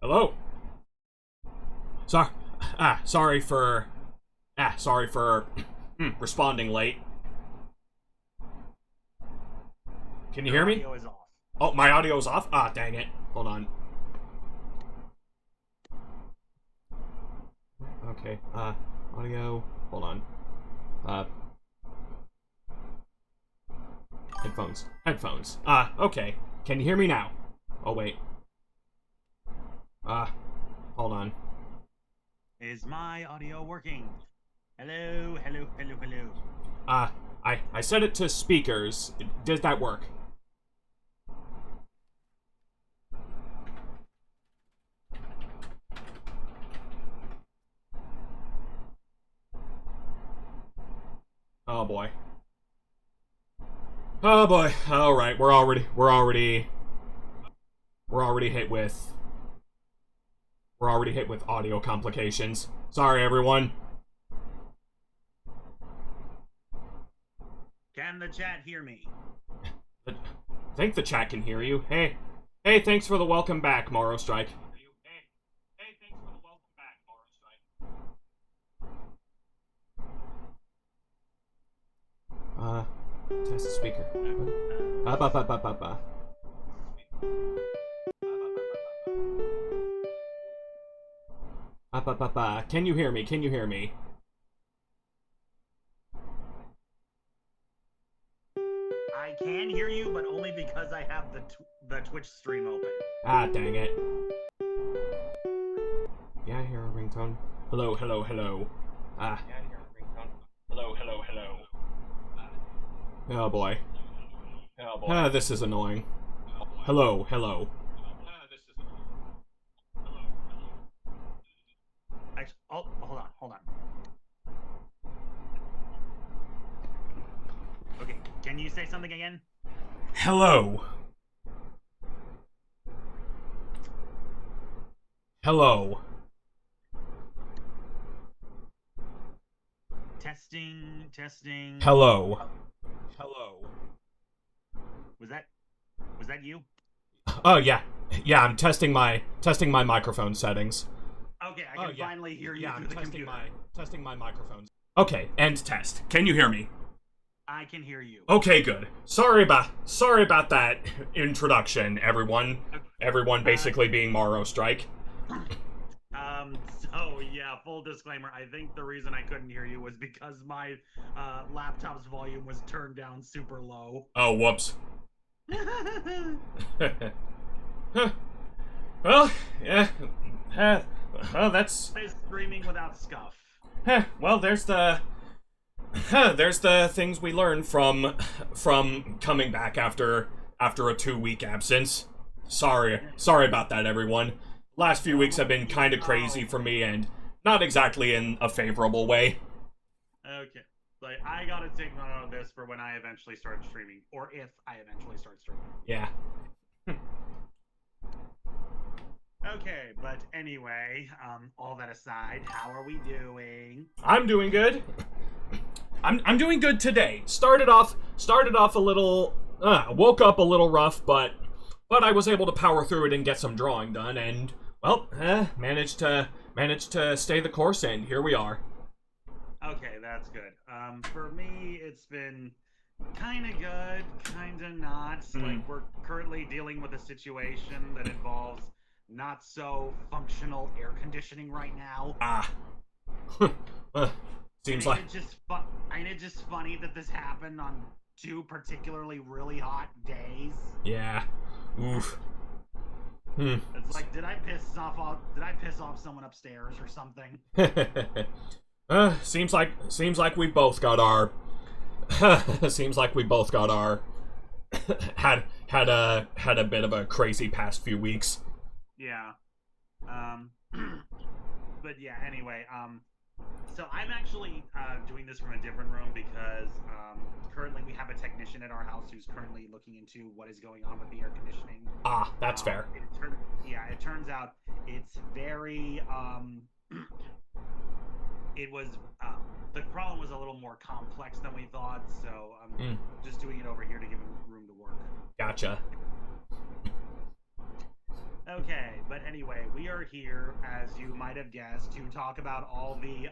Hello? Sorry. Sorry for responding late. Can you hear me? Audio is off. Oh, my audio's off? Ah, dang it. Hold on. Okay, audio. Hold on. Headphones. Headphones. Okay. Can you hear me now? Oh, wait. Hold on. Is my audio working? Hello, hello, hello, hello. I set it to speakers. Does that work? Oh boy. Oh boy. All right, we're already hit with audio complications. Sorry, everyone. Can the chat hear me? I think the chat can hear you. Hey, thanks for the welcome back, Morrow Strike. Hey, thanks for the welcome back, Morrow Strike. Test the speaker. Ba. Can you hear me? Can you hear me? I can hear you, but only because I have the Twitch stream open. Ah, dang it. Yeah, I hear a ringtone. Hello, hello, hello. Yeah, I hear a ringtone. Hello, hello, hello. Oh boy. Oh boy. This is annoying. Hello, hello. This is annoying. Actually, oh, hold on. Okay, can you say something again? Hello. Hello. Testing. Hello. Hello. Was that you? Oh yeah. Yeah, I'm testing my microphone settings. Okay, I can finally hear you yeah, through I'm the computer. testing my microphones. Okay, end test. Can you hear me? I can hear you. Okay, good. Sorry about that introduction, everyone. Everyone basically being Morrow Strike. So yeah, full disclaimer, I think the reason I couldn't hear you was because my laptop's volume was turned down super low. Oh, whoops. Well, yeah. Well, that's streaming without scuff. well, there's the things we learn from coming back after a 2-week absence. Sorry about that, everyone. Last few weeks have been kind of crazy for me, and not exactly in a favorable way. Okay, like I gotta take note of this for when I eventually start streaming, or if I eventually start streaming. Yeah. Okay, but anyway, all that aside, how are we doing? I'm doing good. I'm doing good today. Started off a little woke up a little rough, but I was able to power through it and get some drawing done, and well, managed to stay the course, and here we are. Okay, that's good. For me, it's been kind of good, kind of not. Like, we're currently dealing with a situation that involves not so functional air conditioning right now. Seems like it's just funny that this happened on 2 particularly really hot days. Yeah. Oof. It's like, did I piss off someone upstairs or something? Seems like we both got our had a bit of a crazy past few weeks. Yeah. But yeah, anyway, so I'm actually doing this from a different room because currently we have a technician at our house who's currently looking into what is going on with the air conditioning. That's fair. It turns out it's very it was the problem was a little more complex than we thought, so I'm just doing it over here to give him room to work. Gotcha. Okay, but anyway, we are here, as you might have guessed, to talk about all the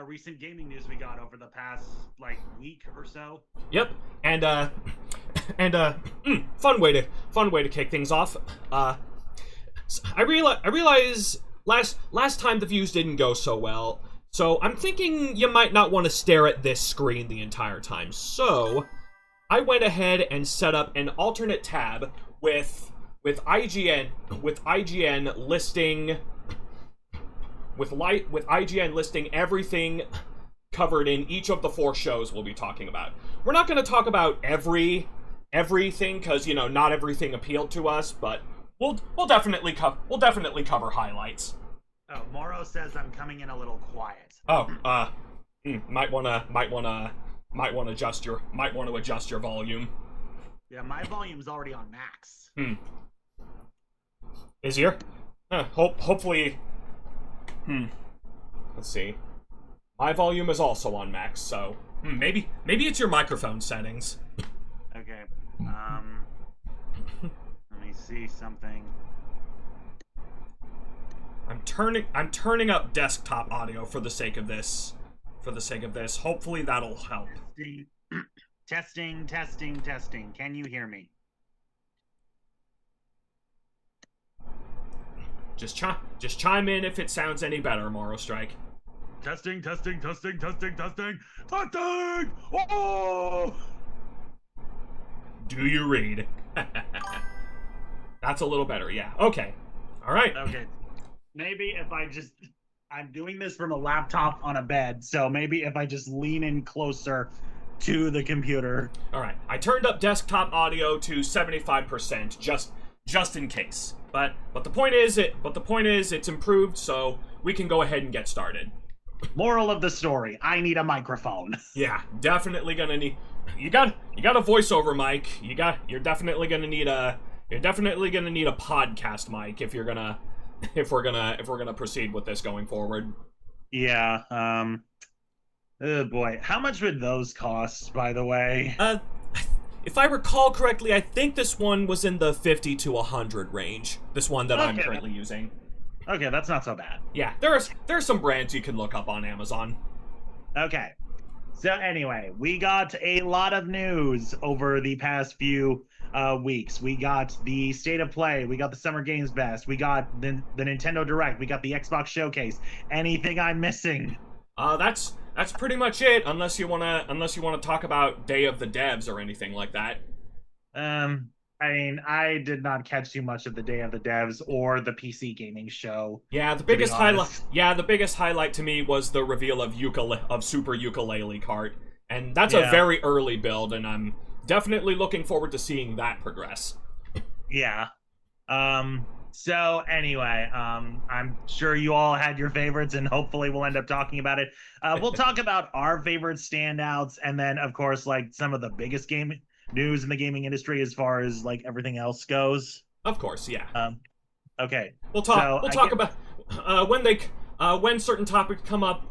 recent gaming news we got over the past like week or so. Yep, and fun way to kick things off. I realize last time the views didn't go so well, so I'm thinking you might not want to stare at this screen the entire time. So I went ahead and set up an alternate tab with IGN listing with IGN listing everything covered in each of the 4 shows we'll be talking about. We're not going to talk about everything because not everything appealed to us, but we'll definitely cover highlights. Oh, Moro says I'm coming in a little quiet. Oh, might wanna adjust your volume. Yeah, my volume's already on max. Is your? Hopefully. Let's see. My volume is also on max, so maybe it's your microphone settings. Okay. Let me see something. I'm turning up desktop audio for the sake of this. Hopefully that'll help. Testing. Can you hear me? Just chime in if it sounds any better, Moro Strike. Testing. Oh! Do you read? That's a little better, yeah. Okay. All right. Okay. Maybe if I'm doing this from a laptop on a bed, so maybe if I just lean in closer to the computer. All right. I turned up desktop audio to 75% just in case. But the point is it's improved, so we can go ahead and get started. Moral of the story: I need a microphone. Yeah, definitely gonna need. You got a voiceover mic. You're definitely gonna need a podcast mic if we're gonna proceed with this going forward. Yeah. Oh boy, how much would those cost, by the way? If I recall correctly, I think this one was in the 50 to 100 range. This one that I'm currently using. Okay, that's not so bad. Yeah, there's some brands you can look up on Amazon. Okay. So anyway, we got a lot of news over the past few weeks. We got the State of Play, we got the Summer Games Fest, we got the Nintendo Direct, we got the Xbox Showcase. Anything I'm missing? That's pretty much it, unless you wanna talk about Day of the Devs or anything like that. I mean, I did not catch too much of the Day of the Devs or the PC gaming show. Yeah, the biggest highlight to me was the reveal of Super Ukulele Kart, and that's a very early build, and I'm definitely looking forward to seeing that progress. Yeah. So anyway, I'm sure you all had your favorites, and hopefully we'll end up talking about it. We'll talk about our favorite standouts, and then of course, like some of the biggest game news in the gaming industry as far as like everything else goes. Of course, yeah. Okay. We'll talk about when certain topics come up.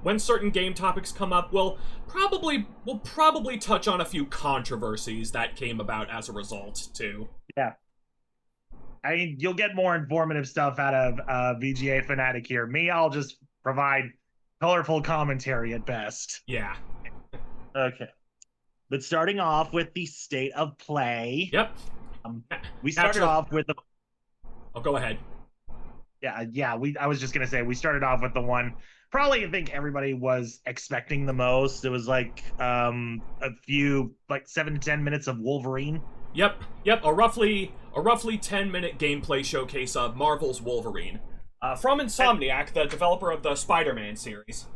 When certain game topics come up, we'll probably touch on a few controversies that came about as a result too. Yeah. I mean, you'll get more informative stuff out of VGA Fanatic here. Me, I'll just provide colorful commentary at best. Yeah. Okay. But starting off with the State of Play. Yep. We started off with the... Oh, go ahead. Yeah. I was just going to say, we started off with the one probably I think everybody was expecting the most. It was like a few, like 7 to 10 minutes of Wolverine. Yep. A roughly 10-minute gameplay showcase of Marvel's Wolverine. From Insomniac, the developer of the Spider-Man series.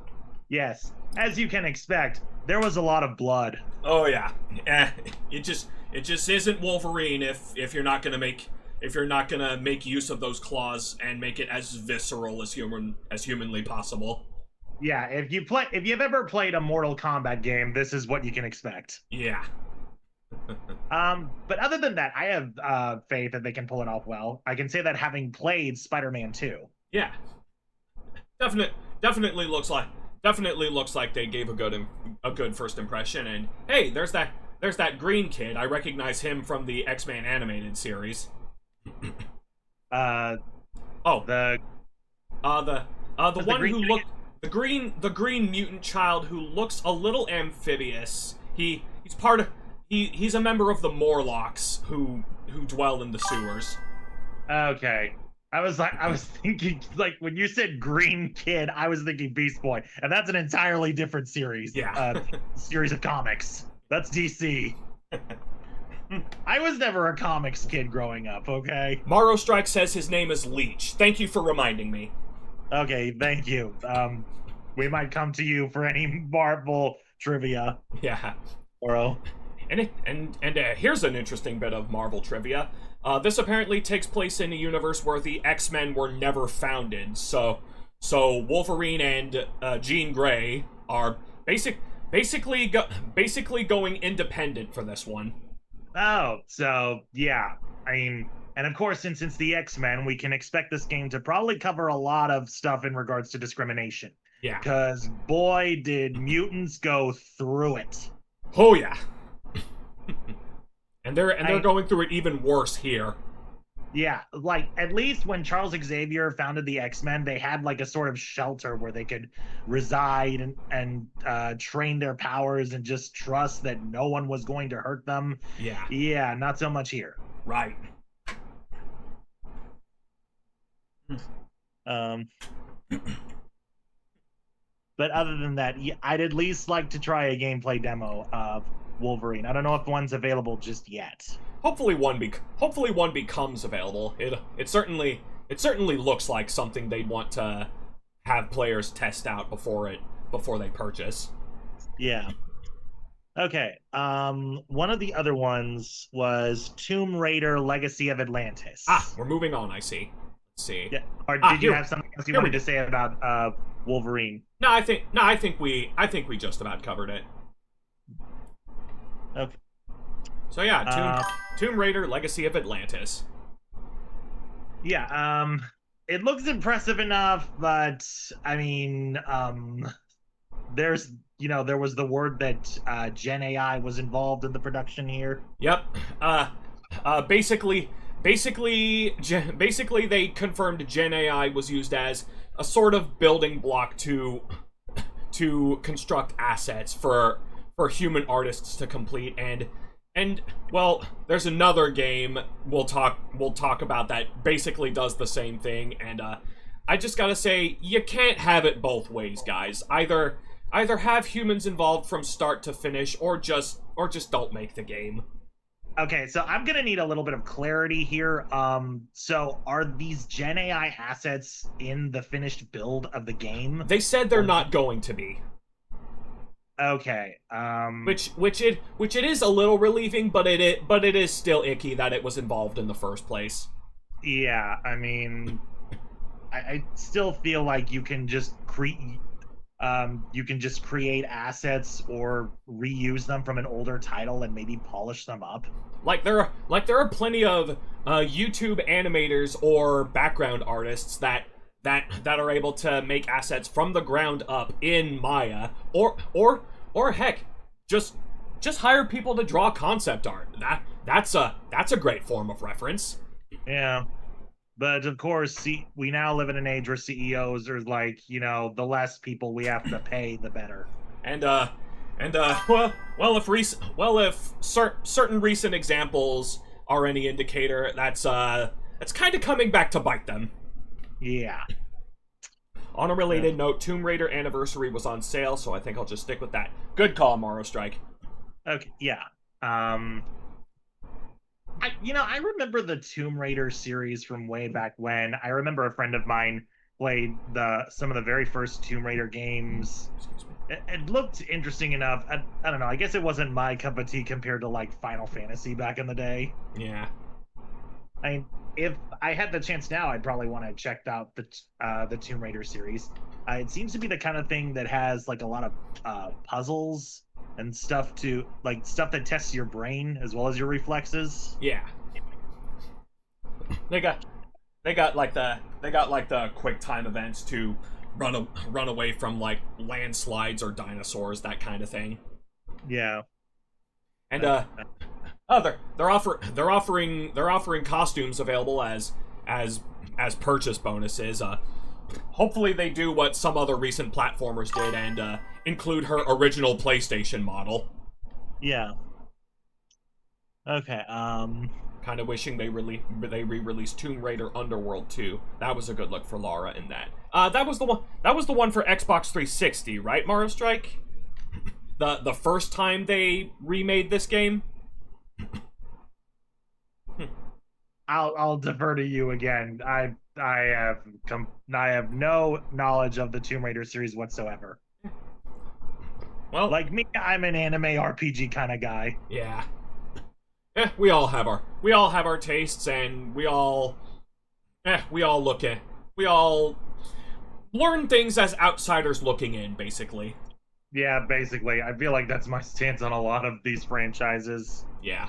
Yes. As you can expect, there was a lot of blood. Oh yeah. It just isn't Wolverine if you're not gonna make use of those claws and make it as visceral as humanly possible. Yeah, if you've ever played a Mortal Kombat game, this is what you can expect. Yeah. But other than that, I have faith that they can pull it off well. I can say that having played Spider-Man 2. Yeah. Definitely looks like they gave a good first impression. And hey, there's that green kid. I recognize him from the X-Men animated series. Uh, Oh, the the was the one green who kid looked the green mutant child who looks a little amphibious. He's part of he's a member of the Morlocks who dwell in the sewers. Okay. I was thinking, like, when you said Green Kid, I was thinking Beast Boy, and that's an entirely different Yeah. series of comics. That's DC. I was never a comics kid growing up, okay? Morrow Strike says his name is Leech. Thank you for reminding me. Okay, thank you. We might come to you for any Marvel trivia, Yeah. Oro. And here's an interesting bit of Marvel trivia. This apparently takes place in a universe where the X-Men were never founded. So Wolverine and Jean Grey are basically going independent for this one. Oh, so yeah. I mean, and of course, since it's the X-Men, we can expect this game to probably cover a lot of stuff in regards to discrimination. Yeah. Because boy, did mutants go through it. Oh yeah. And they're going through it even worse here. Yeah, like at least when Charles Xavier founded the X-Men, they had like a sort of shelter where they could reside and train their powers and just trust that no one was going to hurt them. Yeah. Yeah, not so much here. Right. Um, but other than that, yeah, I'd at least like to try a gameplay demo of Wolverine. I don't know if one's available just yet. Hopefully one becomes available. It certainly looks like something they'd want to have players test out before they purchase. Yeah. Okay. One of the other ones was Tomb Raider: Legacy of Atlantis. Ah, we're moving on. I see. Let's see. Yeah. Or did you have something else you wanted to say about Wolverine? No, I think we just about covered it. Okay. So yeah, Tomb Raider: Legacy of Atlantis. Yeah. It looks impressive enough, but I mean, there was the word that Gen AI was involved in the production here. Yep. Basically, they confirmed Gen AI was used as a sort of building block to construct assets for human artists to complete, and well, there's another game we'll talk about that basically does the same thing, and I just gotta say, you can't have it both ways, guys. Either have humans involved from start to finish, or just don't make the game. Okay, so I'm gonna need a little bit of clarity here. So are these Gen AI assets in the finished build of the game? They said they're not going to be. Okay. Which it is a little relieving, but it is still icky that it was involved in the first place. Yeah, I mean, I still feel like you can just create assets or reuse them from an older title and maybe polish them up. Like there are plenty of YouTube animators or background artists that are able to make assets from the ground up in Maya, or heck, just hire people to draw concept art. That's a great form of reference. Yeah. But of course, we now live in an age where CEOs are like, the less people we have to pay, the better. If certain recent examples are any indicator, that's kind of coming back to bite them. Yeah. On a related note, Tomb Raider Anniversary was on sale, so I think I'll just stick with that. Good call, Morrow Strike. Okay, yeah. I remember the Tomb Raider series from way back when. I remember a friend of mine played some of the very first Tomb Raider games. It looked interesting enough. I don't know. I guess it wasn't my cup of tea compared to like Final Fantasy back in the day. Yeah. I mean, if I had the chance now, I'd probably want to check out the Tomb Raider series. It seems to be the kind of thing that has like a lot of puzzles and stuff that tests your brain as well as your reflexes. Yeah. They got like the quick time events to run away from like landslides or dinosaurs, that kind of thing. Yeah. And Oh, they're offering costumes available as purchase bonuses. Hopefully they do what some other recent platformers did and include her original PlayStation model. Yeah. Okay. Kind of wishing they re-released Tomb Raider Underworld 2. That was a good look for Lara in that. That was the one. That was the one for Xbox 360, right? Mario Strike. The first time they remade this game. I'll defer to you again. I have no knowledge of the Tomb Raider series whatsoever. Well, Like me, I'm an anime RPG kind of guy. yeah. We all have our tastes, and we all learn things as outsiders looking in, basically. Yeah, basically. I feel like that's my stance on a lot of these franchises. Yeah.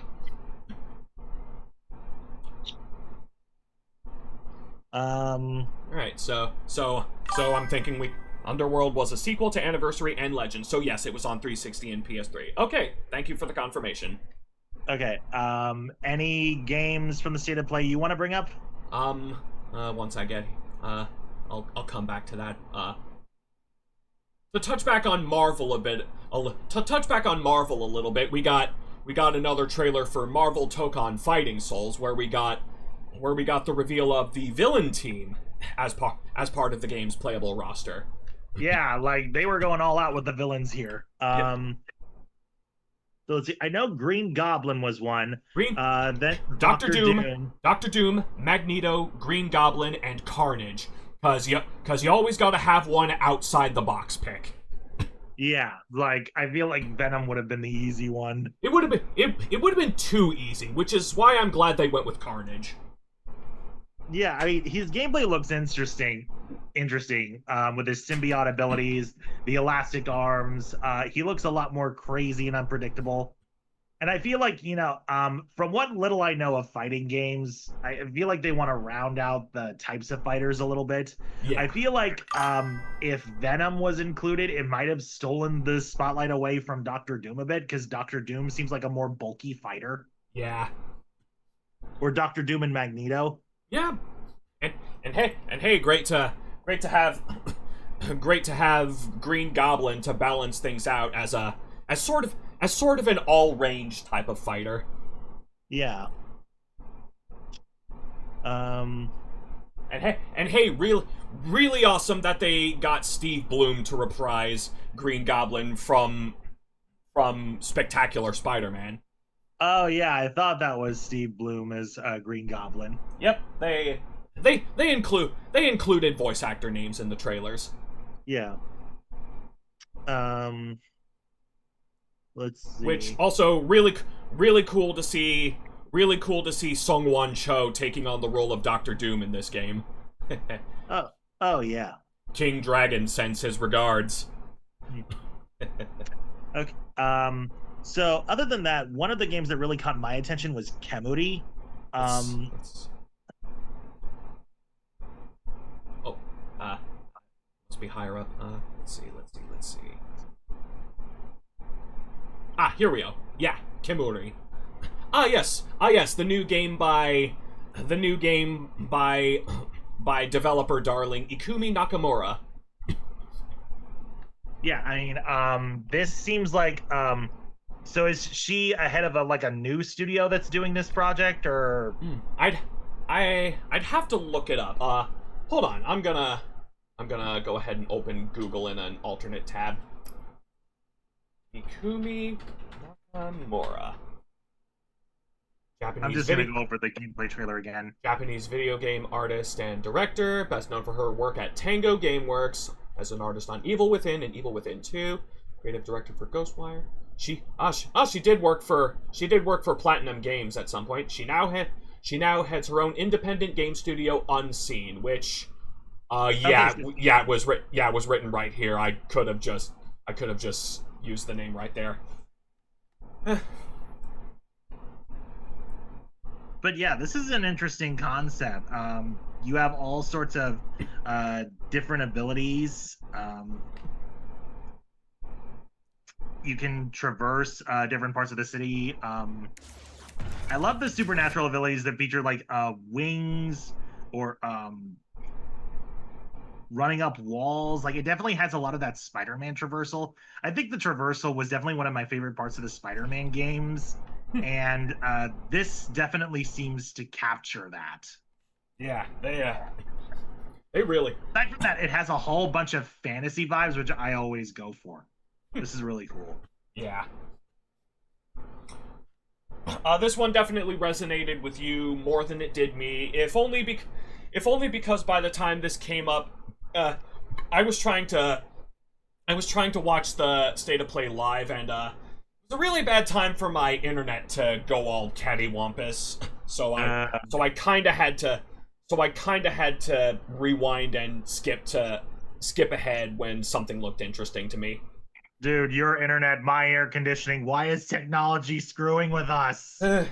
Um, Alright, so I'm thinking Underworld was a sequel to Anniversary and Legend. So yes, it was on 360 and PS3. Okay, thank you for the confirmation. okay. Any games from the state of play you want to bring up? Once I get I'll come back to that. To touch back on Marvel a bit, to touch back on Marvel a little bit, we got another trailer for Marvel Tokon Fighting Souls where we got the reveal of the villain team as part of the game's playable roster. Yeah, like they were going all out with the villains here. Yep. So let's see. I know Green Goblin was one. Then Doctor Doom, Magneto, Green Goblin, and Carnage. Cause you always gotta have one outside the box pick. Yeah, like I feel like Venom would have been the easy one. It would have been too easy, which is why I'm glad they went with Carnage. Yeah, I mean his gameplay looks interesting with his symbiote abilities, the elastic arms. He looks a lot more crazy and unpredictable. And I feel like, from what little I know of fighting games, I feel like they want to round out the types of fighters a little bit. Yeah. I feel like if Venom was included, it might have stolen the spotlight away from Doctor Doom a bit, because Doctor Doom seems like a more bulky fighter. Yeah. Or Doctor Doom and Magneto. Yeah. And hey, great to have Green Goblin to balance things out as sort of an all-range type of fighter. Yeah. And hey, really awesome that they got Steve Blum to reprise Green Goblin from Spectacular Spider-Man. Oh yeah, I thought that was Steve Blum as Green Goblin. Yep, they included voice actor names in the trailers. Yeah. Let's see. Which also really cool to see. Really cool to see Sung-Wan Cho taking on the role of Doctor Doom in this game. Oh yeah. King Dragon sends his regards. Okay. So other than that, one of the games that really caught my attention was Kemuri. Must be higher up. Let's see. Ah, here we go. Yeah, Kemuri. Yes, the new game by developer darling Ikumi Nakamura. Yeah, I mean, this seems like so is she ahead of a new studio that's doing this project, or I'd have to look it up. Hold on. I'm gonna go ahead and open Google in an alternate tab. Ikumi Nakamura. I'm just gonna go over the gameplay trailer again. Japanese video game artist and director, best known for her work at Tango Gameworks as an artist on Evil Within and Evil Within 2. Creative director for Ghostwire. She did work for Platinum Games at some point. She now heads her own independent game studio, Unseen, which it was written right here. I could have just used the name right there. But yeah, this is an interesting concept. You have all sorts of different abilities. You can traverse different parts of the city. I love the supernatural abilities that feature like wings or running up walls. Like it definitely has a lot of that Spider-Man traversal. I think the traversal was definitely one of my favorite parts of the Spider-Man games, and this definitely seems to capture that. Yeah, they really. Aside from that, it has a whole bunch of fantasy vibes, which I always go for. This is really cool. Yeah. This one definitely resonated with you more than it did me. If only because by the time this came up, I was trying to watch the State of Play live, and it was a really bad time for my internet to go all cattywampus. So I kind of had to rewind and skip ahead when something looked interesting to me. Dude, your internet, my air conditioning. Why is technology screwing with us? The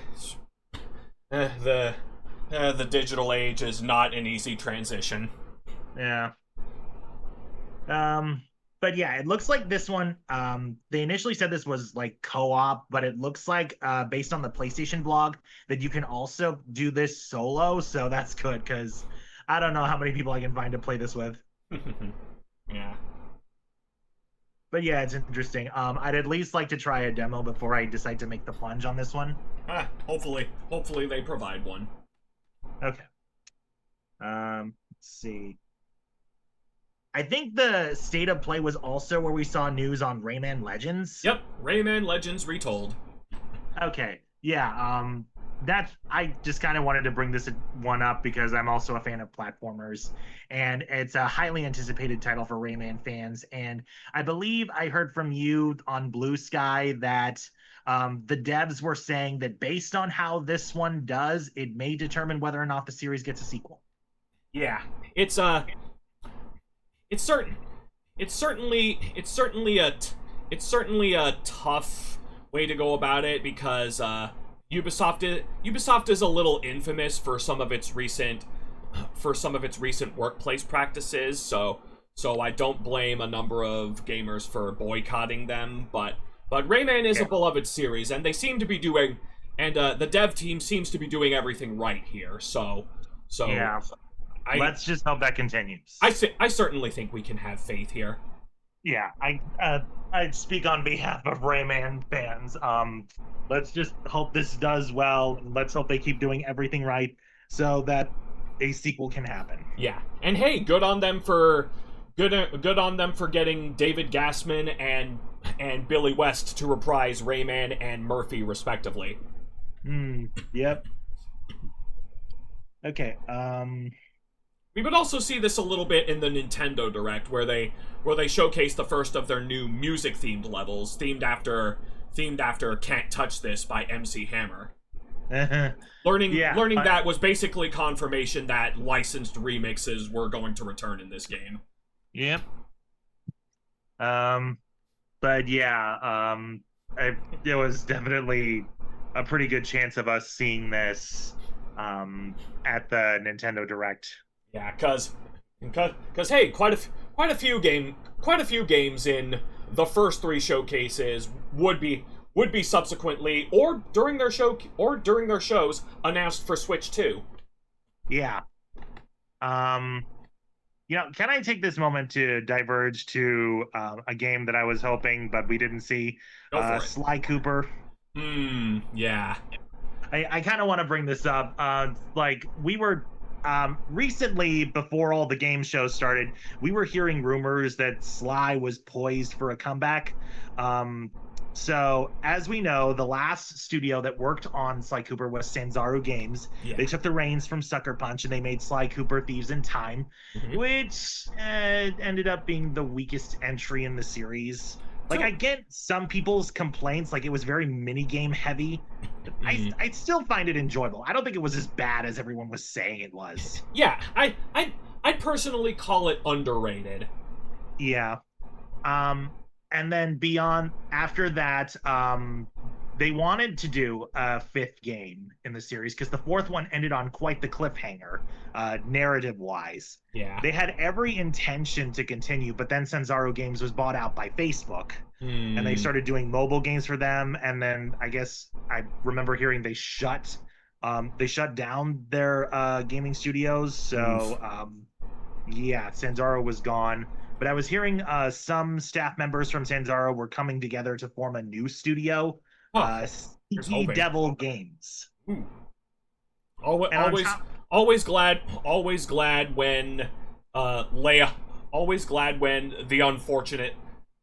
digital age is not an easy transition. Yeah. But yeah, it looks like this one, they initially said this was like co-op, but it looks like based on the PlayStation blog that you can also do this solo, so that's good because I don't know how many people I can find to play this with. Yeah. But yeah, it's interesting. I'd at least like to try a demo before I decide to make the plunge on this one. Hopefully they provide one. Okay. Let's see. I think the State of Play was also where we saw news on Rayman Legends. Yep, Rayman Legends Retold. Okay. Yeah, I just kind of wanted to bring this one up because I'm also a fan of platformers, and it's a highly anticipated title for Rayman fans. And I believe I heard from you on Blue Sky that the devs were saying that based on how this one does, it may determine whether or not the series gets a sequel. Yeah, it's certainly a tough way to go about it because Ubisoft is a little infamous for some of its recent workplace practices, so I don't blame a number of gamers for boycotting them, but Rayman is a beloved series, and they seem to be doing, and the dev team seems to be doing everything right here, so yeah. Let's just hope that continues. I certainly think we can have faith here. Yeah, I speak on behalf of Rayman fans. Let's just hope this does well. Let's hope they keep doing everything right so that a sequel can happen. Yeah, and hey, good on them for getting David Gassman and Billy West to reprise Rayman and Murphy respectively. Yep. Okay. We would also see this a little bit in the Nintendo Direct, where they showcase the first of their new music-themed levels, themed after "Can't Touch This" by MC Hammer. Learning that was basically confirmation that licensed remixes were going to return in this game. Yep. But yeah, there was definitely a pretty good chance of us seeing this at the Nintendo Direct. Yeah, cause hey, quite a few games in the first three showcases would be subsequently or during their shows announced for Switch 2. Yeah. Can I take this moment to diverge to a game that I was hoping but we didn't see? Sly Cooper. Yeah. I kind of want to bring this up. We were recently, before all the game shows started, we were hearing rumors that Sly was poised for a comeback. So, as we know, the last studio that worked on Sly Cooper was Sanzaru Games. Yeah. They took the reins from Sucker Punch and they made Sly Cooper Thieves in Time, which ended up being the weakest entry in the series. Like, I get some people's complaints, like it was very minigame heavy. I still find it enjoyable. I don't think it was as bad as everyone was saying it was. Yeah, I'd personally call it underrated. Yeah. And then after that, they wanted to do a fifth game in the series because the fourth one ended on quite the cliffhanger, narrative wise. Yeah. They had every intention to continue, but then Sanzaru Games was bought out by Facebook, and they started doing mobile games for them. And then I guess I remember hearing they shut down their gaming studios. So yeah, Sanzaru was gone. But I was hearing some staff members from Sanzaru were coming together to form a new studio, Sneaky Devil Games. Ooh. Always glad when always glad when the unfortunate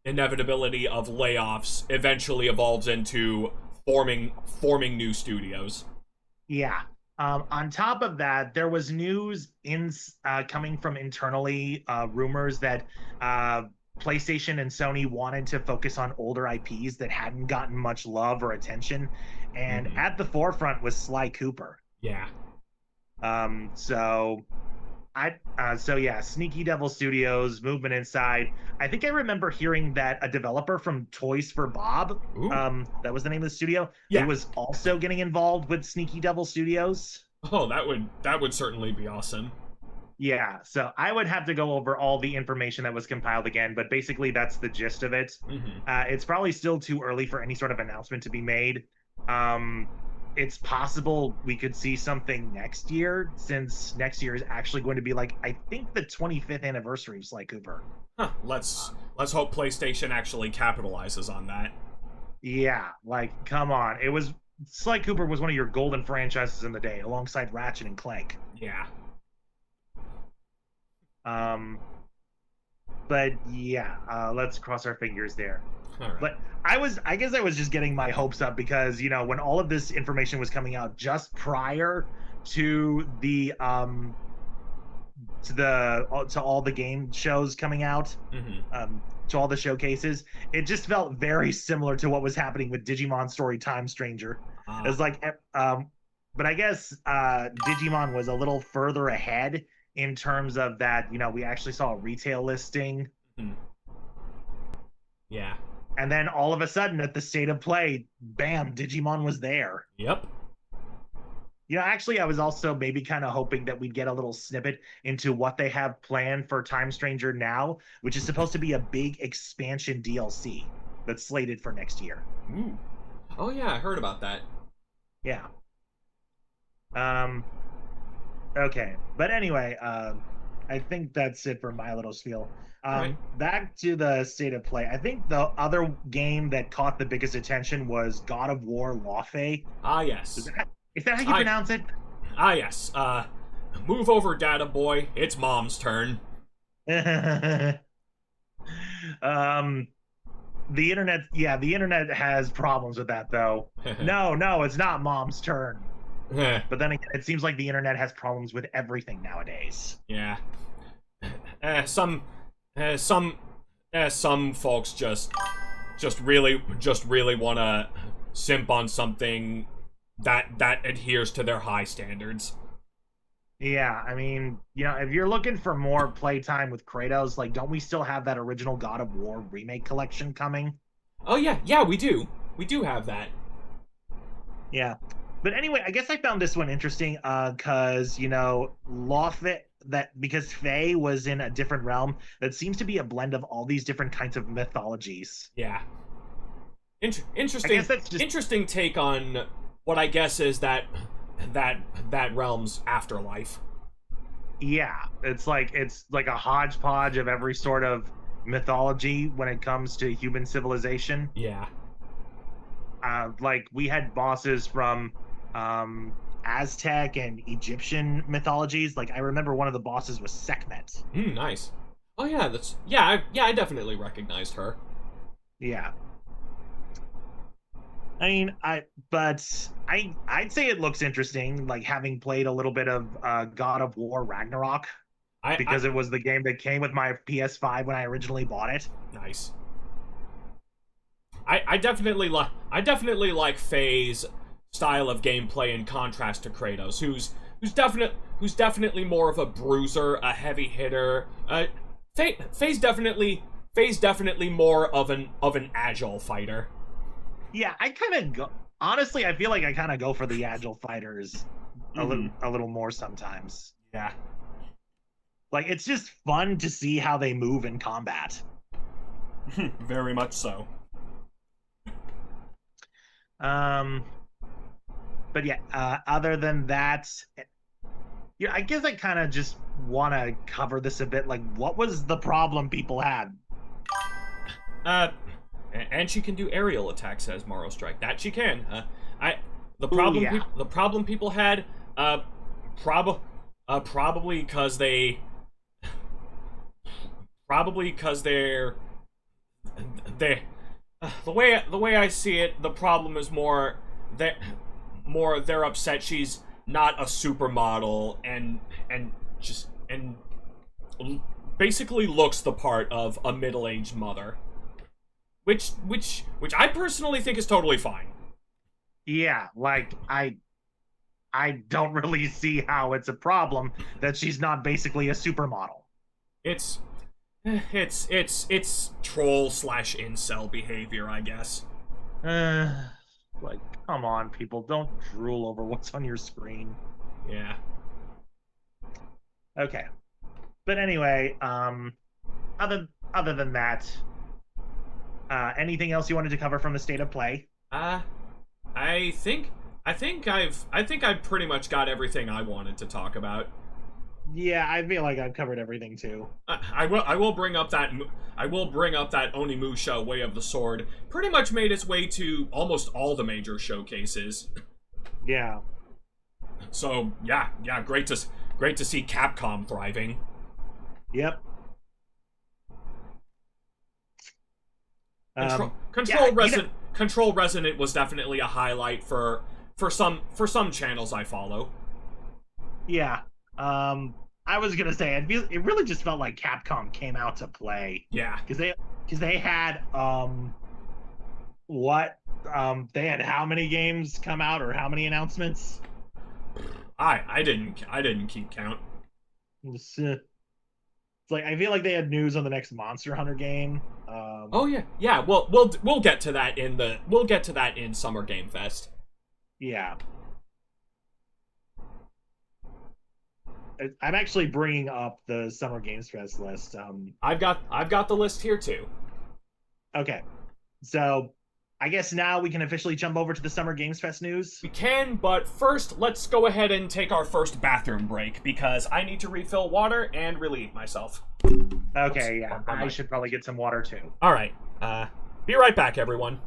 inevitability of layoffs eventually evolves into forming new studios. Yeah. On top of that, there was news coming from internally, rumors that PlayStation and Sony wanted to focus on older IPs that hadn't gotten much love or attention, and at the forefront was Sly Cooper. Yeah. So yeah, Sneaky Devil Studios, Movement Inside. I think I remember hearing that a developer from Toys for Bob, that was the name of the studio, it was also getting involved with Sneaky Devil Studios. Oh, that would certainly be awesome. Yeah, so I would have to go over all the information that was compiled again, but basically that's the gist of it. It's probably still too early for any sort of announcement to be made. It's possible we could see something next year, since next year is actually going to be like, I think, the 25th anniversary of Sly Cooper. Huh, let's hope PlayStation actually capitalizes on that. Yeah, like, come on. Sly Cooper was one of your golden franchises in the day, alongside Ratchet and Clank. Yeah. But yeah, let's cross our fingers there. All right. But I guess I was just getting my hopes up because, you know, when all of this information was coming out just prior to the to all the game shows coming out, to all the showcases, it just felt very similar to what was happening with Digimon Story Time Stranger. It was like, but I guess Digimon was a little further ahead in terms of that, you know, we actually saw a retail listing. Yeah. And then all of a sudden at the State of Play, bam, Digimon was there. Yep. You know, actually, I was also maybe kind of hoping that we'd get a little snippet into what they have planned for Time Stranger Now, which is supposed to be a big expansion DLC that's slated for next year. Ooh. Oh, yeah, I heard about that. Yeah. Okay. But anyway, I think that's it for my little spiel. Right. Back to the State of Play. I think the other game that caught the biggest attention was God of War Lawfey. Ah, yes. Is that how you pronounce it? Ah, yes. Move over, Data Boy. It's Mom's turn. The internet has problems with that, though. No, it's not Mom's turn. But then again, it seems like the internet has problems with everything nowadays. Yeah. Some folks just really want to simp on something that adheres to their high standards. Yeah, I mean, you know, if you're looking for more playtime with Kratos, like, don't we still have that original God of War remake collection coming? Oh yeah, we do have that. Yeah. But anyway, I guess I found this one interesting because, you know, because Faye was in a different realm that seems to be a blend of all these different kinds of mythologies. Yeah. Interesting take on what I guess is that realm's afterlife. Yeah, it's like a hodgepodge of every sort of mythology when it comes to human civilization. Yeah. Like we had bosses from Aztec and Egyptian mythologies. Like I remember one of the bosses was Sekhmet. Nice. Oh yeah, I definitely recognized her. Yeah. I mean, I'd say it looks interesting, like having played a little bit of God of War Ragnarok, because it was the game that came with my PS5 when I originally bought it. Nice. I definitely like Faye's style of gameplay in contrast to Kratos, who's definitely more of a bruiser, a heavy hitter. Faye's definitely more of an agile fighter. Yeah, honestly, I feel like I kind of go for the agile fighters Mhm. a little more sometimes. Yeah. Like it's just fun to see how they move in combat. Very much so. Um, but yeah, other than that, yeah, I guess I kind of just want to cover this a bit. Like, what was the problem people had? Uh, and she can do aerial attacks, says Morrow Strike. That she can. I Oh yeah, the problem people had, uh, prob probably because they the way I see it, the problem is that they're upset she's not a supermodel and just and basically looks the part of a middle-aged mother, which I personally think is totally fine. yeah. Like I don't really see how it's a problem that she's not basically a supermodel. It's it's troll slash incel behavior, I guess. Uh, like, come on, people, don't drool over what's on your screen. Yeah. Okay, but anyway, other than that, anything else you wanted to cover from the state of play? Uh, I think I think I've pretty much got everything I wanted to talk about. Yeah, I feel like I've covered everything too. I will bring up that Onimusha Way of the Sword. Pretty much made its way to almost all the major showcases. Yeah. So yeah, great to see Capcom thriving. Yep. Control Yeah, Control Resonant was definitely a highlight for some channels I follow. yeah. I was gonna say it really just felt like Capcom came out to play Yeah. because they had what they had how many games come out or how many announcements? I didn't keep count. It's like I feel like they had news on the next Monster Hunter game. Oh yeah, yeah. We'll get to that in Summer Game Fest. Yeah. I'm actually bringing up the Summer Games Fest list. I've got the list here too. Okay, so I guess now we can officially jump over to the Summer Games Fest news. We can, but first let's go ahead and take our first bathroom break because I need to refill water and relieve myself. Okay, yeah, Oops, I should probably get some water too. All right. Be right back, everyone.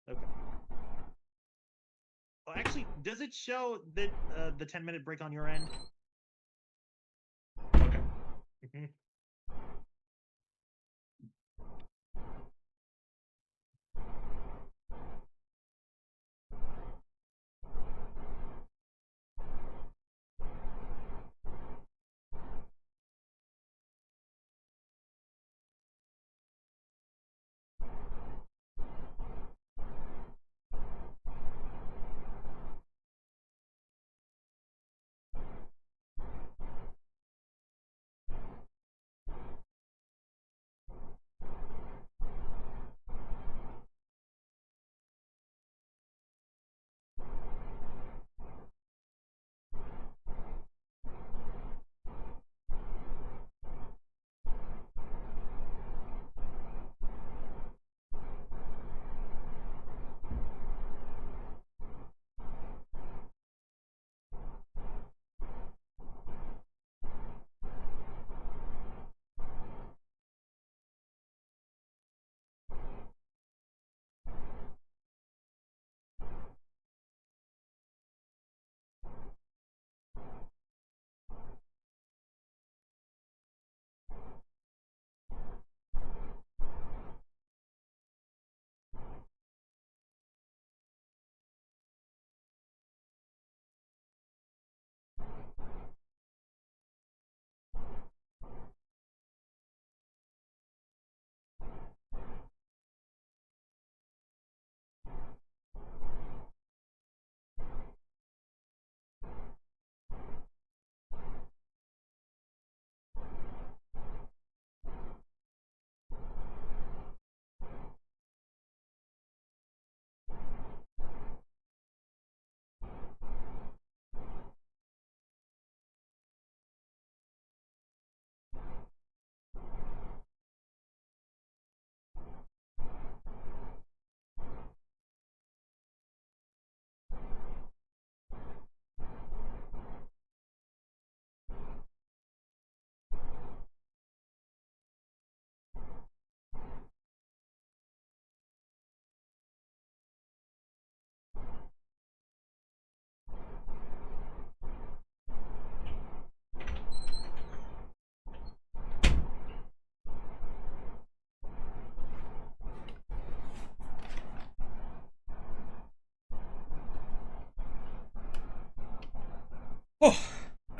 Okay. Well, actually, does it show that the 10-minute break on your end? Okay. Mhm.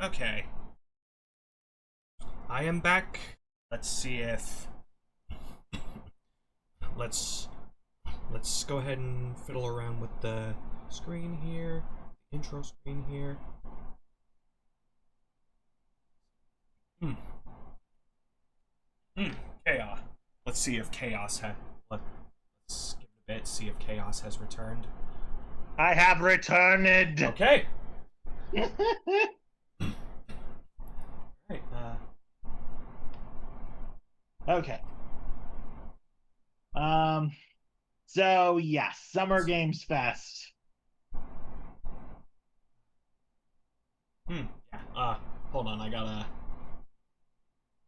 Okay. I am back. Let's see if... Let's go ahead and fiddle around with the screen here. Intro screen here. Chaos. Let's see if Chaos has... Let's give it a bit, see if Chaos has returned. I have returned. Okay. Alright, Okay. So yes, Summer Games Fest. Yeah. Hold on, I gotta...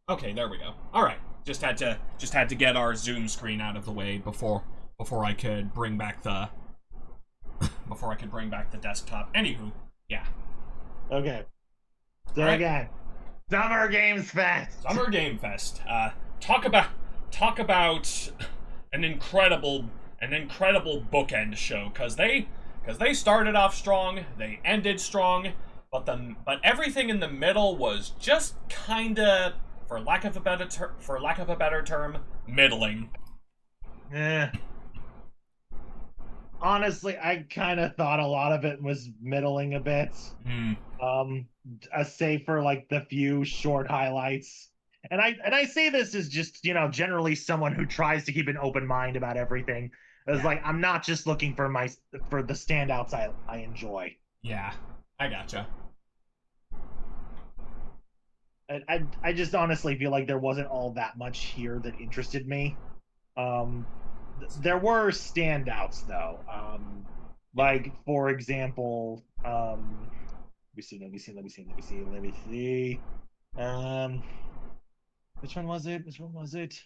Okay, there we go. Alright. Just had to get our Zoom screen out of the way before I could bring back the desktop. Anywho, yeah. Okay. So Right. again, Summer Games Fest. Summer Game Fest. Talk about an incredible bookend show, cause they started off strong, they ended strong, but everything in the middle was just kinda, for lack of a better term, middling. Honestly, I kind of thought a lot of it was middling a bit. Save for like the few short highlights. And I say this as just, generally someone who tries to keep an open mind about everything. It's like I'm not just looking for the standouts I enjoy. Yeah, I gotcha. I just honestly feel like there wasn't all that much here that interested me. There were standouts though. Like for example, let me see. Which one was it?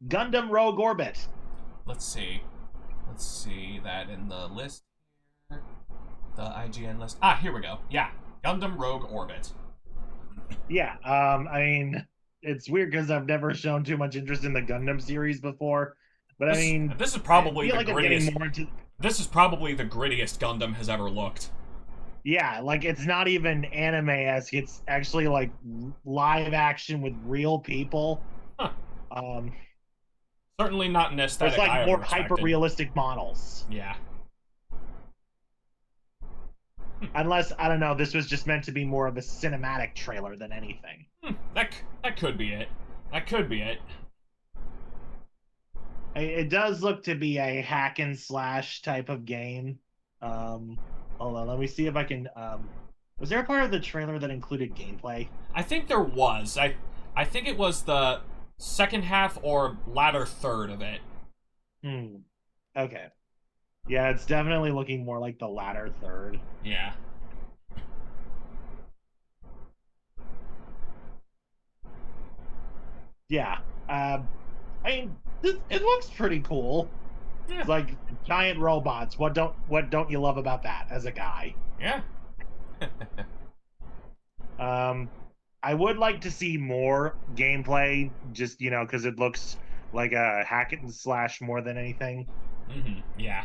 Gundam Rogue Orbit. Let's see that in the list here. The IGN list. Ah, here we go. Yeah, Gundam Rogue Orbit. Yeah, I mean, it's weird because I've never shown too much interest in the Gundam series before, but this is probably the like grittiest. This is probably the grittiest Gundam has ever looked. Yeah, like it's not even anime-esque; it's actually like live action with real people. Huh. Certainly not an aesthetic. It's like more hyper-realistic models. Yeah. Unless, I don't know, this was just meant to be more of a cinematic trailer than anything. That could be it. That could be it. It does look to be a hack and slash type of game. Hold on, let me see if I can... was there a part of the trailer that included gameplay? I think there was. I think it was the second half or latter third of it. Okay. Yeah, it's definitely looking more like the latter third. Yeah. Yeah. I mean, it looks pretty cool. Yeah. It's like giant robots. What don't you love about that as a guy? Yeah. I would like to see more gameplay, just because it looks like a hack and slash more than anything. Yeah.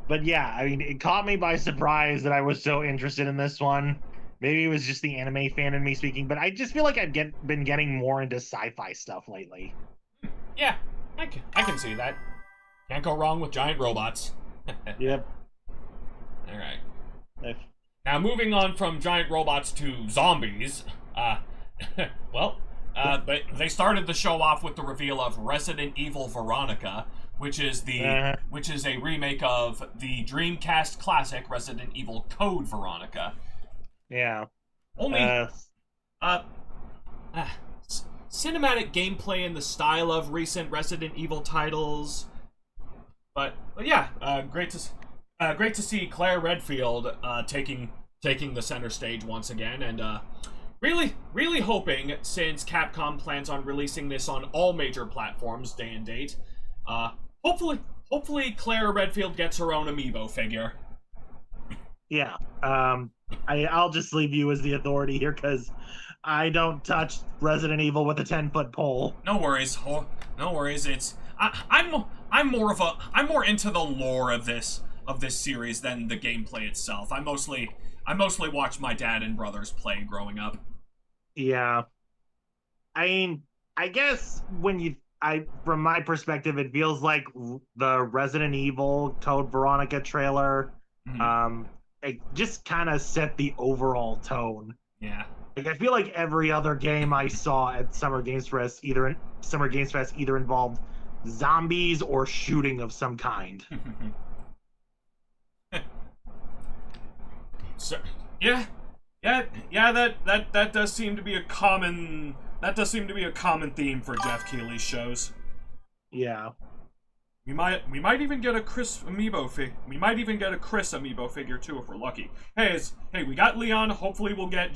But yeah, I mean, it caught me by surprise that I was so interested in this one. Maybe it was just the anime fan in me speaking, but I just feel like I've been getting more into sci-fi stuff lately. Yeah, I can see that. Can't go wrong with giant robots. Yep. All right. Now, moving on from giant robots to zombies. Well, they started the show off with the reveal of Resident Evil Veronica, which is a remake of the Dreamcast classic Resident Evil Code Veronica. Yeah. Only cinematic gameplay in the style of recent Resident Evil titles. But yeah, great to see Claire Redfield taking the center stage once again, and really hoping, since Capcom plans on releasing this on all major platforms day and date, hopefully Claire Redfield gets her own amiibo figure. Yeah. I'll just leave you as the authority here because I don't touch Resident Evil with a 10-foot pole. No worries. No worries. I'm more into the lore of this this series than the gameplay itself. I mostly watched my dad and brothers play growing up. Yeah. I mean, I guess from my perspective, it feels like the Resident Evil Code Veronica trailer, Mhm. it just kind of set the overall tone. Yeah. Like, I feel like every other game I saw at Summer Games Fest either involved zombies or shooting of some kind. So, yeah, that does seem to be a common theme for Jeff Keighley's shows. Yeah. We might even get a Chris amiibo figure too if we're lucky. Hey, we got Leon. Hopefully we'll get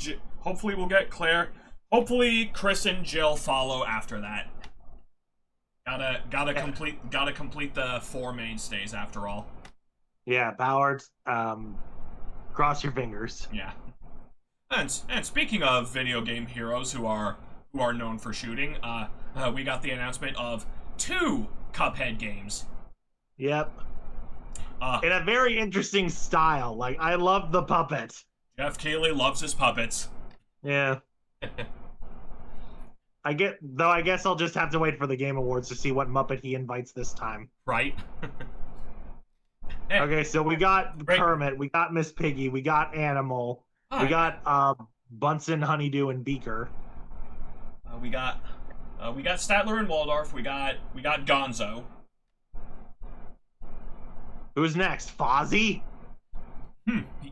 Claire. Hopefully Chris and Jill follow after that. Gotta complete the 4 mainstays after all. Yeah, Boward. Cross your fingers. Yeah. And speaking of video game heroes who are known for shooting, we got the announcement of 2 Cuphead games. Yep. In a very interesting style. Like, I love the puppet. Jeff Keighley loves his puppets. Yeah. I guess I'll just have to wait for the Game Awards to see what Muppet he invites this time. Right. Okay, so we got Kermit, we got Miss Piggy, we got Animal, we got Bunsen, Honeydew, and Beaker. We got Statler and Waldorf. We got Gonzo. Who's next? Fozzie?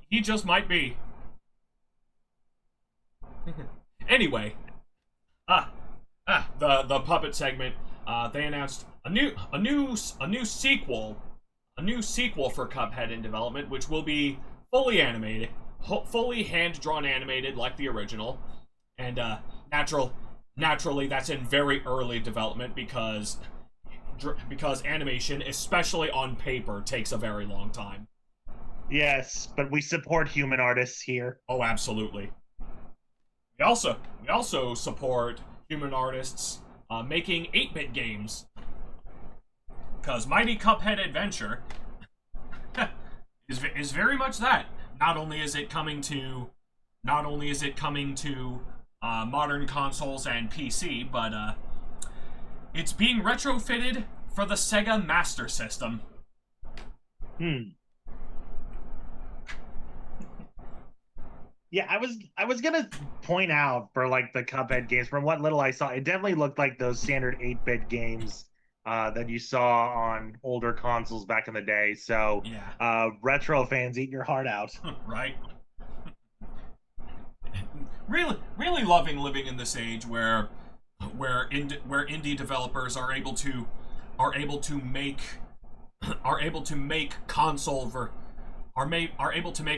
He just might be. Anyway, the puppet segment. They announced a new sequel for Cuphead in development, which will be fully animated, fully hand-drawn animated like the original, and naturally that's in very early development because animation, especially on paper, takes a very long time. Yes, but we support human artists here. Oh, absolutely. We also support human artists making 8-bit games. Because Mighty Cuphead Adventure is very much that. Not only is it coming to modern consoles and PC, but it's being retrofitted for the Sega Master System. Yeah, I was gonna point out for like the Cuphead games, from what little I saw, it definitely looked like those standard 8-bit games that you saw on older consoles back in the day. So yeah, retro fans, eat your heart out. Right. Really loving living in this age where indie developers are able to make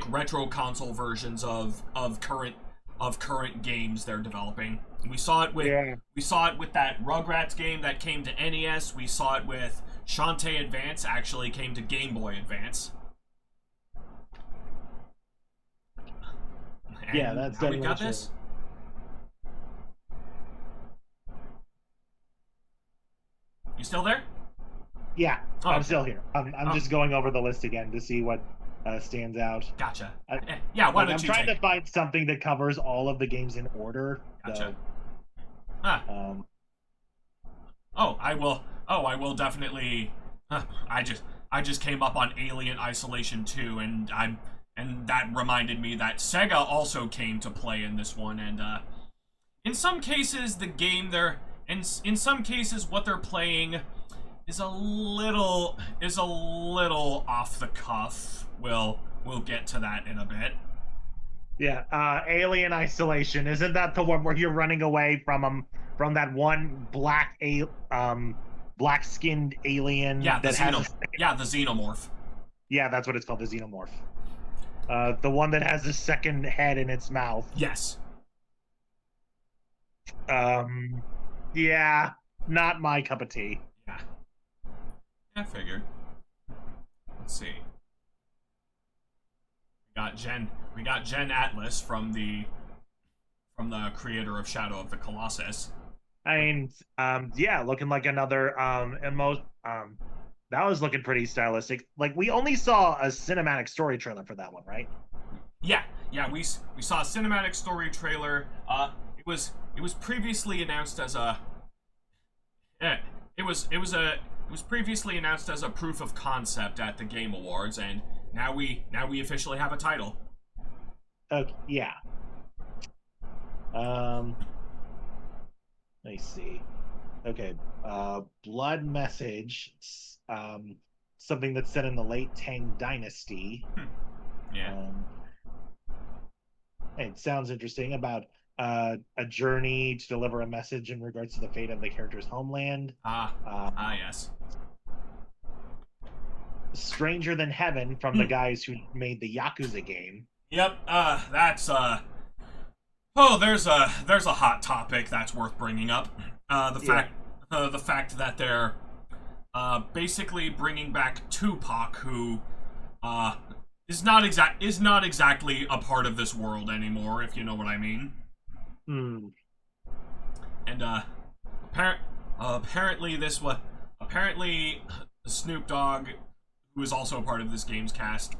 retro console versions of current games they're developing. We saw it with that Rugrats game that came to NES. We saw it with Shantae Advance, actually came to Game Boy Advance. And yeah, that's definitely we got true. this. You still there? Yeah, Oh, I'm okay. still here. I'm just going over the list again to see what stands out. Gotcha. Yeah, why don't I'm you trying take to find something that covers all of the games in order. Gotcha. So, I will definitely. I just came up on Alien Isolation 2, and that reminded me that Sega also came to play in this one, and in some cases in some cases what they're playing is a little off the cuff. We'll get to that in a bit. yeah, Alien Isolation, isn't that the one where you're running away from that one black-skinned alien? Yeah, the that the xenomorph. Yeah, that's what it's called, the xenomorph. The one that has the second head in its mouth. Yes. Yeah, not my cup of tea. Yeah. I figured. Let's see. We got Jen Atlas from the creator of Shadow of the Colossus. I mean, yeah, looking like another That was looking pretty stylistic. Like we only saw a cinematic story trailer for that one, right? Yeah, we saw a cinematic story trailer. It was previously announced as a it was previously announced as a proof of concept at the Game Awards, and now we officially have a title. Yeah. Let me see. Okay. Blood Message. Something that's set in the late Tang Dynasty. Yeah. It sounds interesting about a journey to deliver a message in regards to the fate of the character's homeland. Yes. Stranger Than Heaven from the guys who made the Yakuza game. Yep. That's Oh, there's a hot topic that's worth bringing up. The fact that they're basically bringing back Tupac, who is not exactly a part of this world anymore, if you know what I mean. And apparently Snoop Dogg, who is also a part of this game's cast,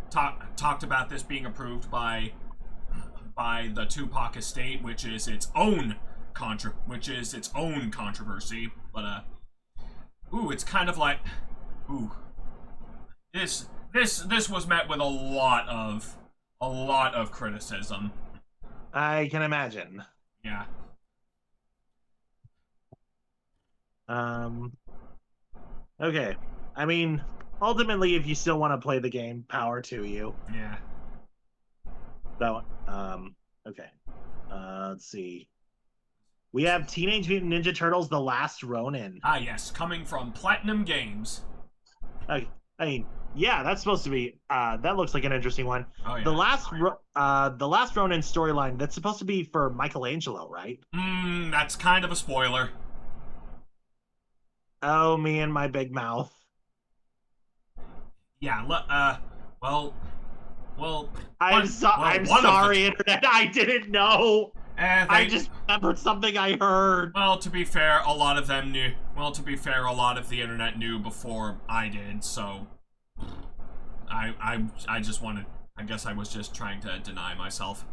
talked about this being approved by the Tupac estate, which is its own controversy. But it's kind of like, this was met with a lot of criticism. I can imagine. Yeah. Okay. I mean, ultimately, if you still want to play the game, power to you. Yeah. So, okay. Let's see. We have Teenage Mutant Ninja Turtles: The Last Ronin. Yes, coming from Platinum Games. I mean, yeah, that's supposed to be. That looks like an interesting one. Oh yeah. The Last Ronin storyline. That's supposed to be for Michelangelo, right? That's kind of a spoiler. Oh, me and my big mouth. Yeah. Well. I'm sorry, Internet. I didn't know. I just remembered something I heard. Well, to be fair, a lot of them knew. Well, to be fair, a lot of the internet knew before I did. So, I just wanted. I guess I was just trying to deny myself.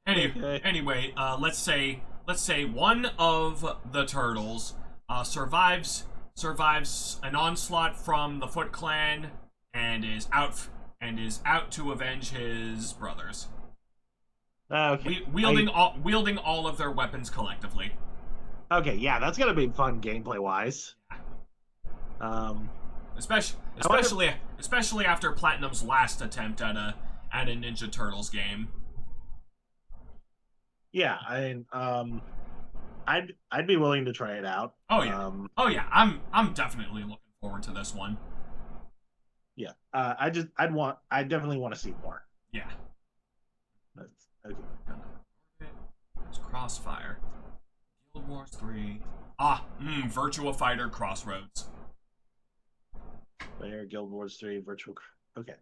Anyway, let's say one of the turtles survives an onslaught from the Foot Clan and is out to avenge his brothers. Okay. Wielding all of their weapons collectively. Okay, yeah, that's gonna be fun gameplay wise. Especially after Platinum's last attempt at a Ninja Turtles game. Yeah, I'd be willing to try it out. Oh yeah. I'm definitely looking forward to this one. Yeah. I definitely want to see more. Yeah. Okay. It's Crossfire. Guild Wars 3. Virtua Fighter Crossroads. There, Guild Wars 3, Okay.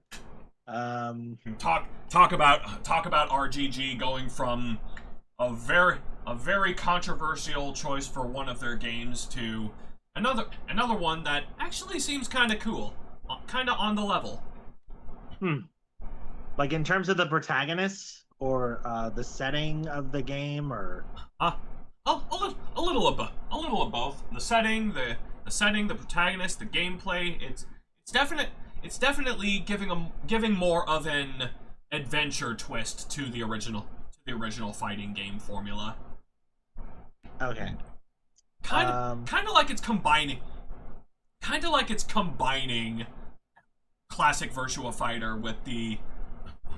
Talk about RGG going from a very controversial choice for one of their games to another one that actually seems kind of cool, kind of on the level. Like in terms of the protagonists or the setting of the game, or a little of both. The setting, the protagonist, the gameplay. It's definitely giving more of an adventure twist to the original fighting game formula. Okay. Kind of like it's combining classic Virtua Fighter with the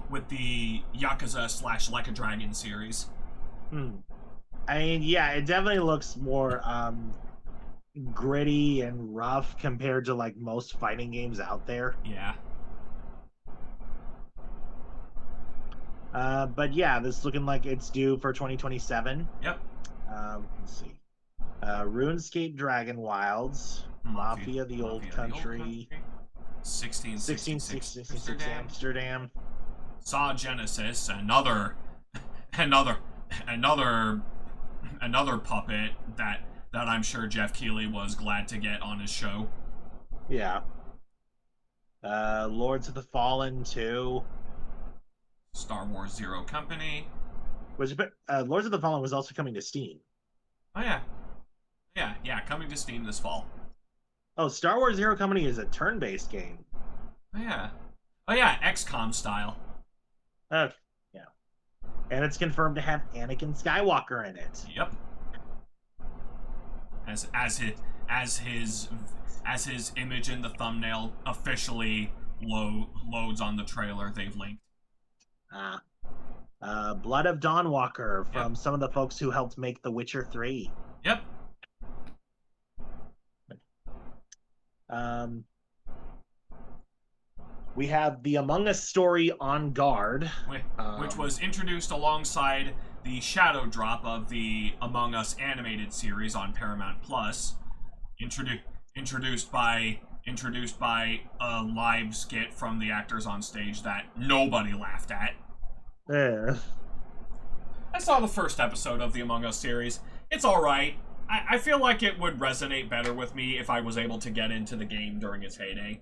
Yakuza / Like a Dragon series. I mean, yeah, it definitely looks more gritty and rough compared to like most fighting games out there. Yeah. But yeah, this is looking like it's due for 2027. Yep. Let's see. RuneScape Dragon Wilds, Mafia the Old Country, 1666 Amsterdam. Saw Genesis, another puppet that I'm sure Jeff Keighley was glad to get on his show. Yeah. Lords of the Fallen 2. Star Wars Zero Company. Which Lords of the Fallen was also coming to Steam. Oh yeah, yeah, coming to Steam this fall. Oh, Star Wars Zero Company is a turn-based game. Oh yeah, XCOM style. Yeah. And it's confirmed to have Anakin Skywalker in it. Yep. As his image in the thumbnail officially loads on the trailer they've linked. Blood of Dawnwalker from some of the folks who helped make The Witcher 3. Yep. We have the Among Us story On Guard, which was introduced alongside the shadow drop of the Among Us animated series on Paramount Plus. Introduced by a live skit from the actors on stage that nobody laughed at. I saw the first episode of the Among Us series. It's alright. I feel like it would resonate better with me if I was able to get into the game during its heyday.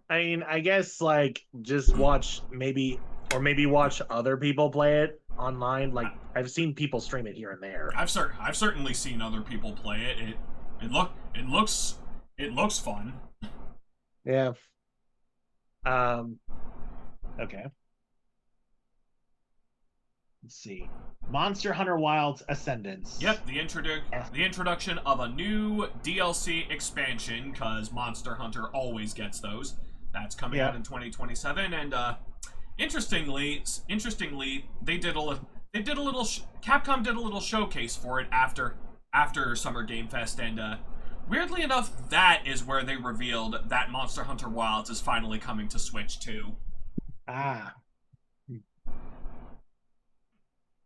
I mean, I guess, like, just watch maybe watch other people play it online. Like, I've seen people stream it here and there. I've certainly seen other people play it. It looks fun. Yeah. Okay. Let's see. Monster Hunter Wilds Ascendance. Yep, the introduction of a new DLC expansion, because Monster Hunter always gets those. That's coming out in 2027, and interestingly, they did a little. Capcom did a little showcase for it after Summer Game Fest, and weirdly enough, that is where they revealed that Monster Hunter Wilds is finally coming to Switch too. I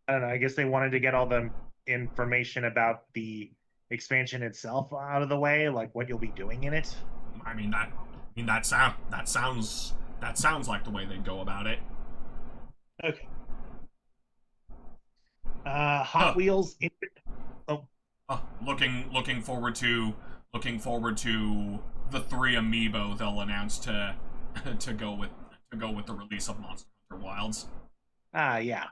don't know. I guess they wanted to get all the information about the expansion itself out of the way, like what you'll be doing in it. That sounds like the way they'd go about it. Okay. Hot Wheels. Looking forward to the 3 amiibo they'll announce to go with the release of Monster Hunter Wilds. Yeah.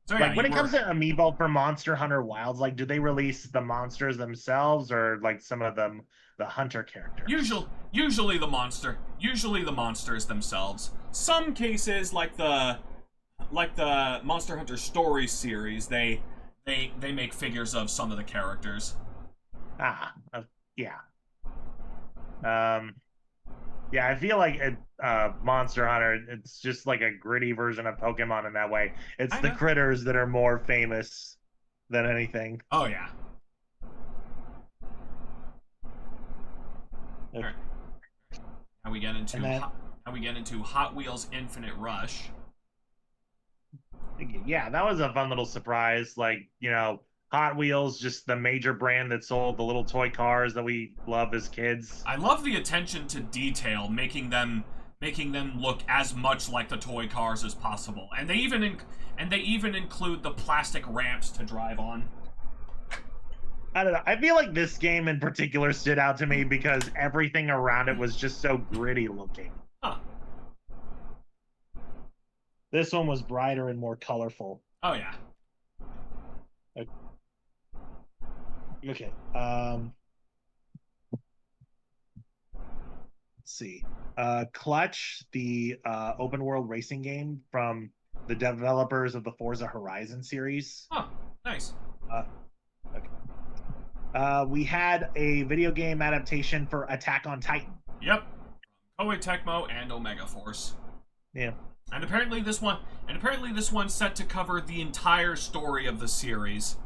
So like when it comes to amiibo for Monster Hunter Wilds, like, do they release the monsters themselves or like some of them the hunter characters? Usually the monsters themselves. Some cases, like the Monster Hunter Stories series, they make figures of some of the characters. Yeah. Yeah, I feel like Monster Hunter, it's just like a gritty version of Pokemon in that way. It's the critters that are more famous than anything. Oh yeah. Okay. All right. Now we get into Hot Wheels Infinite Rush. Yeah, that was a fun little surprise. Like, Hot Wheels, just the major brand that sold the little toy cars that we love as kids. I love the attention to detail, making them look as much like the toy cars as possible, and they even include the plastic ramps to drive on. I don't know. I feel like this game in particular stood out to me because everything around it was just so gritty looking. Huh. This one was brighter and more colorful. Oh yeah. Okay. Let's see. Clutch, the open world racing game from the developers of the Forza Horizon series. Oh, nice. Okay. We had a video game adaptation for Attack on Titan. Yep. Koei Tecmo and Omega Force. Yeah. And apparently this one's set to cover the entire story of the series.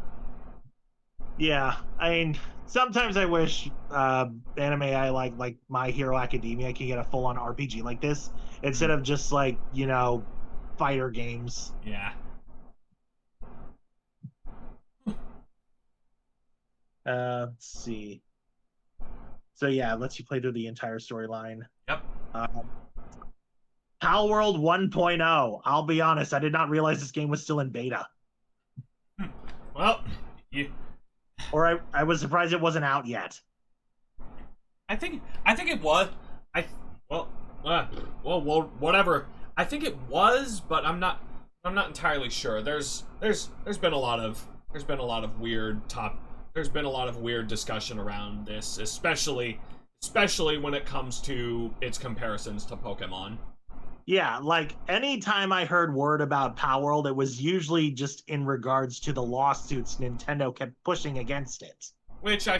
Yeah, I mean, sometimes I wish anime I like My Hero Academia can get a full-on RPG like this instead of just like, fighter games. Yeah. Let's see. So yeah, it lets you play through the entire storyline. Yep. Pal World 1.0. I'll be honest, I did not realize this game was still in beta. Well, Or I was surprised it wasn't out yet. I think it was. I well, whatever. I think it was, but I'm not entirely sure. There's been a lot of weird discussion around this, especially when it comes to its comparisons to Pokemon. Yeah, like anytime I heard word about Power World, it was usually just in regards to the lawsuits Nintendo kept pushing against it. Which I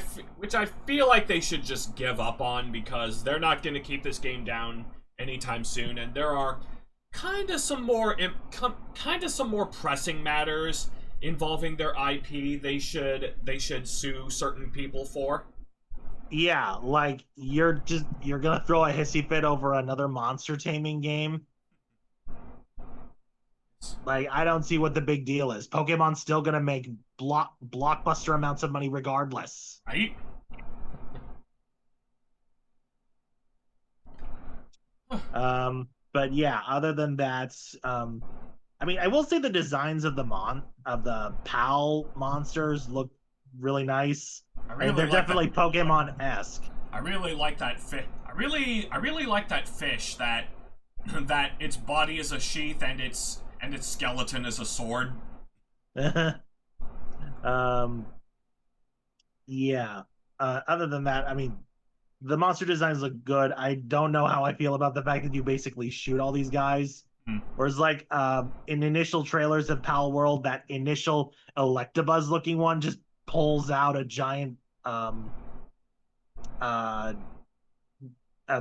feel like they should just give up on, because they're not going to keep this game down anytime soon, and there are kind of some more pressing matters involving their IP they should sue certain people for. Yeah, like you're gonna throw a hissy fit over another monster taming game. Like, I don't see what the big deal is. Pokemon's still gonna make blockbuster amounts of money regardless. Right? But yeah, other than that, I mean, I will say the designs of the PAL monsters look really nice. They're definitely Pokemon-esque. I really like that fish. I really like that fish that its body is a sheath and its skeleton is a sword. Yeah. Other than that, I mean, the monster designs look good. I don't know how I feel about the fact that you basically shoot all these guys. Whereas, like, in initial trailers of Pal World, that initial Electabuzz looking one just pulls out a giant a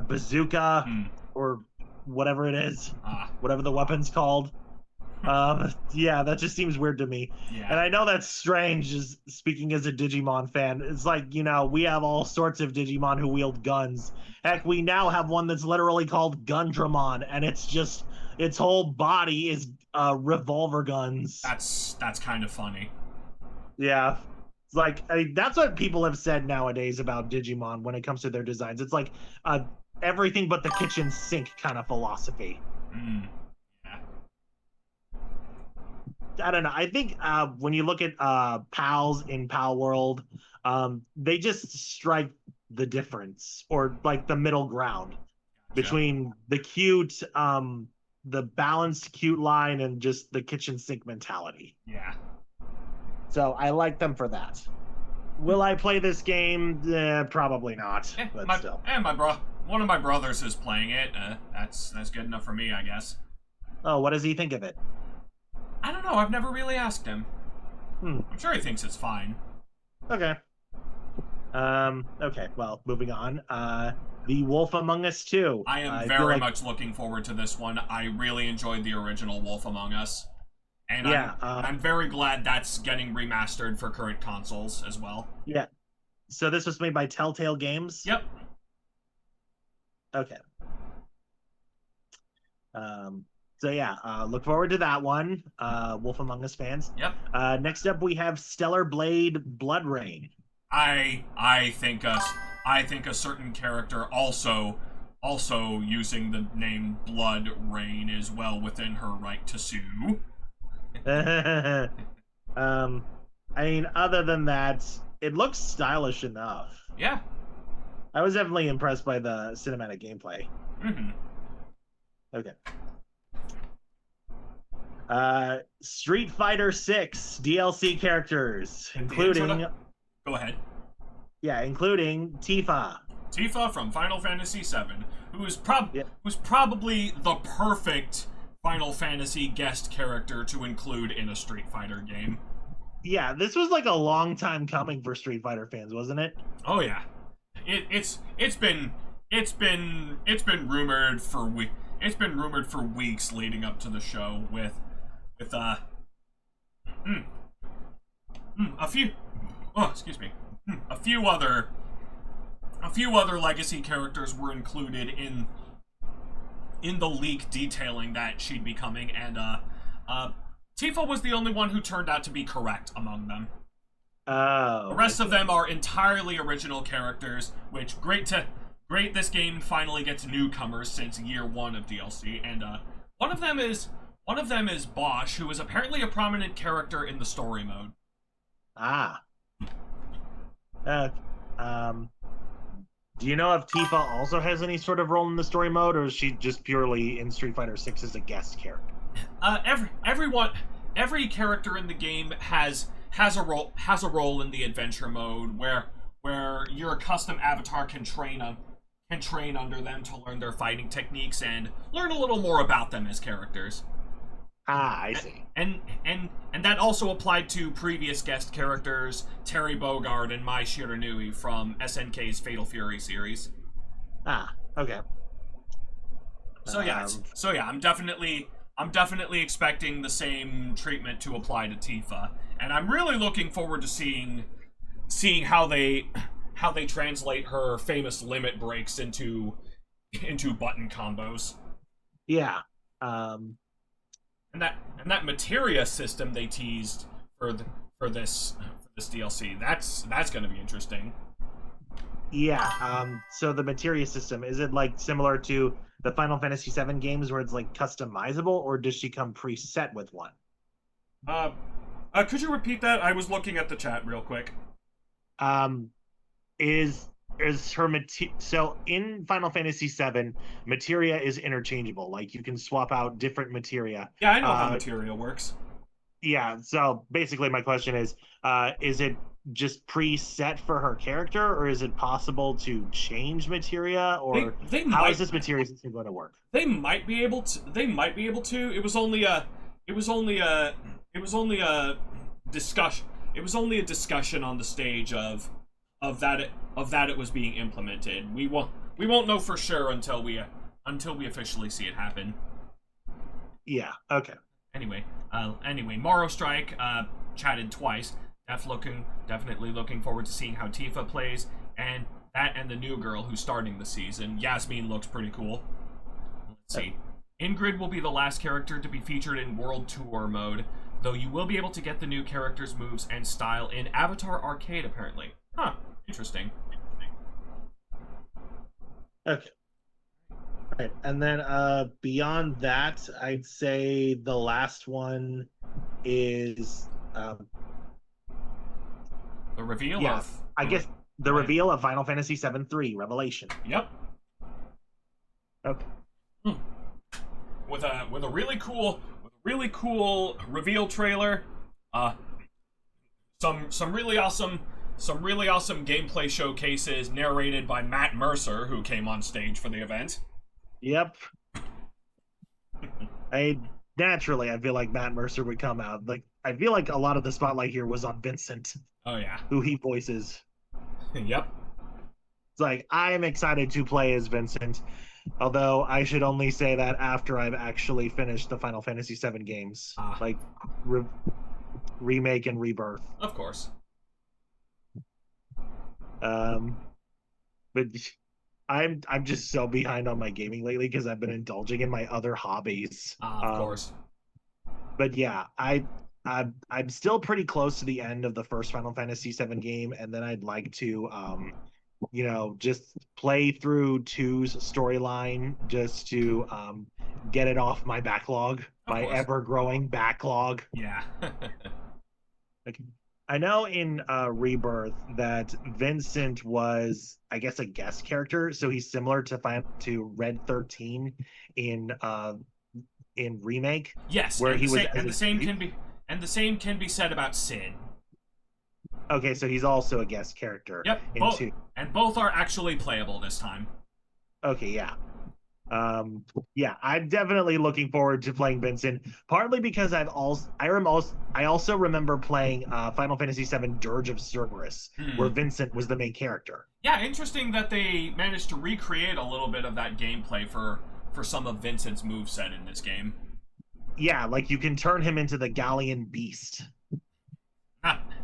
bazooka or whatever it is, whatever the weapon's called. Yeah, that just seems weird to me. Yeah. And I know that's strange, just speaking as a Digimon fan. It's like, you know, we have all sorts of Digimon who wield guns. Heck, we now have one that's literally called Gundramon, and it's just, its whole body is revolver guns. That's kind of funny. Yeah. It's like, I mean, that's what people have said nowadays about Digimon when it comes to their designs. It's like everything but the kitchen sink kind of philosophy. Yeah. I don't know. I think when you look at pals in Pal World, they just strike the difference, or like the middle ground between the cute, the balanced cute line and just the kitchen sink mentality. Yeah. So I like them for that. Will I play this game? Probably not. But still. One of my brothers is playing it. That's good enough for me, I guess. Oh, what does he think of it? I don't know. I've never really asked him. I'm sure he thinks it's fine. Okay. Okay. Well, moving on. The Wolf Among Us 2. I am very much looking forward to this one. I really enjoyed the original Wolf Among Us. And yeah, I'm very glad that's getting remastered for current consoles as well. Yeah. So this was made by Telltale Games? Yep. Okay. So yeah, look forward to that one, Wolf Among Us fans. Yep. Next up, we have Stellar Blade Blood Rain. I think a certain character also using the name Blood Rain is well within her right to sue. I mean, other than that, it looks stylish enough. Yeah. I was definitely impressed by the cinematic gameplay. Okay. Street Fighter 6 DLC characters, including... Go ahead. Yeah, including Tifa. Tifa from Final Fantasy VII, who's probably the perfect Final Fantasy guest character to include in a Street Fighter game. Yeah, this was like a long time coming for Street Fighter fans, wasn't it? Oh yeah, it's been rumored for weeks leading up to the show with a few other legacy characters were included in the leak detailing that she'd be coming, and Tifa was the only one who turned out to be correct among them. Oh. The rest of them are entirely original characters, which great this game finally gets newcomers since year 1 of DLC, and one of them is Bosch, who is apparently a prominent character in the story mode. Do you know if Tifa also has any sort of role in the story mode, or is she just purely in Street Fighter 6 as a guest character? Every character in the game has a role in the adventure mode where your custom avatar can train under them to learn their fighting techniques and learn a little more about them as characters. Ah, I see. And that also applied to previous guest characters Terry Bogard and Mai Shiranui from SNK's Fatal Fury series. Ah, okay. I'm definitely expecting the same treatment to apply to Tifa, and I'm really looking forward to seeing how they translate her famous limit breaks into button combos. Yeah. And that materia system they teased for this DLC, that's going to be interesting. Yeah. So the materia system, is it like similar to the Final Fantasy VII games where it's like customizable, or does she come preset with one? Could you repeat that? I was looking at the chat real quick. Is her so in Final Fantasy VII, materia is interchangeable. Like you can swap out different materia. Yeah, I know how materia works. Yeah. So basically, my question is it just preset for her character, or is it possible to change materia, or how is this materia system going to work? They might be able to. It was only a discussion. It was only a discussion on the stage of that it was being implemented. We won't know for sure until we officially see it happen. Yeah. Okay. Anyway, Morrow Strike chatted twice. Definitely looking forward to seeing how Tifa plays, and the new girl who's starting the season. Yasmin looks pretty cool. Let's see. Ingrid will be the last character to be featured in World Tour mode, though you will be able to get the new character's moves and style in Avatar Arcade, apparently. Huh. Interesting. Okay. Right. And then beyond that, I'd say the last one is the reveal of... I guess the reveal of Final Fantasy VII 3 Revelation. Yep. Okay. With a really cool reveal trailer, some really awesome gameplay showcases narrated by Matt Mercer, who came on stage for the event. Yep. I feel like Matt Mercer would come out. Like I feel like a lot of the spotlight here was on Vincent. Oh yeah. Who he voices. Yep. It's like I am excited to play as Vincent. Although I should only say that after I've actually finished the Final Fantasy VII games, like remake and rebirth. Of course. But I'm just so behind on my gaming lately because I've been indulging in my other hobbies. Of course. But yeah, I'm still pretty close to the end of the first Final Fantasy VII game, and then I'd like to just play through 2's storyline just to get it off my backlog, my ever-growing backlog. Yeah. Okay. I know in Rebirth that Vincent was, I guess, a guest character, so he's similar to Red 13 in Remake. Yes, where the same can be said about Sin. Okay, so he's also a guest character. Yep, both are actually playable this time. Okay, yeah. I'm definitely looking forward to playing Vincent, partly because I also remember playing Final Fantasy VII Dirge of Cerberus, where Vincent was the main character. Yeah, interesting that they managed to recreate a little bit of that gameplay for some of Vincent's moveset in this game. Yeah, like you can turn him into the Galleon Beast.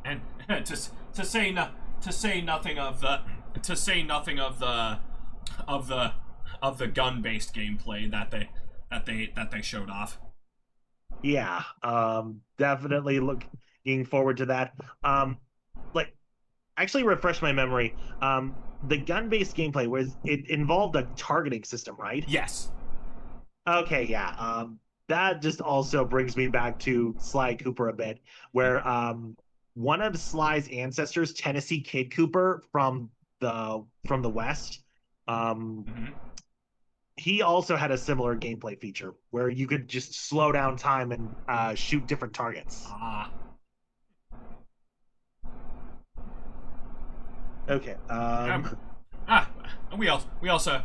And to say nothing of the gun-based gameplay that they showed off. Yeah, definitely looking forward to that. Actually refresh my memory. The gun-based gameplay it involved a targeting system, right? Yes. Okay, yeah. That just also brings me back to Sly Cooper a bit, where one of Sly's ancestors, Tennessee Kid Cooper from the West, Mhm. He also had a similar gameplay feature where you could just slow down time and shoot different targets. Ah. Okay. Ah. We also.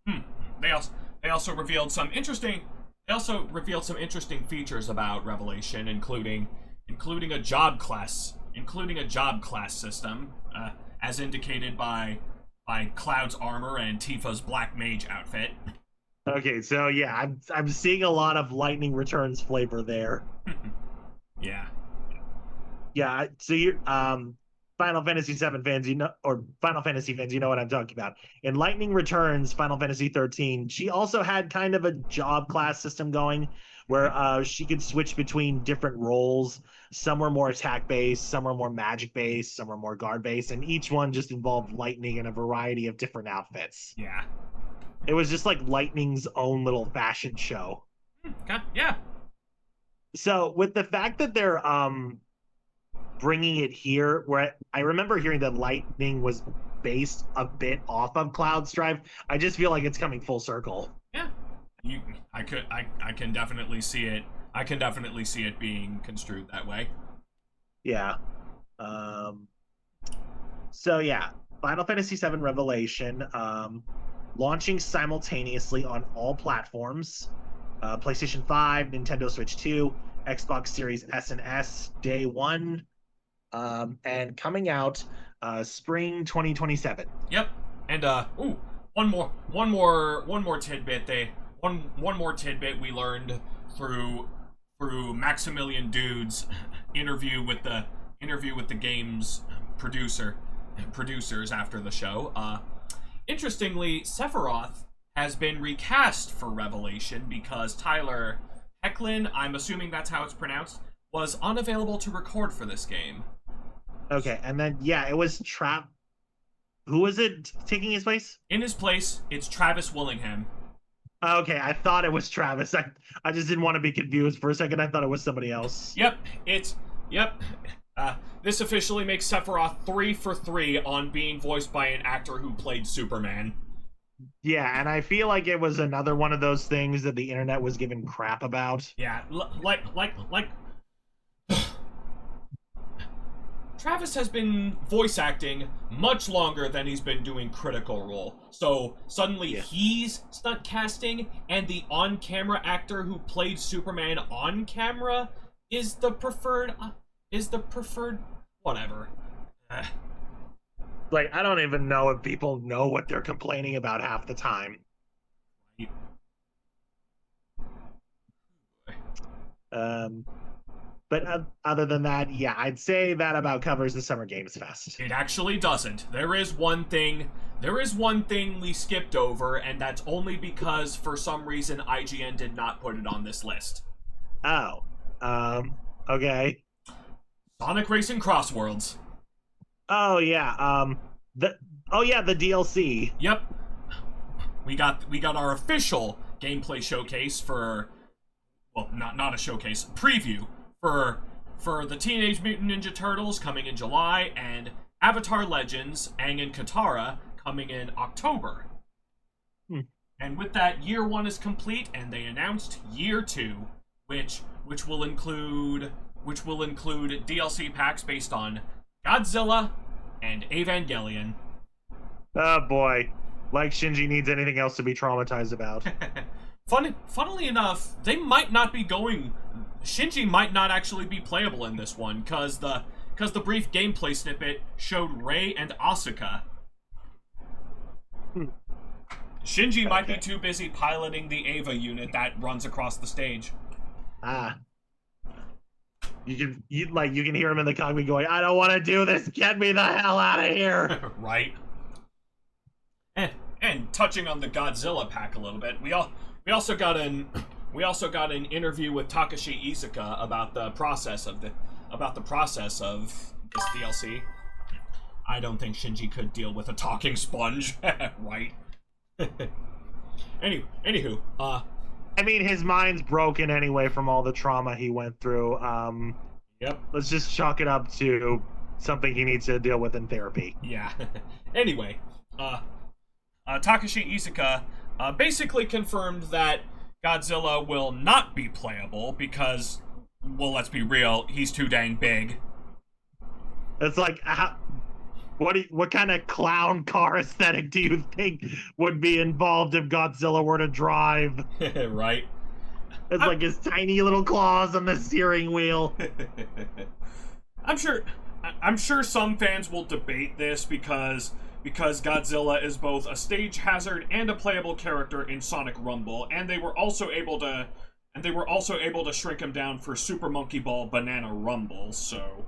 Hmm. They also. They also revealed some interesting. They also revealed some interesting features about Revelation, including a job class, system, as indicated by Cloud's armor and Tifa's black mage outfit. Okay, so yeah, I'm seeing a lot of Lightning Returns flavor there. Yeah. Yeah, so you're Final Fantasy VII fans, or Final Fantasy fans, you know what I'm talking about. In Lightning Returns, Final Fantasy 13, she also had kind of a job class system going where she could switch between different roles. Some were more attack based, some were more magic based, some were more guard based, and each one just involved Lightning in a variety of different outfits. Yeah. It was just like Lightning's own little fashion show. Okay. Yeah. So with the fact that they're bringing it here, where I remember hearing that Lightning was based a bit off of Cloud's drive, I just feel like it's coming full circle. Yeah. I can definitely see it. I can definitely see it being construed that way. Yeah. So yeah, Final Fantasy VII Revelation, launching simultaneously on all platforms: PlayStation 5, Nintendo Switch 2, Xbox Series S and S, day one, and coming out spring 2027. Yep. And one more tidbit. One more tidbit we learned through Maximilian Dude's interview with the game's producers after the show. Interestingly, Sephiroth has been recast for Revelation because Tyler Hecklin, I'm assuming that's how it's pronounced, was unavailable to record for this game. Okay, and then yeah, it was Who was it taking his place? In his place, it's Travis Willingham. Okay, I thought it was Travis. I just didn't want to be confused for a second. I thought it was somebody else. Yep. This officially makes Sephiroth 3 for 3 on being voiced by an actor who played Superman. Yeah, and I feel like it was another one of those things that the internet was giving crap about. Yeah, like Travis has been voice acting much longer than he's been doing Critical Role. So suddenly he's stunt casting, and the on-camera actor who played Superman on camera is the preferred whatever. Like, I don't even know if people know what they're complaining about half the time. But other than that, yeah, I'd say that about covers the Summer Games Fest. It actually doesn't. There is one thing we skipped over, and that's only because for some reason IGN did not put it on this list. Oh. Okay. Sonic Racing Crossworlds. Oh yeah. The DLC. Yep. We got our official gameplay showcase for, well, not a showcase, preview for the Teenage Mutant Ninja Turtles coming in July, and Avatar Legends, Aang and Katara, coming in October. And with that, year 1 is complete, and they announced year 2, which will include DLC packs based on Godzilla and Evangelion. Oh boy. Like Shinji needs anything else to be traumatized about. Funnily enough, Shinji might not actually be playable in this one, cause the brief gameplay snippet showed Rei and Asuka. Shinji might be too busy piloting the Ava unit that runs across the stage. You can hear him in the cockpit going, "I don't want to do this. Get me the hell out of here." Right. And touching on the Godzilla pack a little bit, we also got an interview with Takashi Iizuka about the process of this DLC. I don't think Shinji could deal with a talking sponge, right? Anywho, I mean, his mind's broken anyway from all the trauma he went through. Yep. Let's just chalk it up to something he needs to deal with in therapy. Yeah. Anyway, Takashi Iizuka basically confirmed that Godzilla will not be playable because, well, let's be real, he's too dang big. It's like, what kind of clown car aesthetic do you think would be involved if Godzilla were to drive? Right? It's like his tiny little claws on the steering wheel. I'm sure some fans will debate this because Godzilla is both a stage hazard and a playable character in Sonic Rumble, and they were also able to shrink him down for Super Monkey Ball Banana Rumble. So,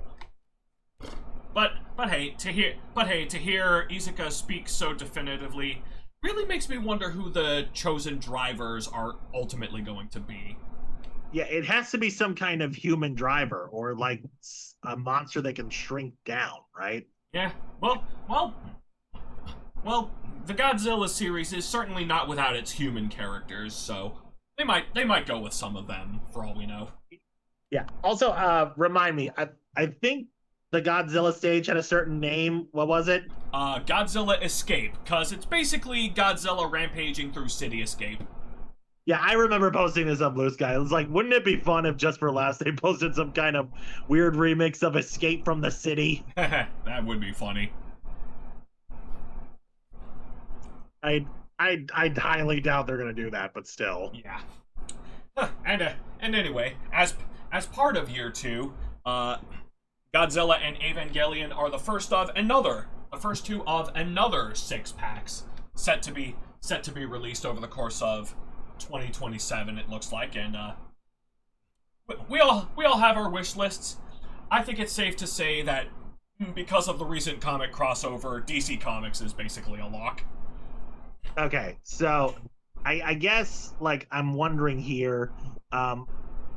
but hey, to hear Iizuka speak so definitively really makes me wonder who the chosen drivers are ultimately going to be. Yeah, it has to be some kind of human driver or like a monster that can shrink down, right? Yeah. Well, the Godzilla series is certainly not without its human characters, so they might go with some of them for all we know. Yeah. Also, remind me, I think the Godzilla stage had a certain name. What was it? Godzilla Escape, because it's basically Godzilla rampaging through City Escape. Yeah, I remember posting this on Blue Sky. It was like, wouldn't it be fun if just for laughs they posted some kind of weird remix of Escape from the City? That would be funny. I highly doubt they're gonna do that, but still. Yeah. And anyway, as part of year 2, Godzilla and Evangelion are the first two of another 6 packs set to be released over the course of 2027. It looks like, and we all have our wish lists. I think it's safe to say that because of the recent comic crossover, DC Comics is basically a lock. Okay, so I guess like I'm wondering here,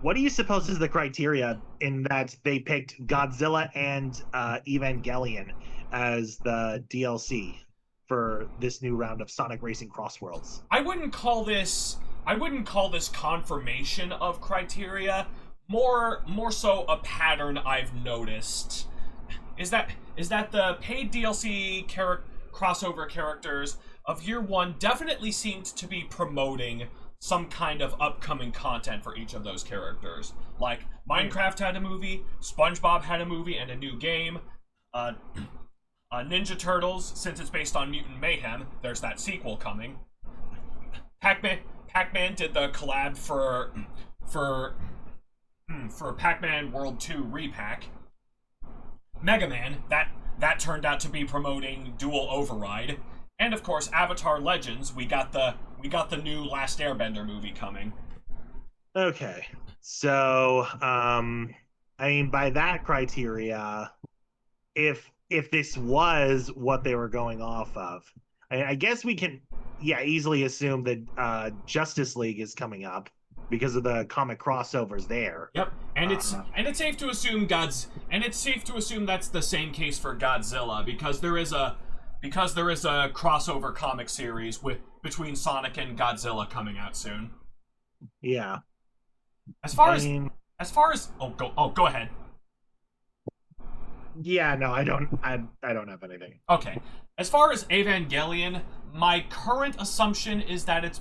what do you suppose is the criteria in that they picked Godzilla and Evangelion as the DLC for this new round of Sonic Racing Cross Worlds? I wouldn't call this confirmation of criteria. More so a pattern I've noticed is that the paid DLC crossover characters of year 1 definitely seemed to be promoting some kind of upcoming content for each of those characters. Like, Minecraft had a movie, SpongeBob had a movie and a new game, Ninja Turtles, since it's based on Mutant Mayhem, there's that sequel coming. Pac-Man did the collab for Pac-Man World 2 Repack. Mega Man, that turned out to be promoting Dual Override. And of course, Avatar Legends, we got the new Last Airbender movie coming. Okay. So, I mean, by that criteria, if this was what they were going off of, I guess we can, easily assume that Justice League is coming up because of the comic crossovers there. Yep, and it's safe to assume that's the same case for Godzilla because there is a crossover comic series between Sonic and Godzilla coming out soon. Yeah. As far as go ahead. Yeah, no, I don't have anything. Okay. As far as Evangelion, my current assumption is that it's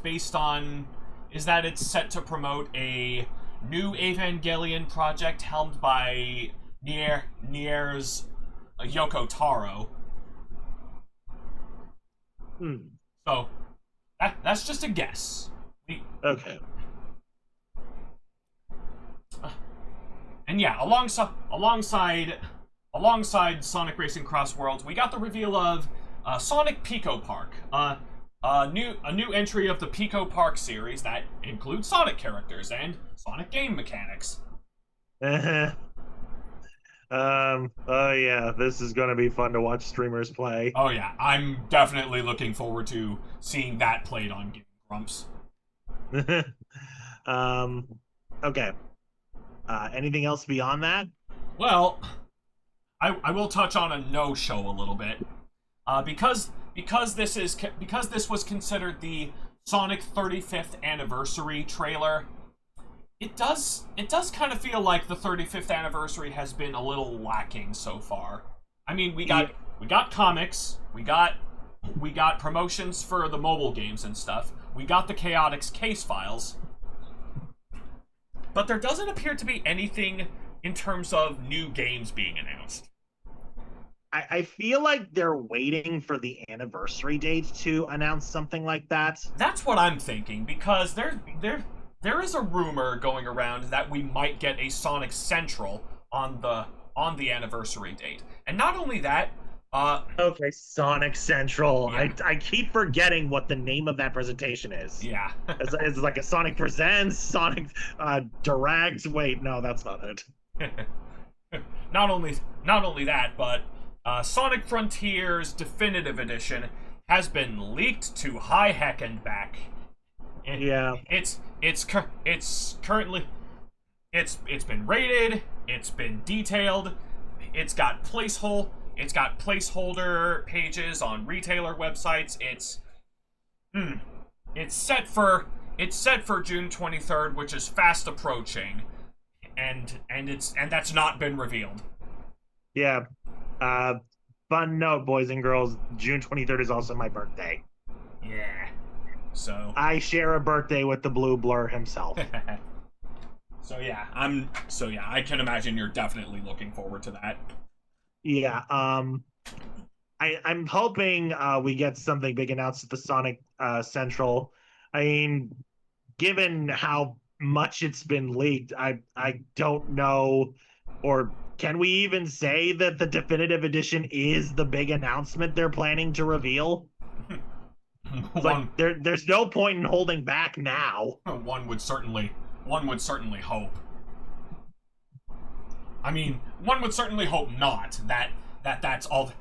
set to promote a new Evangelion project helmed by Nier's Yoko Taro. So that's just a guess. Okay. And yeah, alongside Sonic Racing Cross Worlds, we got the reveal of Sonic Pico Park, a new entry of the Pico Park series that includes Sonic characters and Sonic game mechanics. Oh yeah, this is gonna be fun to watch streamers play. Oh yeah, I'm definitely looking forward to seeing that played on Game Grumps. Okay. Anything else beyond that? Well, I will touch on a no-show a little bit, because this was considered the Sonic 35th anniversary trailer. It does kind of feel like the 35th anniversary has been a little lacking so far. I mean, we got comics, we got We got promotions for the mobile games and stuff. We got the Chaotix case files. But there doesn't appear to be anything in terms of new games being announced. I feel like they're waiting for the anniversary date to announce something like that. That's what I'm thinking, because there is a rumor going around that we might get a Sonic Central on the anniversary date. And not only that, Okay, Sonic Central. Yeah. I keep forgetting what the name of that presentation is. yeah. It's like a Sonic Presents, Sonic Direct. Wait, no, that's not it. not only that, but Sonic Frontiers Definitive Edition has been leaked to high heck and back. Yeah. It's currently it's been rated, it's been detailed, it's got placeholder pages on retailer websites. It's set for June 23rd, which is fast approaching, and that's not been revealed. Yeah. Fun note, boys and girls, June 23rd is also my birthday. Yeah. So I share a birthday with the Blue Blur himself. So yeah, I can imagine you're definitely looking forward to that. Yeah. I'm hoping we get something big announced at the Sonic Central. I mean, given how much it's been leaked, I don't know, or can we even say that the definitive edition is the big announcement they're planning to reveal? It's like there's no point in holding back now. One would certainly hope. I mean, one would certainly hope not that's all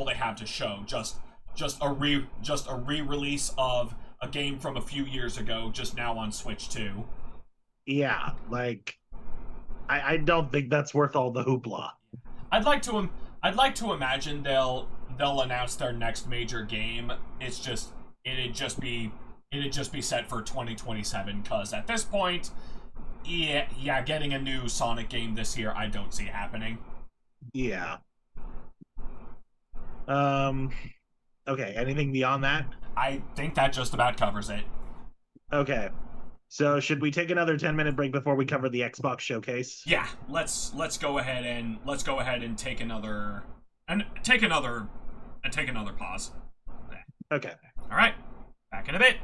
they have to show. Just a re-release of a game from a few years ago, just now on Switch 2. Yeah, like I don't think that's worth all the hoopla. I'd like to imagine they'll announce their next major game. It'd just be set for 2027, because at this point, yeah, getting a new Sonic game this year, I don't see happening. Yeah. Okay, anything beyond that? I think that just about covers it. Okay. So should we take another 10-minute break before we cover the Xbox showcase? Yeah, let's go ahead and take another pause. Okay. All right, back in a bit.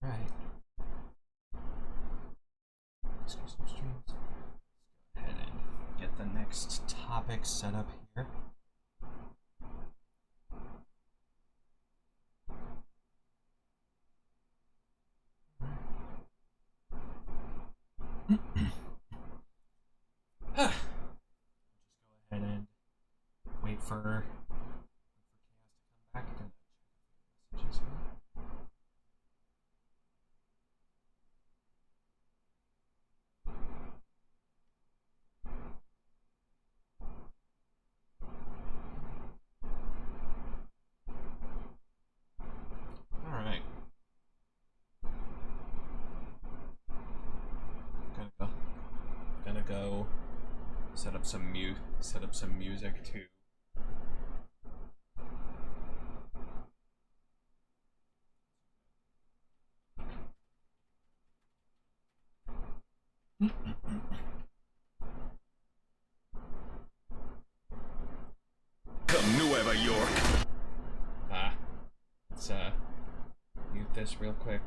Right. Let's go some streams. Go ahead and get the next topic set up here. Just go ahead and wait for Chaos to come back and check messages here. Alright. Gonna go set up some music too. Come Nueva York. Let's mute this real quick.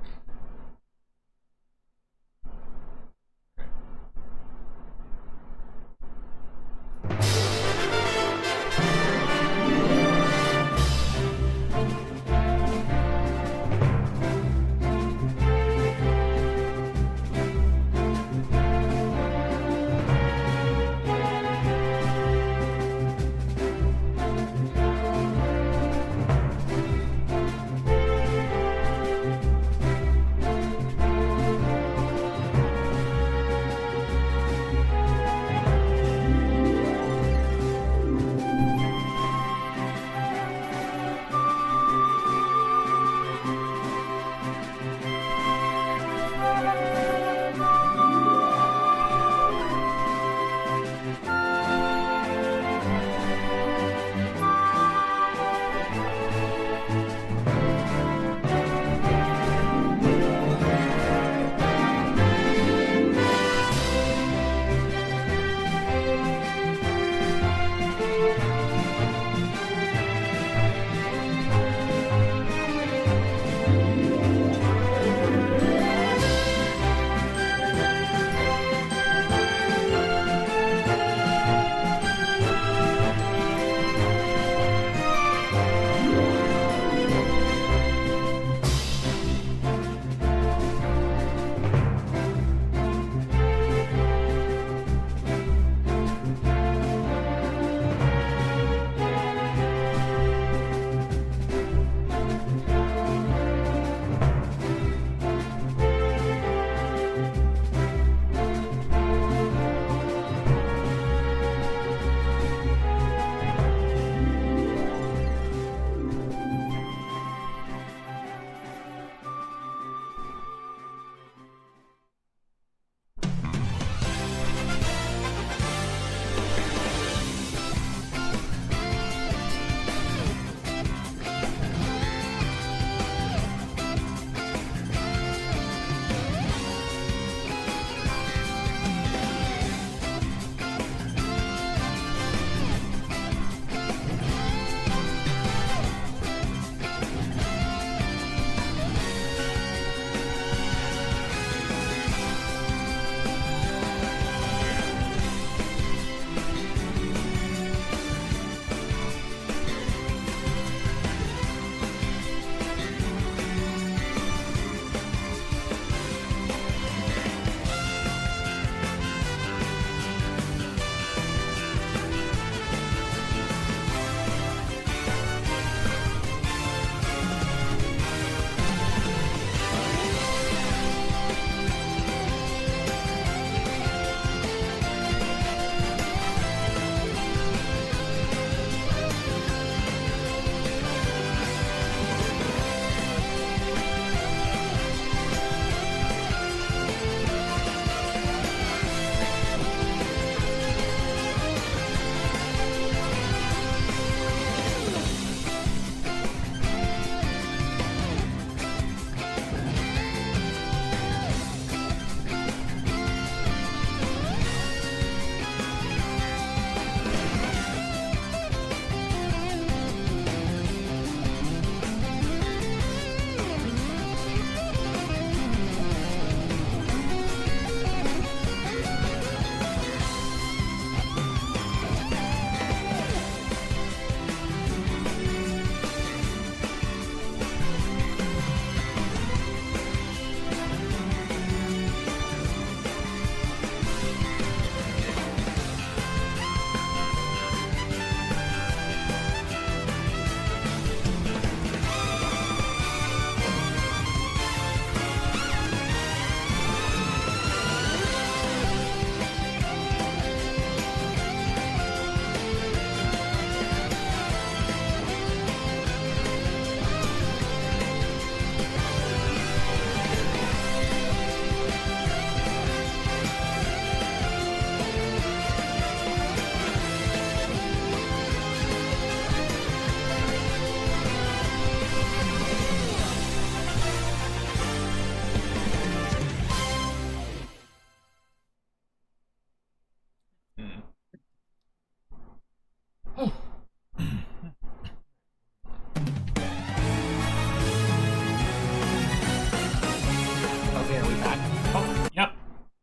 Okay, are we back? Oh, yep.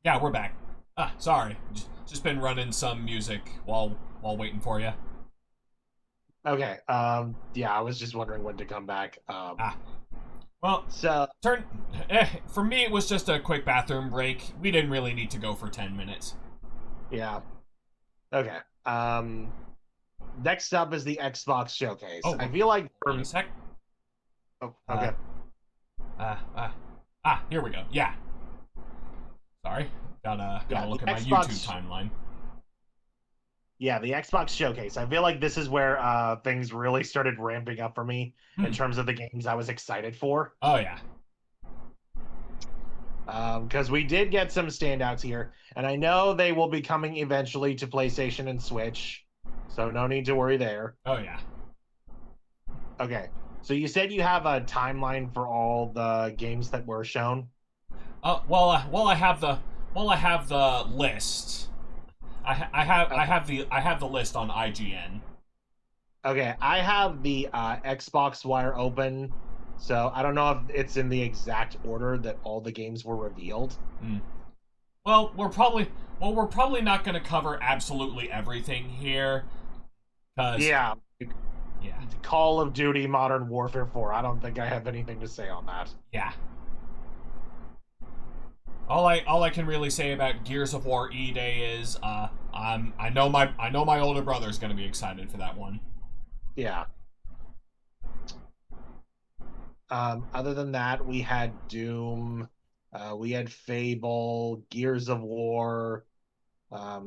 Yeah, we're back. Sorry. Just been running some music while waiting for you. Okay. Yeah, I was just wondering when to come back. Well, So for me, it was just a quick bathroom break. We didn't really need to go for 10 minutes. yeah. Okay. Next up is the Xbox Showcase. Oh, I feel like hold on a sec. Oh, okay. Here we go. Yeah. Sorry. Gotta Yeah, look the at my Xbox YouTube timeline. Yeah, the Xbox Showcase. I feel like this is where things really started ramping up for me in terms of the games I was excited for. Oh, yeah. Because we did get some standouts here, and I know they will be coming eventually to PlayStation and Switch, so no need to worry there. Oh, yeah. Okay, so you said you have a timeline for all the games that were shown. I have the list. I have the list on IGN. Okay, I have the Xbox Wire open, so I don't know if it's in the exact order that all the games were revealed. Well, we're probably not going to cover absolutely everything here. Yeah, Yeah. Call of Duty Modern Warfare 4. I don't think I have anything to say on that. Yeah. All I can really say about Gears of War E-Day is I know my older brother's going to be excited for that one. Yeah. Other than that, we had Doom, we had Fable, Gears of War. I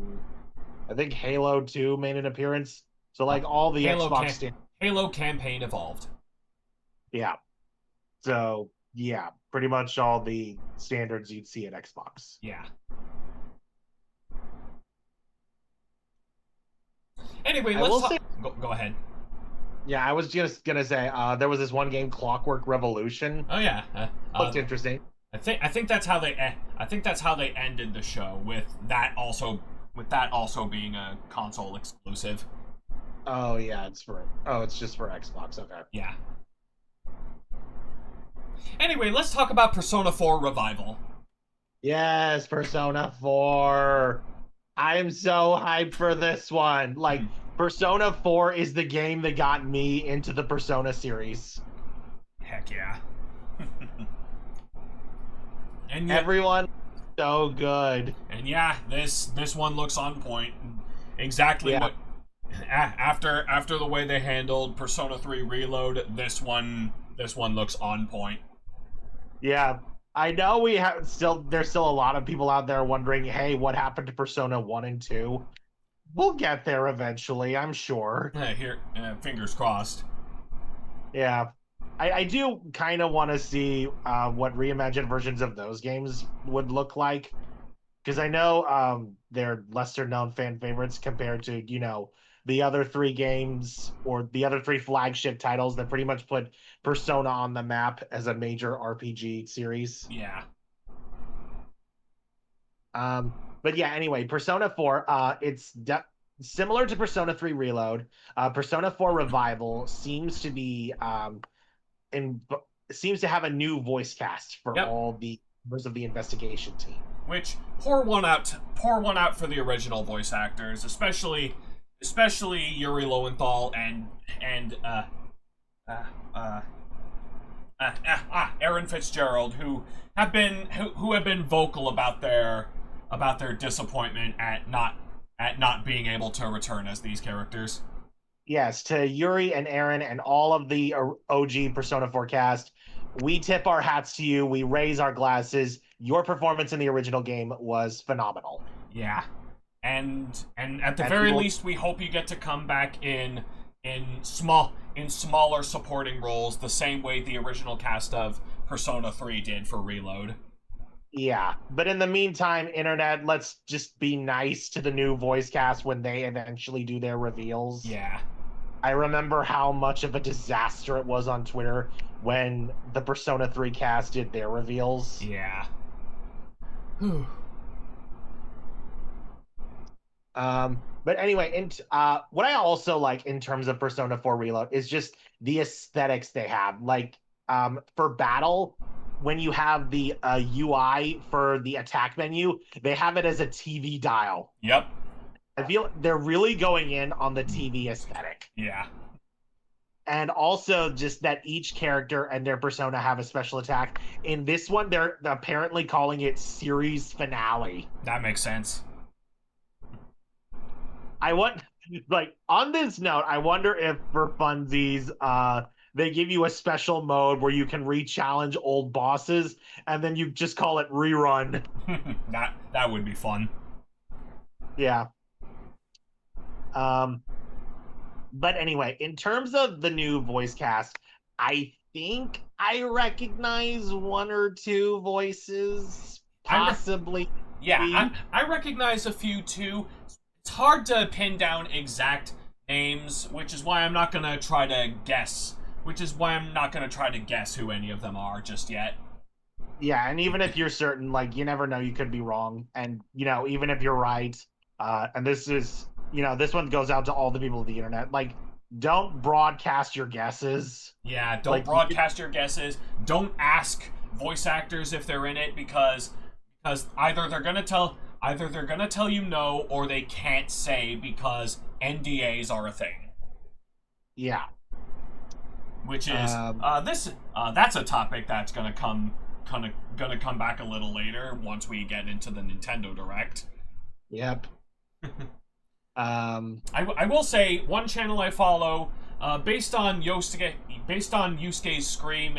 think Halo 2 made an appearance. So like all the Halo campaign evolved. Yeah. So yeah, pretty much all the standards you'd see at Xbox. Yeah. Anyway, let's talk. Go ahead. Yeah, I was just gonna say there was this one game, Clockwork Revolution. Oh yeah, looked interesting. I think that's how they ended the show with that also being a console exclusive. Oh yeah, it's just for Xbox. Okay. Yeah. Anyway, let's talk about Persona 4 Revival. Yes, Persona 4. I am so hyped for this one. Like, Persona 4 is the game that got me into the Persona series. Heck yeah. And yet, everyone, so good. And yeah, this one looks on point. Exactly what after the way they handled Persona 3 Reload, this one looks on point. Yeah. I know there's still a lot of people out there wondering, hey, what happened to Persona 1 and 2? We'll get there eventually, I'm sure. Fingers crossed. Yeah. I do kind of want to see what reimagined versions of those games would look like. Because I know they're lesser known fan favorites compared to, the other three games or the other three flagship titles that pretty much put Persona on the map as a major RPG series. Yeah. But yeah, anyway, Persona 4, it's similar to Persona 3 Reload. Persona 4 Revival seems to be seems to have a new voice cast for all the members of the investigation team. Which pour one out for the original voice actors, especially Yuri Lowenthal and Aaron Fitzgerald, who have been vocal about their disappointment at not being able to return as these characters. Yes, to Yuri and Aaron and all of the OG Persona 4 cast, we tip our hats to you. We raise our glasses. Your performance in the original game was phenomenal. Yeah. And at the very least, we hope you get to come back in smaller supporting roles, the same way the original cast of Persona 3 did for Reload. Yeah, but in the meantime, internet, let's just be nice to the new voice cast when they eventually do their reveals. Yeah. I remember how much of a disaster it was on Twitter when the Persona 3 cast did their reveals. Yeah. But anyway, what I also like in terms of Persona 4 Reload is just the aesthetics they have. Like, for battle, when you have the UI for the attack menu, they have it as a TV dial. Yep. I feel they're really going in on the TV aesthetic. Yeah. And also just that each character and their persona have a special attack. In this one, they're apparently calling it series finale. That makes sense. On this note, I wonder if for funsies, they give you a special mode where you can re-challenge old bosses, and then you just call it rerun. that would be fun. Yeah. But anyway, in terms of the new voice cast, I think I recognize one or two voices, possibly. I recognize a few too. It's hard to pin down exact names, which is why I'm not gonna try to guess. Which is why I'm not gonna try to guess who any of them are just yet. Yeah, and even if you're certain, like, you never know, you could be wrong. And, even if you're right, and this is, this one goes out to all the people of the internet, like, don't broadcast your guesses. Yeah, don't broadcast your guesses. Don't ask voice actors if they're in it because either they're gonna tell you no, or they can't say because NDAs are a thing. Yeah. Which is that's a topic that's gonna come back a little later once we get into the Nintendo Direct. Yep. I will say one channel I follow, based on Yusuke's scream,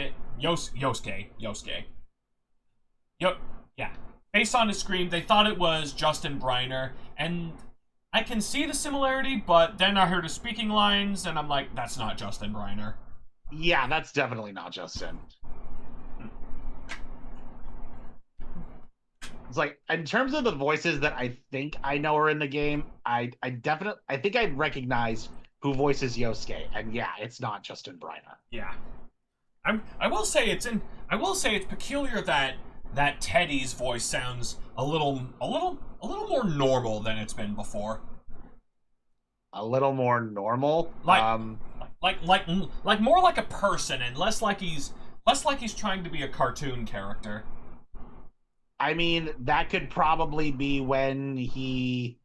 based on his scream, they thought it was Justin Briner, and I can see the similarity, but then I heard his speaking lines, and I'm like, that's not Justin Briner. Yeah, that's definitely not Justin. It's like, in terms of the voices that I think I know are in the game, I think I recognize who voices Yosuke, and yeah, it's not Justin Briner. Yeah, I will say it's peculiar that Teddy's voice sounds a little more normal than it's been before. A little more normal, like more like a person and less like he's trying to be a cartoon character. I mean, that could probably be when he...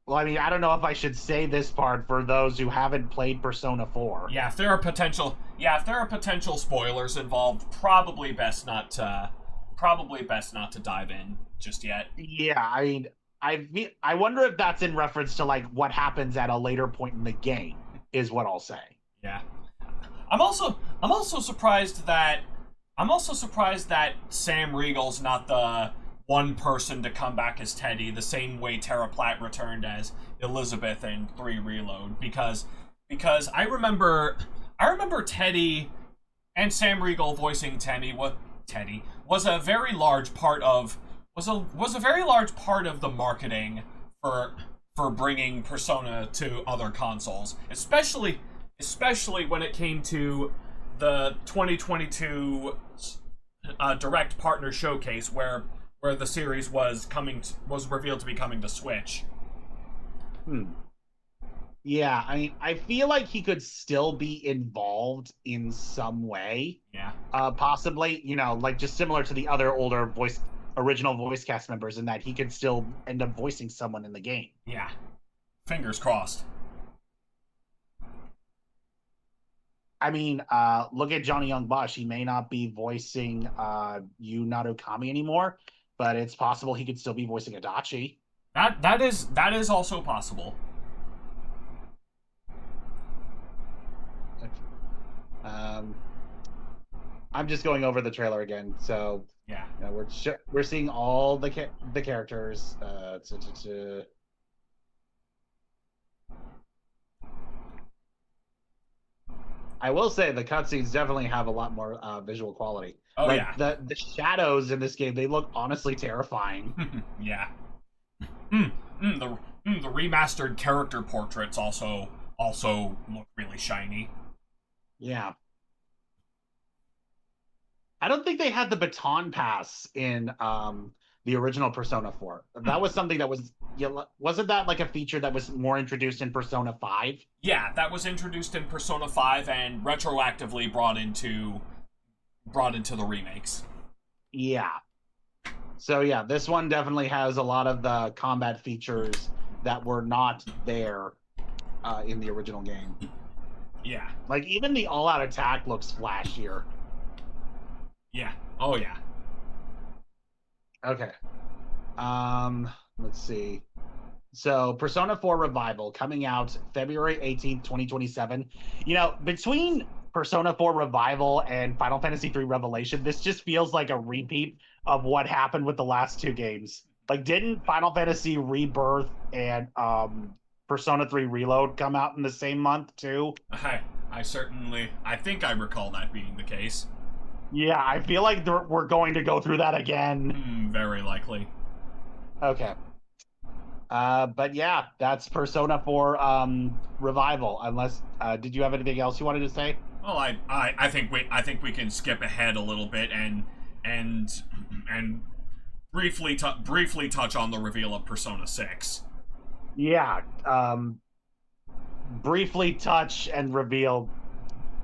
Well, I mean, I don't know if I should say this part for those who haven't played Persona 4. Yeah, if there are potential spoilers involved, probably best not to dive in just yet. Yeah, I mean, I wonder if that's in reference to like what happens at a later point in the game, is what I'll say. Yeah. I'm also surprised that Sam Riegel's not the one person to come back as Teddy, the same way Tara Platt returned as Elizabeth in 3 Reload, because I remember Teddy and Sam Riegel voicing Teddy was a very large part of the marketing for bringing Persona to other consoles, especially when it came to the 2022 Direct Partner Showcase, where the series was revealed to be coming to Switch. Yeah, I mean, I feel like he could still be involved in some way. Yeah. Possibly, like just similar to the other older original voice cast members, in that he could still end up voicing someone in the game. Yeah. Fingers crossed. I mean, look at Johnny Young Bosch. He may not be voicing Yu Narukami anymore, but it's possible he could still be voicing Adachi. That is also possible. I'm just going over the trailer again, so yeah, we're seeing all the characters. I will say the cutscenes definitely have a lot more visual quality. Oh, like, yeah. The shadows in this game, they look honestly terrifying. Yeah. The remastered character portraits also look really shiny. Yeah. I don't think they had the baton pass in the original Persona 4. That was something that was... wasn't that like a feature that was more introduced in Persona 5? Yeah, that was introduced in Persona 5 and retroactively brought into brought into the remakes. Yeah. So yeah, this one definitely has a lot of the combat features that were not there in the original game. Yeah. Like even the all-out attack looks flashier. Yeah. Oh yeah. Okay. Let's see. So Persona 4 Revival coming out February 18th, 2027. You know, between Persona 4 Revival and Final Fantasy 3 Revelation, this just feels like a repeat of what happened with the last two games. Like, didn't Final Fantasy Rebirth and Persona 3 Reload come out in the same month too? I think I recall that being the case. Yeah, I feel like we're going to go through that again. Very likely. Okay. But yeah, that's Persona 4 Revival. Unless did you have anything else you wanted to say? Well, I think we can skip ahead a little bit and briefly touch on the reveal of Persona 6. Yeah. Briefly touch and reveal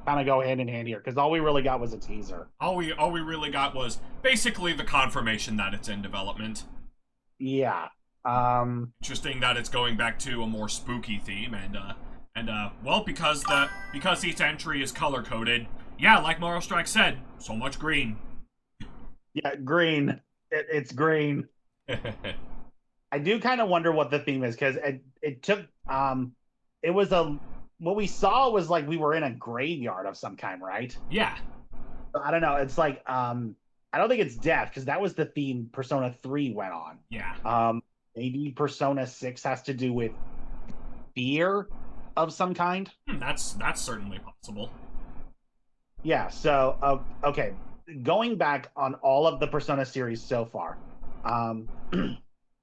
kind of go hand in hand here because all we really got was a teaser. All we really got was basically the confirmation that it's in development. Yeah. Interesting that it's going back to a more spooky theme and well, because each entry is color coded. Yeah, like Mario Strike said, so much green. Yeah, green. It's green. I do kind of wonder what the theme is because it took it was what we saw was like we were in a graveyard of some kind, right? Yeah. I don't know. It's like I don't think it's death because that was the theme Persona 3 went on. Yeah. Maybe Persona 6 has to do with fear of some kind. That's certainly possible. Yeah, so okay. Going back on all of the Persona series so far.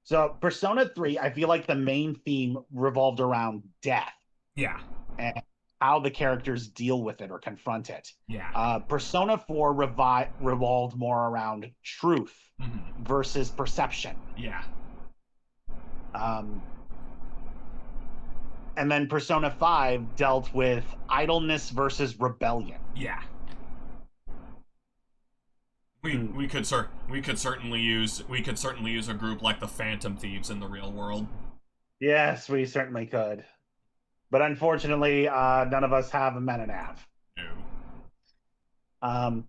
So Persona 3, I feel like the main theme revolved around death. Yeah. And how the characters deal with it or confront it. Yeah. Persona 4 revolved more around truth versus perception. Yeah. And then Persona 5 dealt with idleness versus rebellion. Yeah. We could certainly use a group like the Phantom Thieves in the real world. Yes, we certainly could. But unfortunately, none of us have a meta nav. No.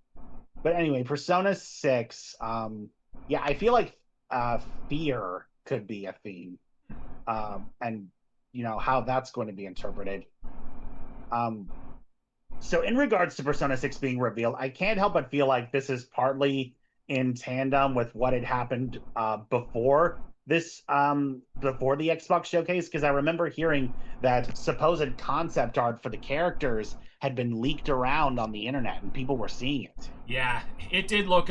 But anyway, Persona 6, yeah, I feel like fear could be a theme. And you know how that's going to be interpreted. So in regards to Persona 6 being revealed, I can't help but feel like this is partly in tandem with what had happened before this before the Xbox showcase, because I remember hearing that supposed concept art for the characters had been leaked around on the internet and people were seeing it. Yeah, it did look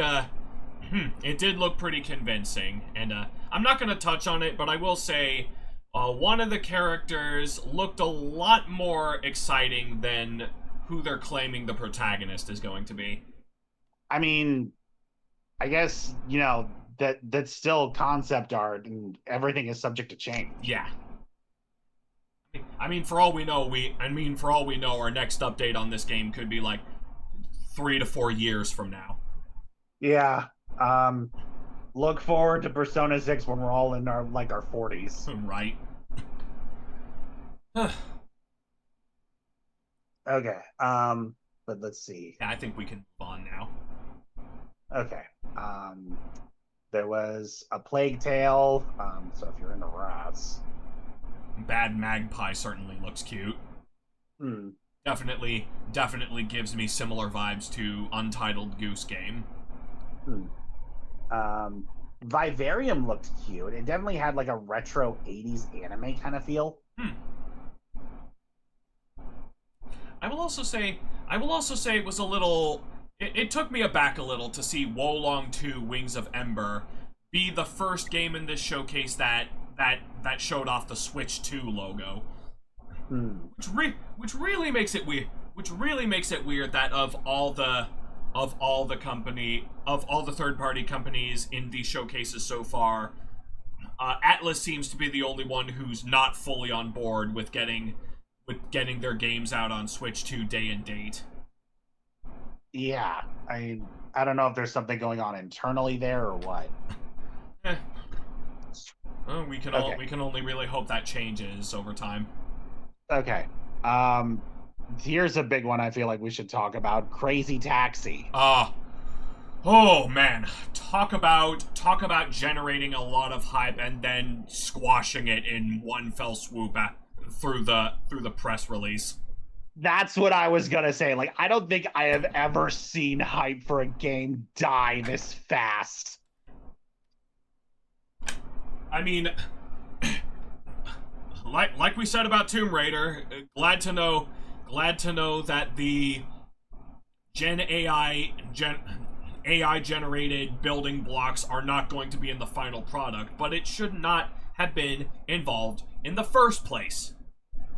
pretty convincing, and I'm not going to touch on it, but I will say one of the characters looked a lot more exciting than who they're claiming the protagonist is going to be. I mean, I guess, you know, that's still concept art and everything is subject to change. Yeah. I mean, for all we know, our next update on this game could be like 3 to 4 years from now. Yeah. Look forward to Persona 6 when we're all in our 40s. Right. Okay. But let's see. Yeah, I think we can move on now. Okay. There was a Plague Tale. So if you're into rats. Bad Magpie certainly looks cute. Definitely gives me similar vibes to Untitled Goose Game. Vivarium looked cute. It definitely had like a retro 80s anime kind of feel. I will also say it was a little. It took me aback a little to see Wolong 2 Wings of Ember be the first game in this showcase that showed off the Switch 2 logo. Which really makes it weird. Which really makes it weird that of all the third-party companies in these showcases so far, Atlas seems to be the only one who's not fully on board with getting their games out on Switch 2 day and date. Yeah, I don't know if there's something going on internally there or what. Eh, well, Okay. we can only really hope that changes over time. Okay. Here's a big one I feel like we should talk about. Crazy Taxi. Ah, oh man, talk about generating a lot of hype and then squashing it in one fell swoop through the press release. That's what I was gonna say. Like, I don't think I have ever seen hype for a game die this fast. I mean, like we said about Tomb Raider, glad to know that the AI generated building blocks are not going to be in the final product, but it should not have been involved in the first place.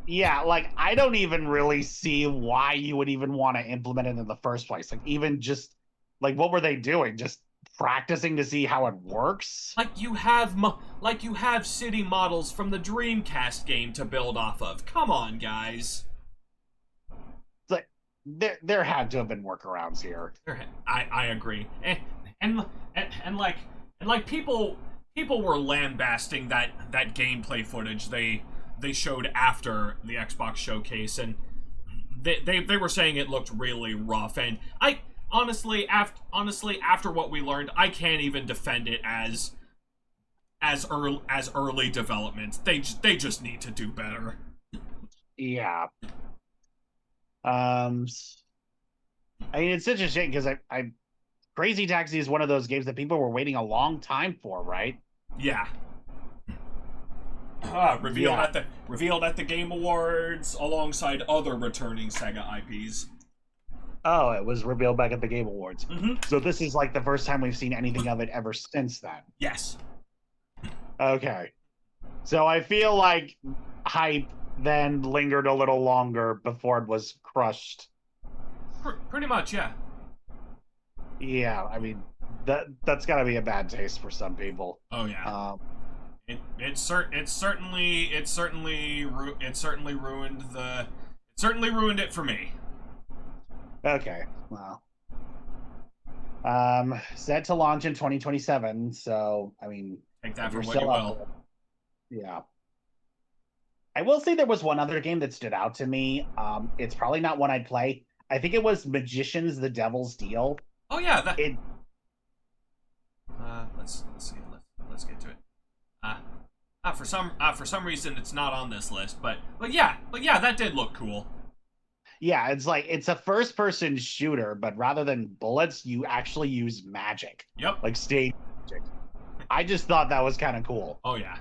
Yeah, like I don't even really see why you would even want to implement it in the first place. Like, even just like what were they doing? Just practicing to see how it works? Like you have city models from the Dreamcast game to build off of. Come on, guys. It's like there had to have been workarounds here. I agree. And and like people were lambasting that gameplay footage they showed after the Xbox showcase, and they were saying it looked really rough, and I honestly after what we learned, I can't even defend it as early development. They just need to do better. Yeah. I mean, it's such a shame because I Crazy Taxi is one of those games that people were waiting a long time for, right? Yeah. Revealed at the Game Awards alongside other returning Sega IPs. Oh, it was revealed back at the Game Awards. Mm-hmm. So this is like the first time we've seen anything of it ever since then. Yes. Okay. So I feel like hype then lingered a little longer before it was crushed. Pretty much, yeah. Yeah, I mean that's got to be a bad taste for some people. Oh yeah. It certainly ruined it for me. Okay, well, set to launch in 2027. So I mean, Take that if for you're what you still out will. there, yeah. I will say there was one other game that stood out to me. It's probably not one I'd play. I think it was Magicians: The Devil's Deal. Oh yeah, that. It let's see. Let's get to it. For some reason it's not on this list, but yeah, that did look cool. Yeah, it's like it's a first-person shooter, but rather than bullets, you actually use magic. Yep. Like stage magic. I just thought that was kind of cool. Oh yeah.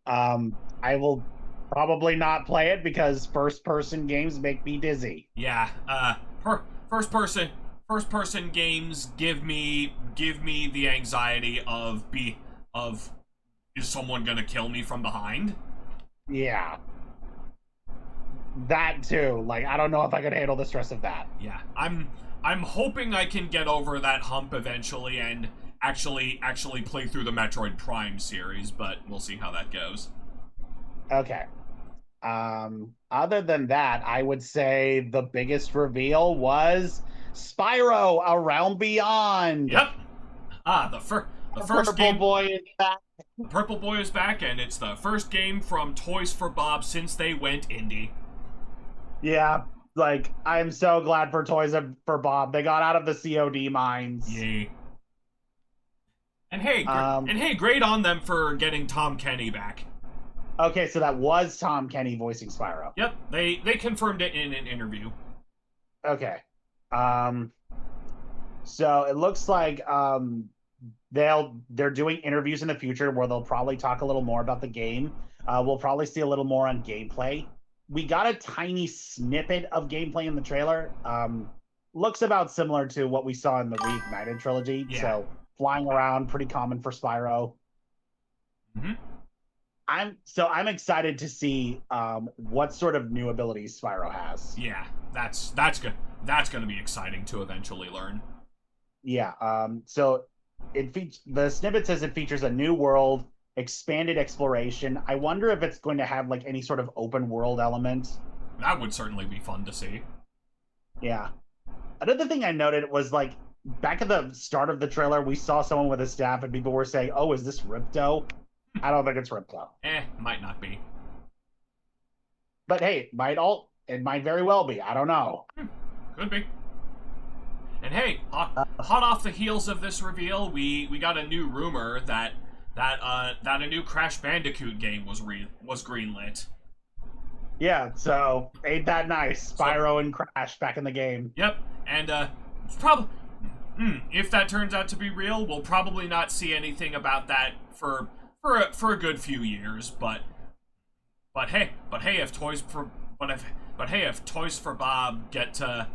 I will probably not play it because first-person games make me dizzy. Yeah. First person games give me the anxiety of is someone gonna kill me from behind? Yeah. That too. Like, I don't know if I could handle the stress of that. Yeah. I'm hoping I can get over that hump eventually and actually play through the Metroid Prime series, but we'll see how that goes. Okay. Other than that, I would say the biggest reveal was Spyro: A Realm Beyond. Yep. The first Purple game. Boy is back. Purple Boy is back, and it's the first game from Toys for Bob since they went indie. Yeah, like I'm so glad for Toys for Bob. They got out of the COD mines. Yay. And hey, great on them for getting Tom Kenny back. Okay, so that was Tom Kenny voicing Spyro. Yep, they confirmed it in an interview. Okay. So it looks like they're doing interviews in the future where they'll probably talk a little more about the game. We'll probably see a little more on gameplay. We got a tiny snippet of gameplay in the trailer. Looks about similar to what we saw in the Reignited trilogy. Yeah. So flying around, pretty common for Spyro. Mm-hmm. I'm excited to see what sort of new abilities Spyro has. Yeah, that's good. That's going to be exciting to eventually learn. Yeah. So the snippet says it features a new world, expanded exploration. I wonder if it's going to have like any sort of open world element. That would certainly be fun to see. Yeah. Another thing I noted was like back at the start of the trailer, we saw someone with a staff, and people were saying, "Oh, is this Ripto?" I don't think it's Ripto. Might not be. But hey, it might very well be. I don't know. Could be. And hey, hot off the heels of this reveal, we got a new rumor that a new Crash Bandicoot game was greenlit. Yeah, so ain't that nice? Spyro and Crash back in the game. Yep, and probably if that turns out to be real, we'll probably not see anything about that for a good few years. But hey, if Toys for Bob get to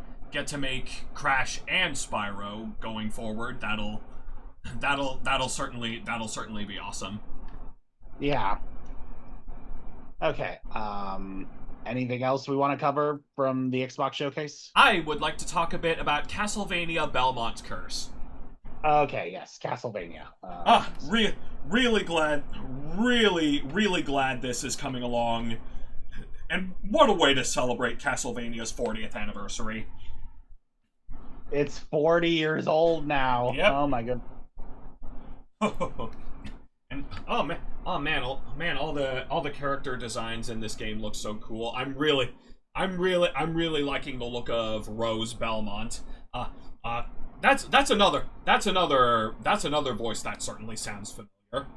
make Crash and Spyro going forward, that'll certainly be awesome. Yeah. Okay. Anything else we want to cover from the Xbox showcase? I would like to talk a bit about Castlevania Belmont's Curse. Okay, yes, Castlevania. Really glad this is coming along. And what a way to celebrate Castlevania's 40th anniversary. It's 40 years old now. Yep. Oh my goodness. And all the character designs in this game look so cool. I'm really liking the look of Rose Belmont. That's another voice that certainly sounds familiar.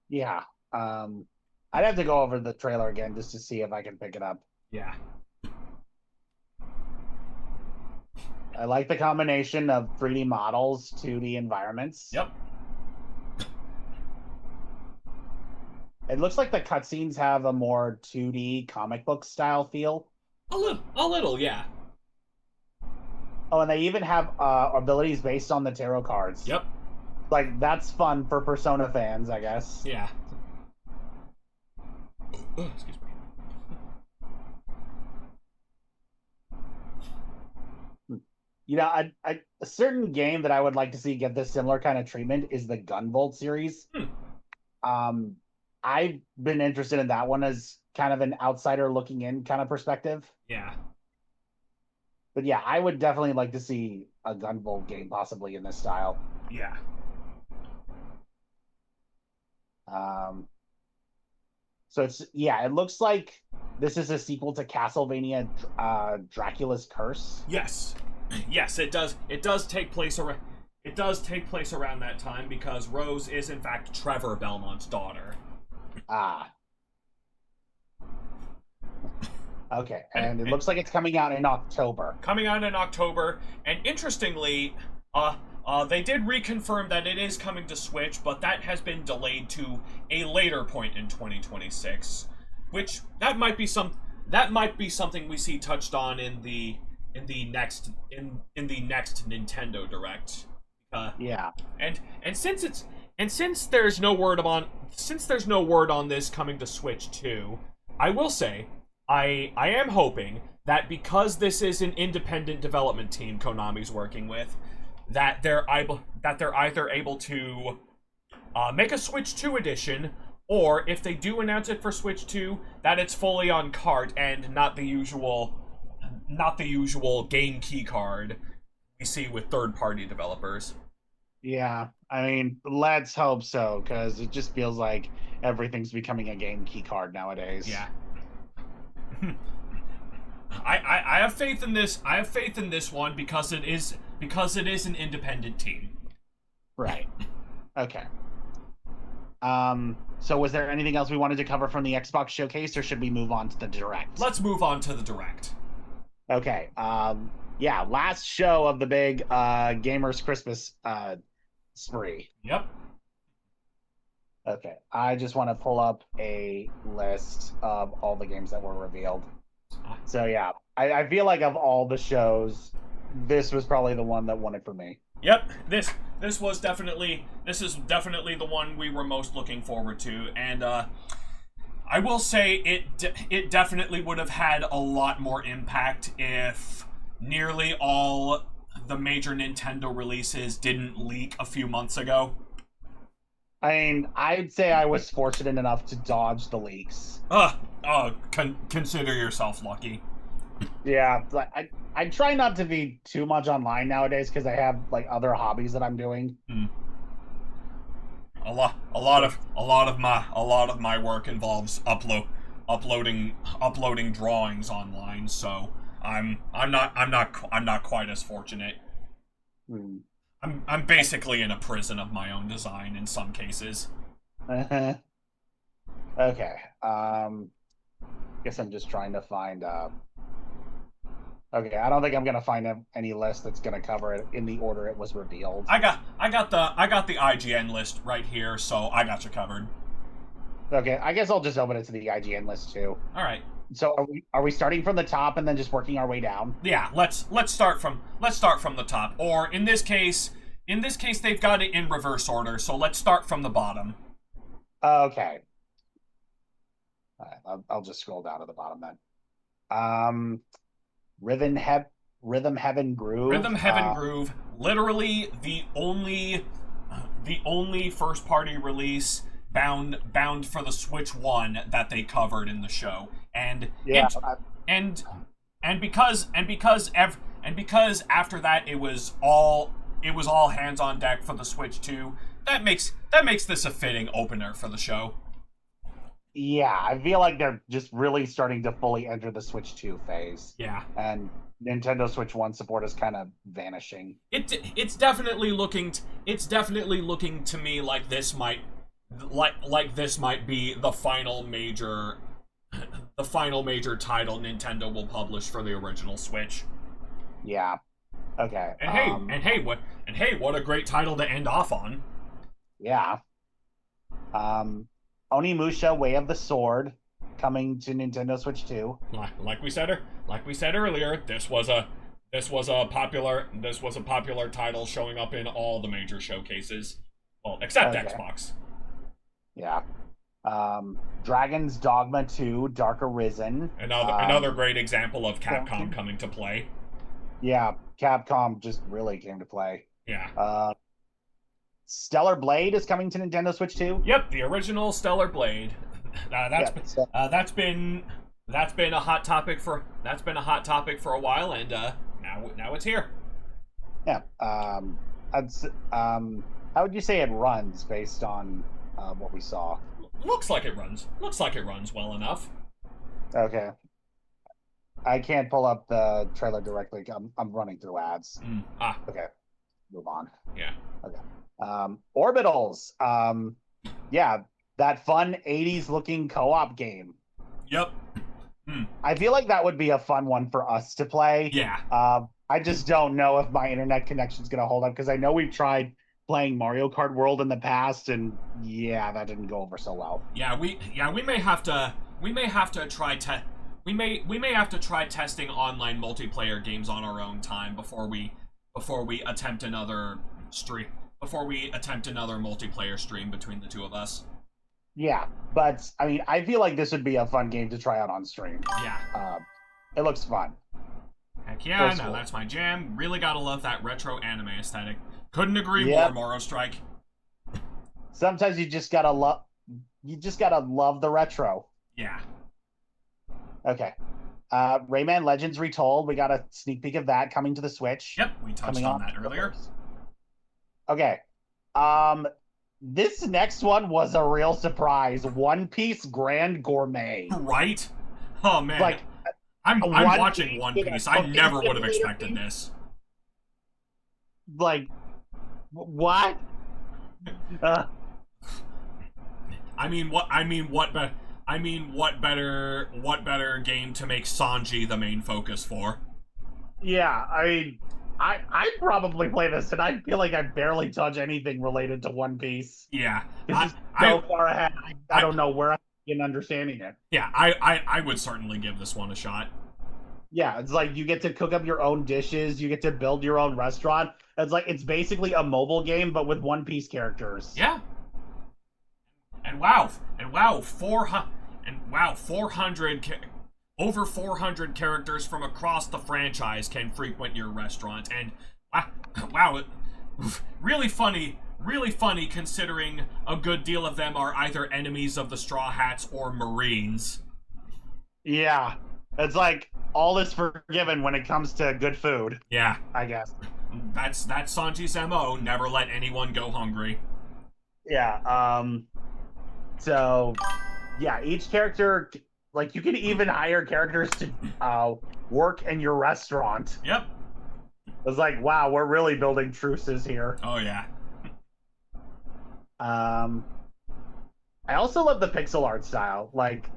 Yeah. I'd have to go over the trailer again just to see if I can pick it up. Yeah. I like the combination of 3D models, 2D environments. Yep. It looks like the cutscenes have a more 2D comic book style feel. A little, yeah. Oh, and they even have abilities based on the tarot cards. Yep. Like, that's fun for Persona fans, I guess. Yeah. Excuse me. You know, a certain game that I would like to see get this similar kind of treatment is the Gunvolt series. I've been interested in that one as kind of an outsider looking in kind of perspective. Yeah. But yeah, I would definitely like to see a Gunvolt game possibly in this style. Yeah. So it looks like this is a sequel to Castlevania Dracula's Curse. Yes. Yes, it does. It does take place around that time because Rose is in fact Trevor Belmont's daughter. Okay, and it looks like it's coming out in October. And interestingly, they did reconfirm that it is coming to Switch, but that has been delayed to a later point in 2026, which that might be something we see touched on in the next Nintendo Direct. Yeah. And since there's no word on this coming to Switch too, I will say I am hoping that because this is an independent development team Konami's working with, that they're either able to make a Switch 2 edition, or if they do announce it for Switch 2, that it's fully on cart and not the usual game key card we see with third-party developers. Yeah, I mean, let's hope so, because it just feels like everything's becoming a game key card nowadays. Yeah. I have faith in this. I have faith in this one because it is an independent team. Right. Okay. So was there anything else we wanted to cover from the Xbox showcase, or should we move on to the Direct? Let's move on to the Direct. Okay. Yeah, last show of the big Gamers Christmas spree. Yep. Okay. I just want to pull up a list of all the games that were revealed. So yeah, I feel like of all the shows, this was probably the one that won it for me. Yep. This is definitely the one we were most looking forward to, and I will say it definitely would have had a lot more impact if nearly all the major Nintendo releases didn't leak a few months ago. I mean, I'd say I was fortunate enough to dodge the leaks. Consider yourself lucky. Yeah, I try not to be too much online nowadays because I have like other hobbies that I'm doing. A lot of my work involves uploading drawings online, so I'm not quite as fortunate. Hmm. I'm basically in a prison of my own design in some cases. Okay. Guess I'm just trying to find. Okay, I don't think I'm gonna find any list that's gonna cover it in the order it was revealed. I got the IGN list right here, so I got you covered. Okay, I guess I'll just open it to the IGN list too. All right. So are we starting from the top and then just working our way down? Yeah, let's start from the top. Or in this case they've got it in reverse order, so let's start from the bottom. Okay. All right, I'll just scroll down to the bottom then. Rhythm Heaven Groove. Rhythm Heaven Groove, literally the only first party release bound for the Switch 1 that they covered in the show. And yeah, and because after that it was all hands on deck for the Switch 2, that makes this a fitting opener for the show. Yeah, I feel like they're just really starting to fully enter the Switch 2 phase. Yeah. And Nintendo Switch 1 support is kind of vanishing. It's definitely looking to me like this might be the final major title Nintendo will publish for the original Switch. Yeah. Okay. And hey, what a great title to end off on. Yeah. Onimusha: Way of the Sword coming to Nintendo Switch 2. Like we said earlier, this was a popular title showing up in all the major showcases. Well, except Xbox. Yeah. Dragon's Dogma 2: Dark Arisen. Another great example of Capcom coming to play. Yeah, Capcom just really came to play. Yeah. Stellar Blade is coming to Nintendo Switch 2. Yep, the original Stellar Blade. That's been a hot topic for a while, and now it's here. Yeah. How would you say it runs based on what we saw? Looks like it runs well enough. Okay. I can't pull up the trailer directly. I'm running through ads. Okay. Move on. Yeah. Okay. Orbitals. Yeah, that fun 80s looking co-op game. Yep. I feel like that would be a fun one for us to play. Yeah. I just don't know if my internet connection's gonna hold up, because I know we've tried playing Mario Kart World in the past, and yeah, that didn't go over so well. We may have to try testing online multiplayer games on our own time before we attempt another multiplayer stream between the two of us. Yeah, but I mean, I feel like this would be a fun game to try out on stream. Yeah. It looks fun. Heck yeah, no, that's my jam. Really gotta love that retro anime aesthetic. Couldn't agree more, Moro Strike. Sometimes you just gotta love the retro. Yeah. Okay. Rayman Legends Retold. We got a sneak peek of that coming to the Switch. Yep, we touched on that earlier. Okay. This next one was a real surprise. One Piece Grand Gourmet. Right? Oh man. Like, I'm watching One Piece. I never would have expected this. Like, what? What better game to make Sanji the main focus for? Yeah, I'd probably play this, and I feel like I barely touch anything related to One Piece. Yeah. This is so far ahead. I don't know where I'm in understanding it. Yeah, I would certainly give this one a shot. Yeah, it's like you get to cook up your own dishes, you get to build your own restaurant. It's basically a mobile game, but with One Piece characters. Yeah. Over 400 characters from across the franchise can frequent your restaurant, and really funny considering a good deal of them are either enemies of the Straw Hats or Marines. Yeah, it's like all is forgiven when it comes to good food, Yeah, I guess. that's Sanji's MO. Never let anyone go hungry. Yeah. So, yeah, each character, like, you can even hire characters to work in your restaurant. Yep. It's like, wow, we're really building truces here. Oh yeah. I also love the pixel art style. Like,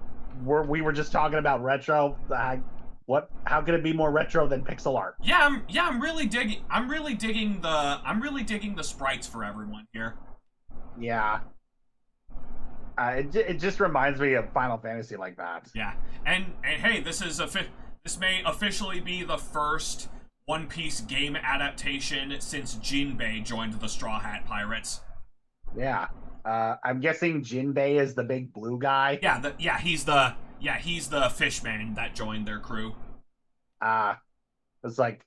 we were just talking about retro. How could it be more retro than pixel art? Yeah, I'm really digging. I'm really digging the sprites for everyone here. Yeah. It just reminds me of Final Fantasy like that. Yeah, and hey, this may officially be the first One Piece game adaptation since Jinbei joined the Straw Hat Pirates. Yeah. I'm guessing Jinbei is the big blue guy. He's the fishman that joined their crew. It's like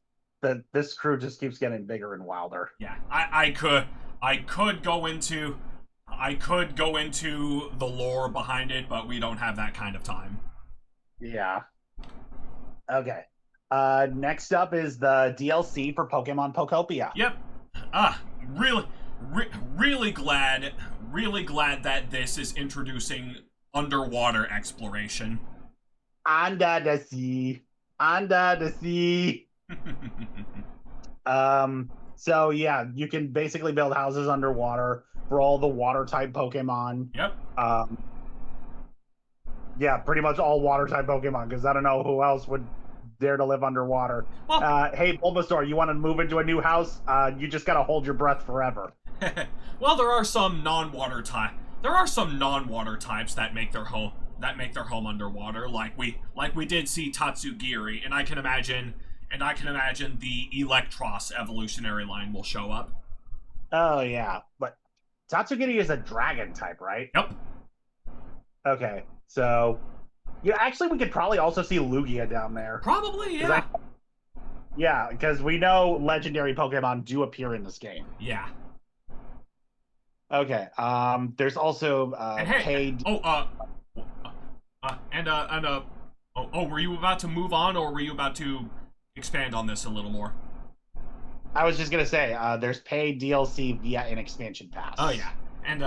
this crew just keeps getting bigger and wilder. Yeah, I could go into the lore behind it, but we don't have that kind of time. Yeah. Okay. Next up is the DLC for Pokemon Pokopia. Yep. Really glad that this is introducing underwater exploration. Under the sea. Under the sea. So yeah, you can basically build houses underwater for all the water type Pokemon. Yep. Yeah, pretty much all water type Pokemon, because I don't know who else would dare to live underwater. Well, hey Bulbasaur, you want to move into a new house? You just gotta hold your breath forever. Well, there are some non-water types that make their home underwater, like we did see Tatsugiri, and I can imagine the Electros evolutionary line will show up. Oh yeah, but Tatsugiri is a dragon type, right? Yep. Okay, so yeah, actually we could probably also see Lugia down there. Probably, yeah. Yeah, because we know legendary Pokemon do appear in this game. Yeah. Okay. There's also paid. Were you about to move on, or were you about to expand on this a little more? I was just gonna say, there's paid DLC via an expansion pass. Oh yeah, and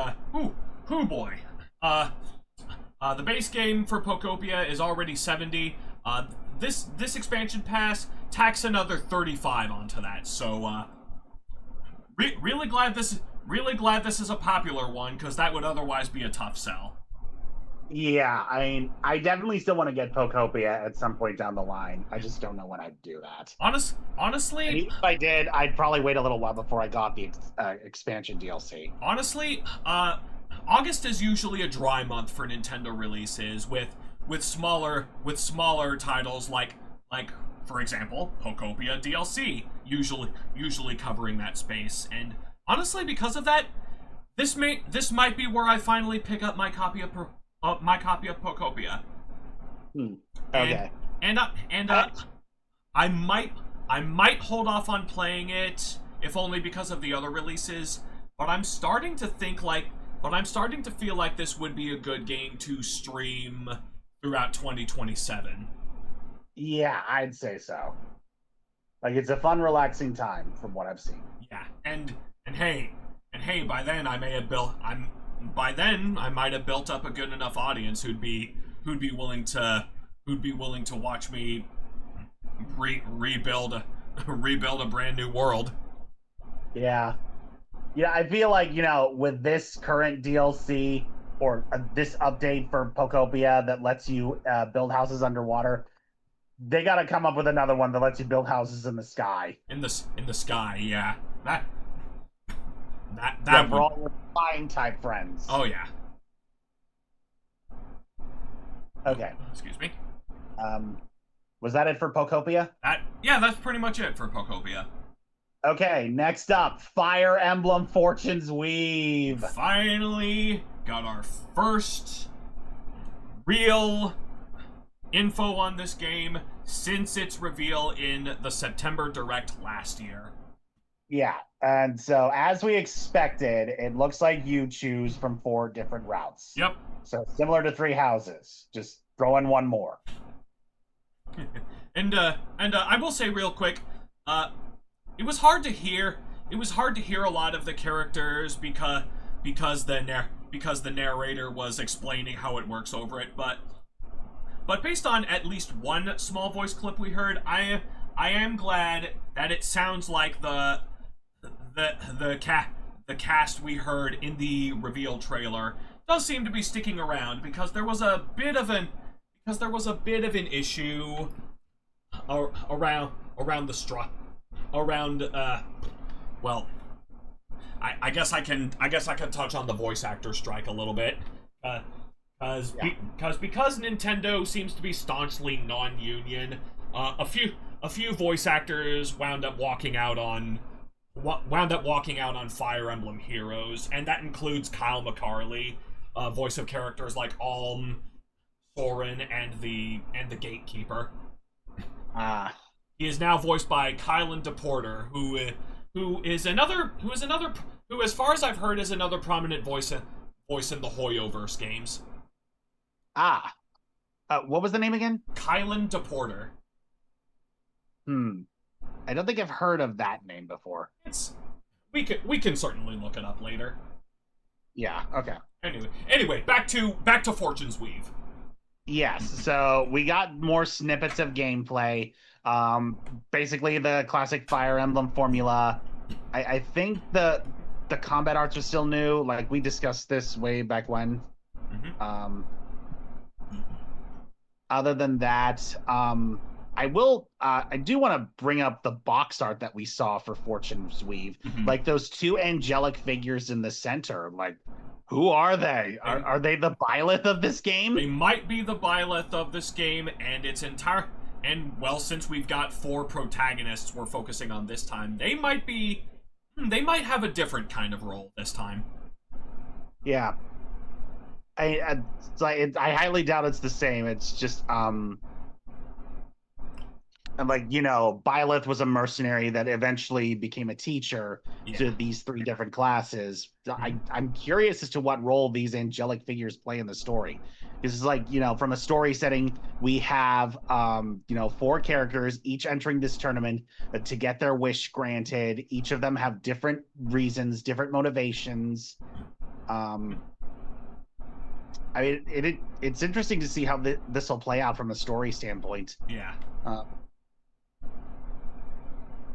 boy, the base game for Pokopia is already $70. This expansion pass tacks another $35 onto that. So really glad this is a popular one, because that would otherwise be a tough sell. Yeah, I mean, I definitely still want to get Pokopia at some point down the line. I just don't know when I'd do that. Honestly, and even if I did, I'd probably wait a little while before I got the expansion DLC. Honestly, August is usually a dry month for Nintendo releases, with smaller titles like for example Pokopia DLC usually covering that space. And honestly, because of that, this might be where I finally pick up my copy of Pokopia. Okay. And I might hold off on playing it, if only because of the other releases. But I'm starting to feel like this would be a good game to stream throughout 2027. Yeah, I'd say so. Like, it's a fun, relaxing time from what I've seen. Yeah, and hey, by then I might have built up a good enough audience who'd be willing to watch me rebuild a brand new world. Yeah. Yeah, I feel like, with this current DLC or this update for Pokopia that lets you build houses underwater, they got to come up with another one that lets you build houses in the sky. In the sky, yeah. That for all your flying type friends. Oh yeah. Okay. Excuse me. Was that it for Pokopia? That's pretty much it for Pokopia. Okay, next up, Fire Emblem Fortune's Weave. Finally got our first real info on this game since its reveal in the September Direct last year. Yeah, and so as we expected, it looks like you choose from 4 different routes. Yep. So similar to 3 houses, just throw in one more. And I will say real quick, it was hard to hear. It was hard to hear a lot of the characters because the narrator was explaining how it works over it. But based on at least one small voice clip we heard, I am glad that it sounds like the cast we heard in the reveal trailer does seem to be sticking around, because there was a bit of an issue around well, I guess I can touch on the voice actor strike a little bit, because Nintendo seems to be staunchly non-union. A few voice actors wound up walking out on Fire Emblem Heroes, and that includes Kyle McCarley, voice of characters like Alm, Soren, and the Gatekeeper. He is now voiced by Kylan DePorter, who, as far as I've heard, is another prominent voice in the Hoyoverse games. What was the name again? Kylan DePorter. I don't think I've heard of that name before. We can certainly look it up later. Yeah. Okay. Anyway, back to Fortune's Weave. Yes. So we got more snippets of gameplay. Basically the classic Fire Emblem formula. I think the combat arts are still new. Like, we discussed this way back when. Mm-hmm. Other than that, I do want to bring up the box art that we saw for Fortune's Weave. Mm-hmm. Like those two angelic figures in the center. Like, who are they? Are they the Byleth of this game? They might be the Byleth of this game, and its entire... And, well, since we've got 4 protagonists we're focusing on this time, they might have a different kind of role this time. Yeah. I highly doubt it's the same. It's just, like, Byleth was a mercenary that eventually became a teacher to these 3 different classes. I'm curious as to what role these angelic figures play in the story. This is like, from a story setting, we have, 4 characters, each entering this tournament to get their wish granted. Each of them have different reasons, different motivations. It's interesting to see how this will play out from a story standpoint. Yeah.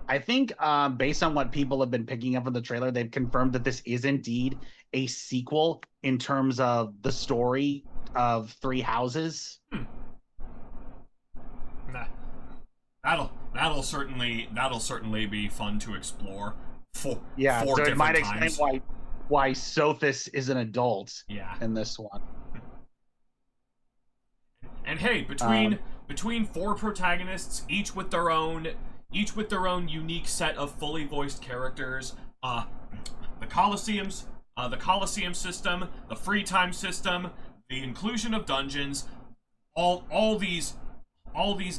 I think based on what people have been picking up from the trailer, they've confirmed that this is indeed a sequel in terms of the story of 3 Houses. That'll certainly be fun to explore. So it might explain why Sothis is an adult. In this one. And hey, between 4 protagonists, each with their own unique set of fully voiced characters, the Colosseum system, the free time system, the inclusion of dungeons, all these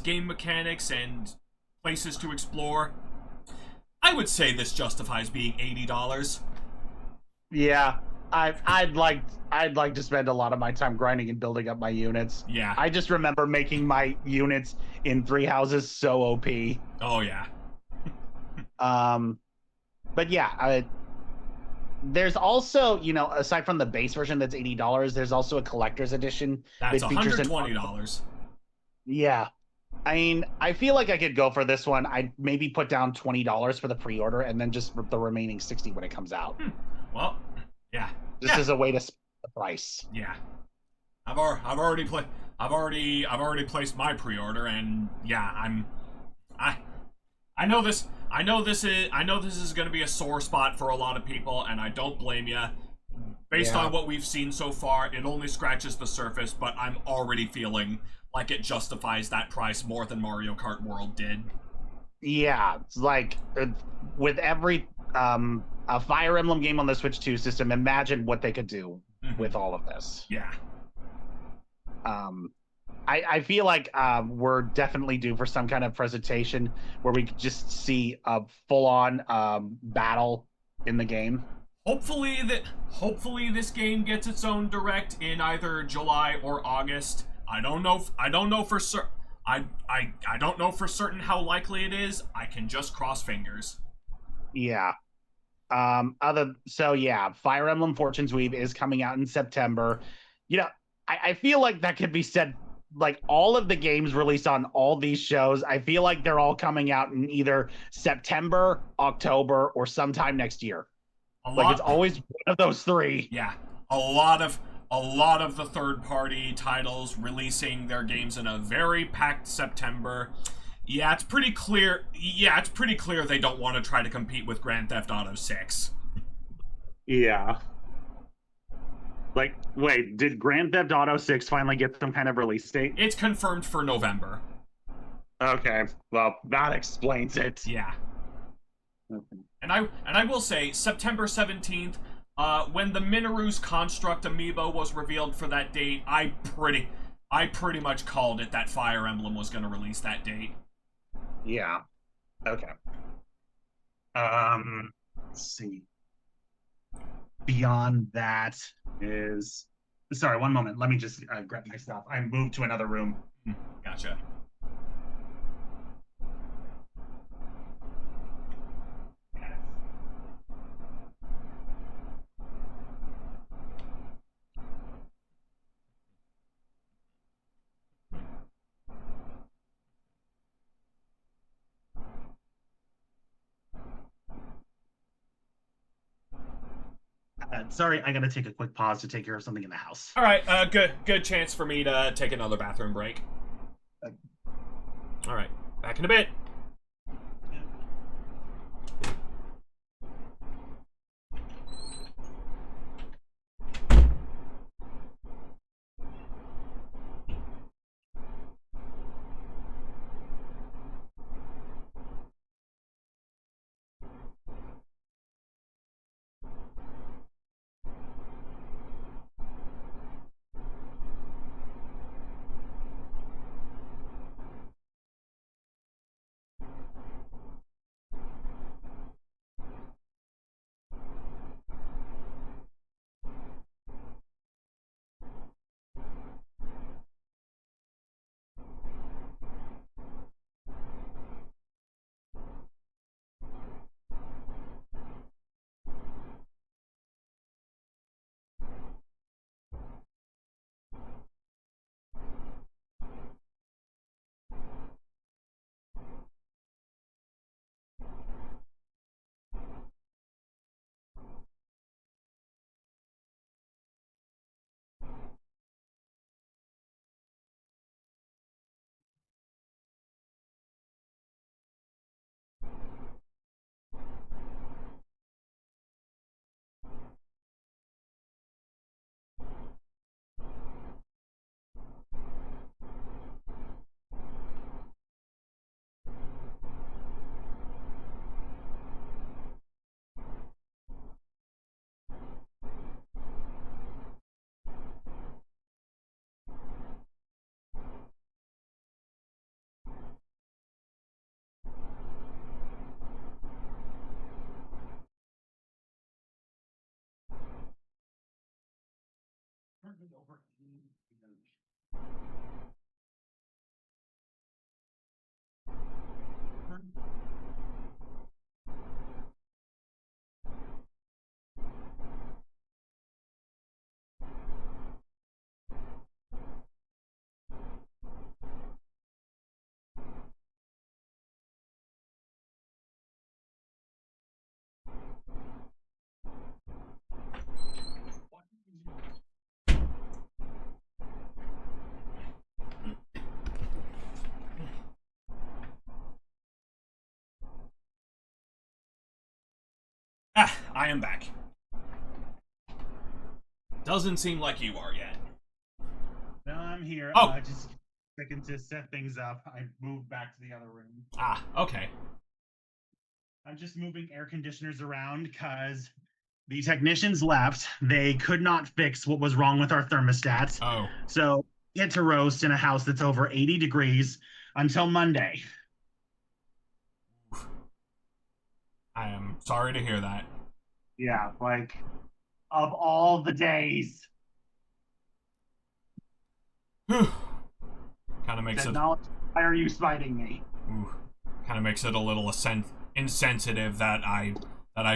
game mechanics and places to explore, I would say this justifies being $80. Yeah. I'd like to spend a lot of my time grinding and building up my units. Yeah. I just remember making my units in 3 Houses so OP. Oh yeah. But yeah, there's also, aside from the base version that's $80, there's also a collector's edition. That's that features $120. Yeah. I mean, I feel like I could go for this one. I'd maybe put down $20 for the pre-order and then just the remaining $60 when it comes out. Well, yeah. This is a way to split the price. Yeah. I've already placed my pre-order, and yeah, I know this is going to be a sore spot for a lot of people, and I don't blame you. Based on what we've seen so far, it only scratches the surface, but I'm already feeling like it justifies that price more than Mario Kart World did. Yeah, it's like with every a Fire Emblem game on the Switch 2 system, imagine what they could do with all of this. Yeah. I feel like we're definitely due for some kind of presentation where we could just see a full-on battle in the game. Hopefully this game gets its own direct in either July or August. I don't know for I don't know for certain how likely it is. I can just cross fingers. Yeah. Fire Emblem Fortune's Weave is coming out in September. You know, I feel like that could be said, like all of the games released on all these shows, I feel like they're all coming out in either September, October, or sometime next year. Like it's always one of those three. Yeah. A lot of the third party titles releasing their games in a very packed September. Yeah, it's pretty clear. Yeah, it's pretty clear they don't want to try to compete with Grand Theft Auto 6. Yeah. Like, wait, did Grand Theft Auto 6 finally get some kind of release date? It's confirmed for November. Okay, well, that explains it. Yeah. Okay. And I will say, September 17th, when the Minoru's Construct amiibo was revealed for that date, I pretty much called it that Fire Emblem was going to release that date. Yeah. Okay. Let's see. Beyond that is... Sorry, one moment. Let me just grab my stuff. I moved to another room. Gotcha. Sorry, I gotta take a quick pause to take care of something in the house. All right, good chance for me to take another bathroom break. All right, back in a bit. I am back. Doesn't seem like you are yet. No, I'm here. Oh. Just a second to set things up. I moved back to the other room. Ah, okay. I'm just moving air conditioners around because the technicians left. They could not fix what was wrong with our thermostat. Oh. So we had to roast in a house that's over 80 degrees until Monday. I am sorry to hear that. Yeah, like, of all the days. Kind of makes it. Why are you spiting me? Ooh, kind of makes it a little insensitive that I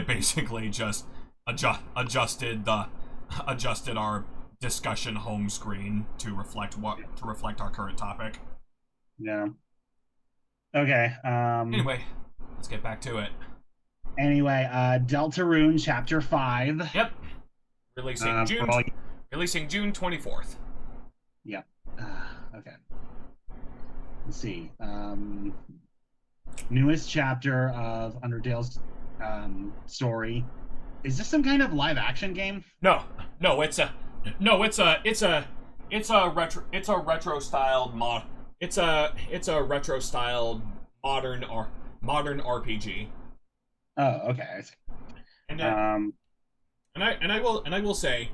basically just adjusted our discussion home screen to reflect our current topic. Yeah. Okay. Anyway, let's get back to it. Anyway, Deltarune Chapter 5. Yep. Releasing June 24th. Yep. Okay. Let's see. Newest chapter of Undertale's story. Is this some kind of live action game? No, it's a retro styled modern RPG. Oh, okay. And I will say,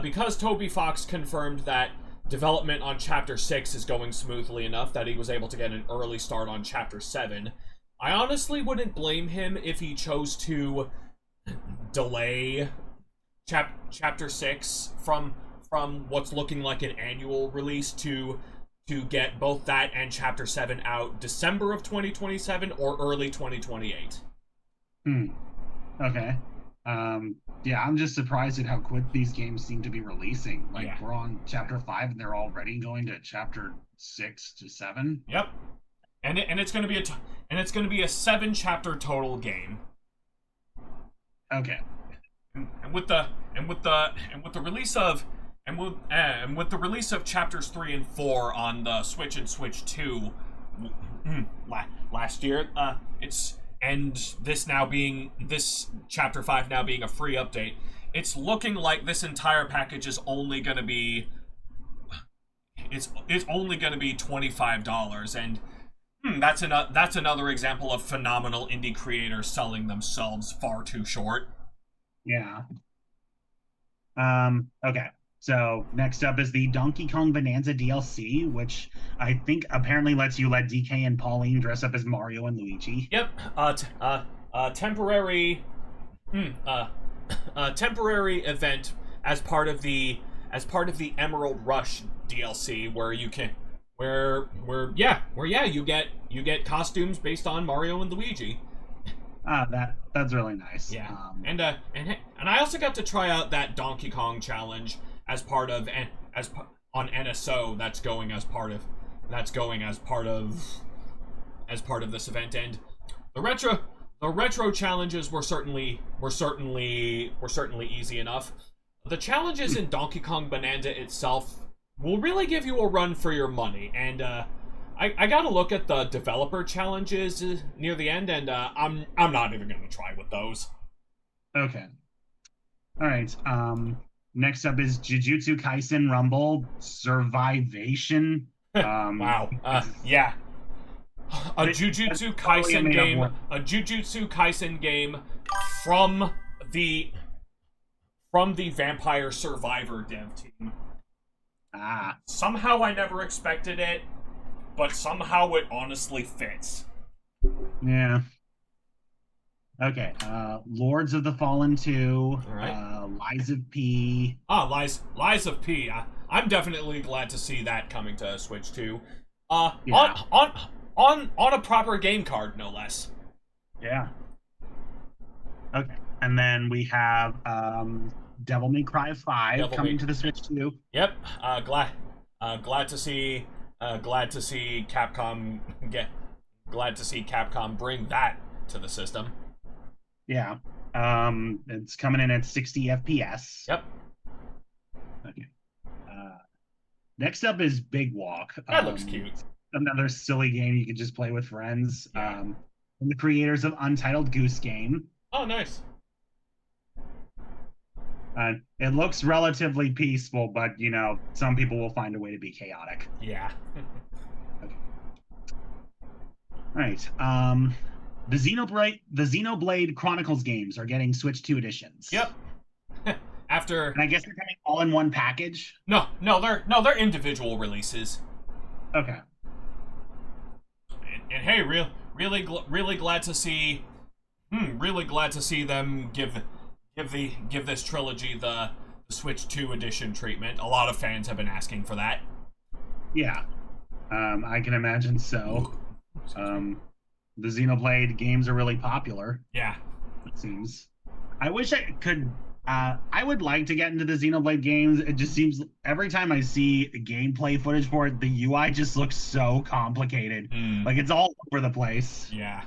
because Toby Fox confirmed that development on Chapter 6 is going smoothly enough that he was able to get an early start on Chapter 7, I honestly wouldn't blame him if he chose to delay Chapter 6 from what's looking like an annual release to get both that and Chapter 7 out December of 2027 or early 2028. Okay. Yeah, I'm just surprised at how quick these games seem to be releasing. Like, Yeah. we're on Chapter 5 and they're already going to Chapter 6 to 7. Yep. And it's going to be a 7-chapter total game. Okay. And with the release of chapters 3 and 4 on the Switch and Switch 2 last year, this chapter 5 now being a free update, it's looking like this entire package is only going to be $25, and that's another example of phenomenal indie creators selling themselves far too short. Yeah. Okay. So next up is the Donkey Kong Bonanza DLC, which I think apparently lets you let DK and Pauline dress up as Mario and Luigi. Yep. Temporary event as part of the Emerald Rush DLC, where you get costumes based on Mario and Luigi. That's really nice. Yeah. And I also got to try out that Donkey Kong challenge as part of on NSO that's going as part of this event, and the retro challenges were certainly easy enough. The challenges in Donkey Kong Bonanza itself will really give you a run for your money, and I got to look at the developer challenges near the end, and I'm not even going to try with those. Okay. All right. Next up is Jujutsu Kaisen Rumble Survivation. Wow. Yeah. A Jujutsu Kaisen game from the Vampire Survivor dev team. Somehow I never expected it, but somehow it honestly fits. Yeah. Okay. Lords of the Fallen 2. All right. Lies of P. Lies of P. I'm definitely glad to see that coming to Switch 2. Yeah. On a proper game card, no less. Yeah. Okay. And then we have Devil May Cry 5 coming to the Switch 2. Yep. Glad to see Capcom bring that to the system. Yeah. It's coming in at 60 FPS. Yep. Okay. Next up is Big Walk. That looks cute. Another silly game you can just play with friends. Yeah. From the creators of Untitled Goose Game. Oh, nice. It looks relatively peaceful, but some people will find a way to be chaotic. Yeah. Okay. All right. The Xenoblade Chronicles games are getting Switch 2 editions. Yep. And I guess they're coming all in one package. No, they're individual releases. Okay. And hey, really glad to see them give this trilogy the Switch 2 edition treatment. A lot of fans have been asking for that. Yeah. I can imagine so. The Xenoblade games are really popular, Yeah. it seems. I wish I could. I would like to get into the Xenoblade games. It just seems every time I see gameplay footage for it, the UI just looks so complicated. Like it's all over the place. Yeah.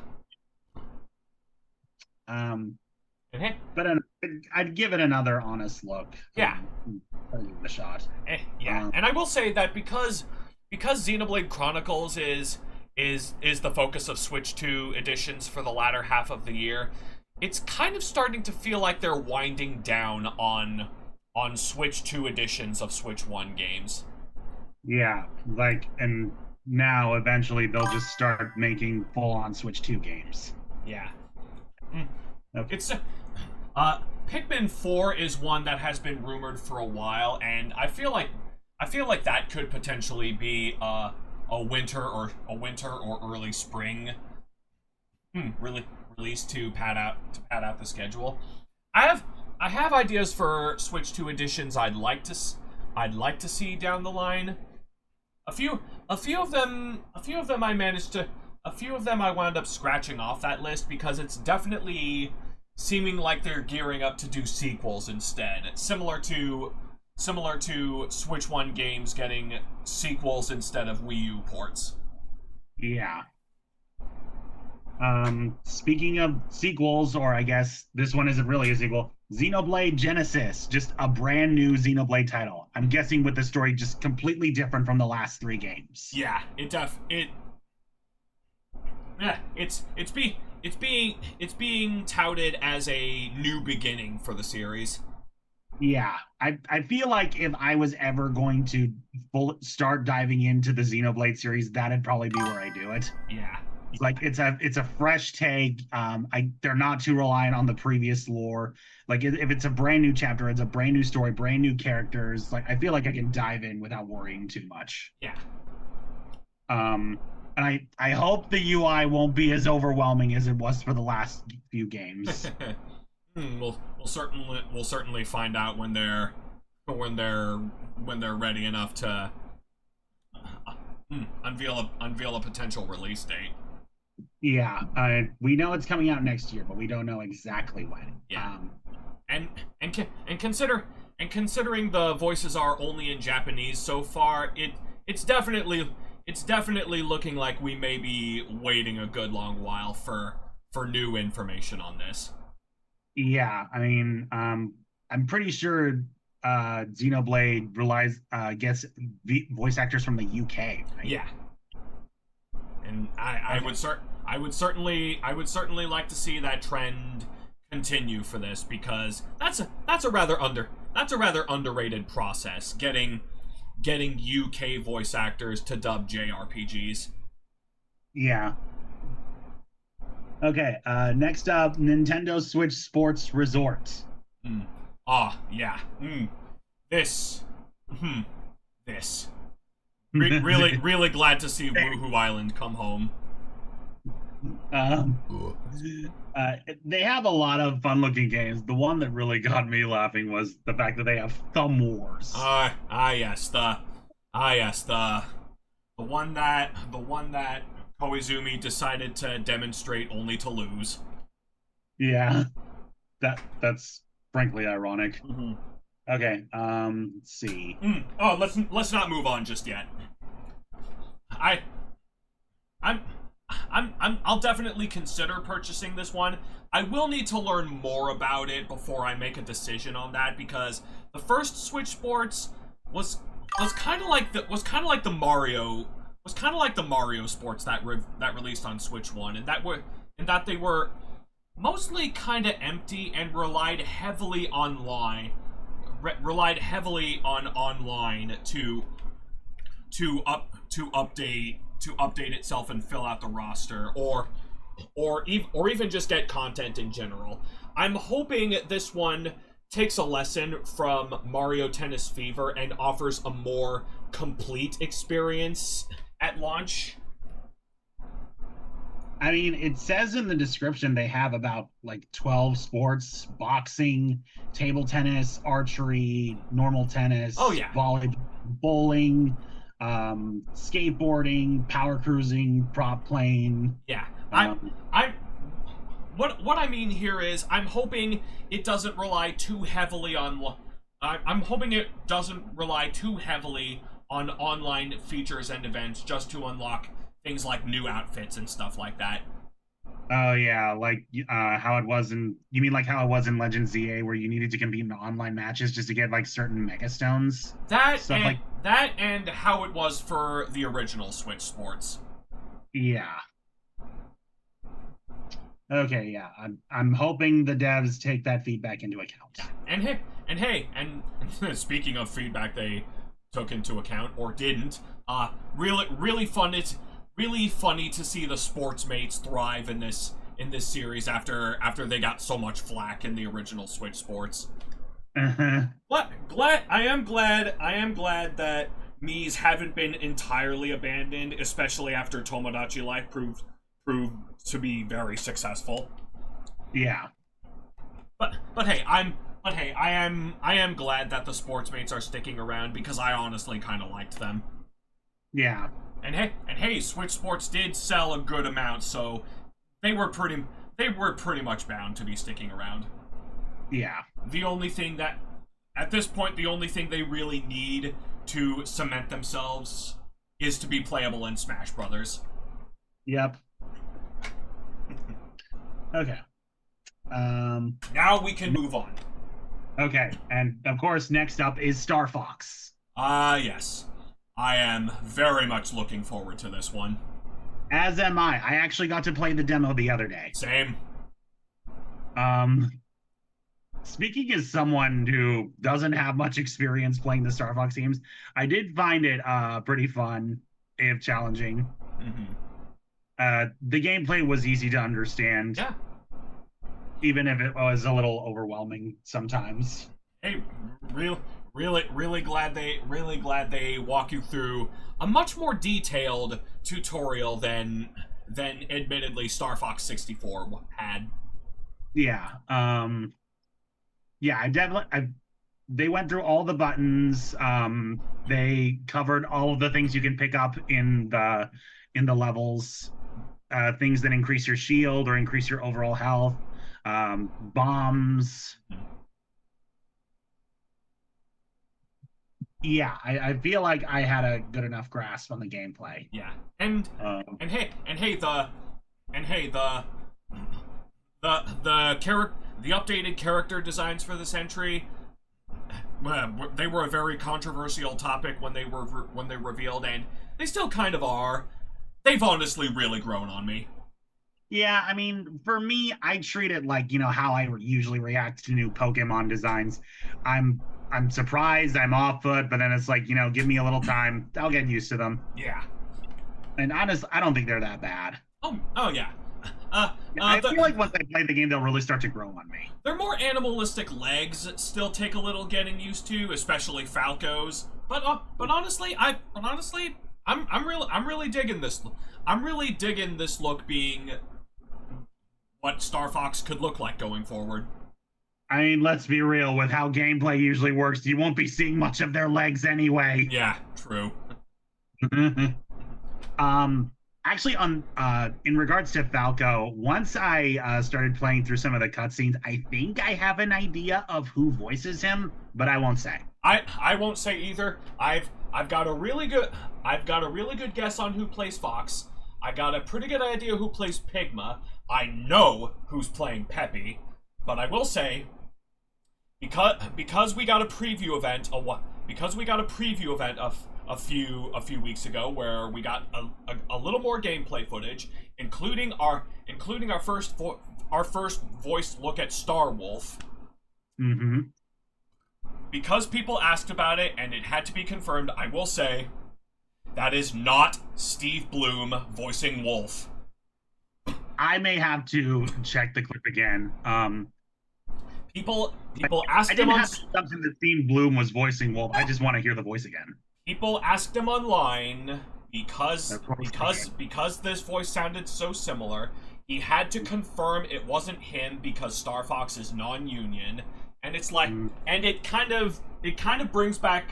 But I'd give it another honest look. Yeah. Give it a shot. Yeah. And I will say that because Xenoblade Chronicles is the focus of Switch 2 editions for the latter half of the year, it's kind of starting to feel like they're winding down on Switch 2 editions of Switch 1 games. Yeah, and now eventually they'll just start making full-on Switch 2 games. Yeah. Okay. It's Pikmin 4 is one that has been rumored for a while, and I feel like that could potentially be a winter or early spring release to pad out the schedule. I have ideas for Switch 2 editions I'd like to see down the line. A few of them I wound up scratching off that list because it's definitely seeming like they're gearing up to do sequels instead. Similar to Switch 1 games getting sequels instead of Wii U ports. Yeah. Speaking of sequels, or I guess this one isn't really a sequel, Xenoblade Genesis, just a brand new Xenoblade title. I'm guessing with the story just completely different from the last 3 games. Yeah, it's being touted as a new beginning for the series. Yeah, I feel like if I was ever going to start diving into the Xenoblade series, that'd probably be where I do it. Yeah. Like it's a fresh take. They're not too reliant on the previous lore. Like if it's a brand new chapter, it's a brand new story, brand new characters. Like I feel like I can dive in without worrying too much. Yeah. And I hope the UI won't be as overwhelming as it was for the last few games. We'll certainly find out when they're ready enough to unveil a potential release date. Yeah, we know it's coming out next year, but we don't know exactly when. Yeah. And considering the voices are only in Japanese so far, it's definitely looking like we may be waiting a good long while for new information on this. Yeah, I mean, I'm pretty sure Xenoblade gets voice actors from the UK. Right? Yeah. And I would certainly like to see that trend continue for this, because that's a rather underrated process, getting UK voice actors to dub JRPGs. Yeah. Okay, next up, Nintendo Switch Sports Resort. Yeah. This. Really glad to see Woohoo Island come home. They have a lot of fun-looking games. The one that really got me laughing was the fact that they have Thumb Wars. Yes, the one that Koizumi decided to demonstrate only to lose. Yeah, that's frankly ironic. Mm-hmm. Okay, let's see. Oh, let's not move on just yet. I'll definitely consider purchasing this one. I will need to learn more about it before I make a decision on that, because the first Switch Sports was kind of like the Mario Sports that released on Switch 1, and that they were mostly kind of empty and relied heavily on online to update itself and fill out the roster, or even just get content in general. I'm hoping this one takes a lesson from Mario Tennis Fever and offers a more complete experience at launch. I mean, it says in the description they have about like 12 sports: boxing, table tennis, archery, normal tennis, Oh yeah, volleyball, bowling, skateboarding, power cruising, prop plane. Yeah, Um, I'm. What I mean here is I'm hoping it doesn't rely too heavily on. I'm hoping it doesn't rely too heavily on online features and events just to unlock things like new outfits and stuff like that. oh yeah, like how it was in. You mean like how it was in Legends ZA, where you needed to compete in online matches just to get like certain mega stones, That stuff and like. that and how it was for the original Switch Sports. Yeah. Okay, yeah. I'm hoping the devs take that feedback into account. And speaking of feedback they took into account or didn't, really fun. It's really funny to see the sports mates thrive in this series after they got so much flack in the original Switch Sports. But I am glad that Mii's haven't been entirely abandoned, especially after Tomodachi Life proved to be very successful. Yeah. But hey, I am glad that the sportsmates are sticking around because I honestly kind of liked them. Yeah. And hey, Switch Sports did sell a good amount, so they were pretty much bound to be sticking around. Yeah. The only thing that at this point the only thing they really need to cement themselves is to be playable in Smash Brothers. Yep. Okay. Now we can move on. Okay, and of course, next up is Star Fox. Yes. I am very much looking forward to this one. As am I. I actually got to play the demo the other day. Same. Speaking as someone who doesn't have much experience playing the Star Fox games, I did find it pretty fun, if challenging. Mm-hmm. The gameplay was easy to understand. Yeah. Even if it was a little overwhelming sometimes. Hey, really glad they walk you through a much more detailed tutorial than admittedly Star Fox 64 had. Yeah. Yeah, they went through all the buttons. They covered all of the things you can pick up in the levels. Things that increase your shield or increase your overall health. Bombs. Yeah, I feel like I had a good enough grasp on the gameplay. Yeah, and hey, the updated character designs for this entry, they were a very controversial topic when they revealed, and they still kind of are. They've honestly really grown on me. Yeah, I mean, for me, I treat it like, how I usually react to new Pokemon designs. I'm surprised, I'm off foot, but then it's like, give me a little time. I'll get used to them. Yeah. And honestly, I don't think they're that bad. Oh yeah. I feel like once I play the game, they'll really start to grow on me. Their more animalistic legs still take a little getting used to, especially Falco's. But honestly, I'm really digging this. I'm really digging this look being what Star Fox could look like going forward. I mean, let's be real. With how gameplay usually works, you won't be seeing much of their legs anyway. Yeah, true. Actually, in regards to Falco, once I started playing through some of the cutscenes, I think I have an idea of who voices him, but I won't say. I won't say either. I've got a really good guess on who plays Fox. I got a pretty good idea who plays Pigma. I know who's playing Peppy, but I will say, because we got a preview event a few weeks ago where we got a little more gameplay footage, including our first voiced look at Star Wolf. Mm-hmm. Because people asked about it and it had to be confirmed, I will say that is not Steve Bloom voicing Wolf. I may have to check the clip again. People asked I him didn't on have something that Steve Bloom was voicing Wolf. I just want to hear the voice again. people asked him online because this voice sounded so similar. He had to confirm it wasn't him because Star Fox is non-union, and it's like, and it kind of brings back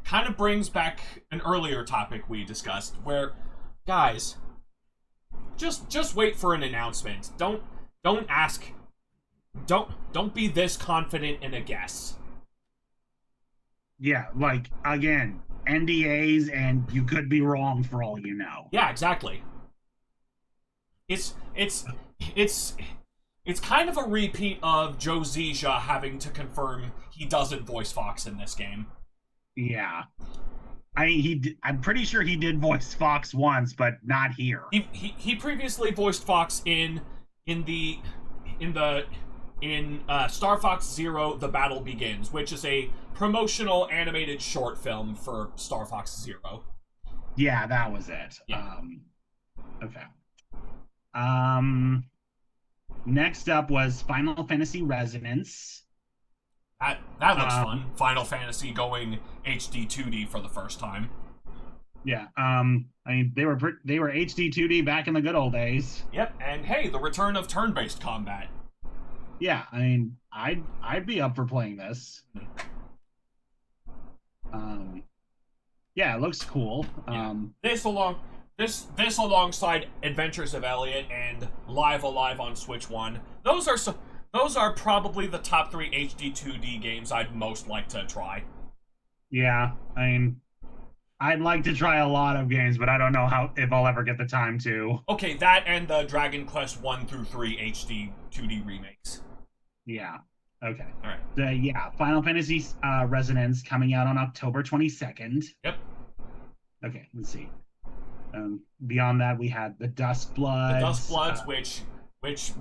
kind of brings back an earlier topic we discussed, where, guys, just wait for an announcement. Don't ask. Don't be this confident in a guess. Yeah, like, again, NDAs, and you could be wrong for all you know. Yeah, exactly. It's kind of a repeat of Joe Zisha having to confirm he doesn't voice Fox in this game. Yeah. I'm pretty sure he did voice Fox once, but not here. He previously voiced Fox in Star Fox Zero: The Battle Begins, which is a promotional animated short film for Star Fox Zero. Yeah, that was it. Yeah. Okay. Next up was Final Fantasy Resonance. That looks fun. Final Fantasy going HD 2D for the first time. Yeah. I mean, they were HD 2D back in the good old days. Yep. And hey, the return of turn-based combat. Yeah. I mean, I'd be up for playing this. Yeah, it looks cool. This alongside Adventures of Elliot and Live Alive on Switch 1. Those are probably the top 3 HD 2D games I'd most like to try. Yeah, I mean, I'd like to try a lot of games, but I don't know if I'll ever get the time to. Okay, that and the Dragon Quest 1 through 3 HD 2D remakes. Yeah. Okay. All right. Yeah, Final Fantasy Resonance coming out on October 22nd. Yep. Okay, let's see. Beyond that, we had the Dusk Bloods. The Dusk Bloods, which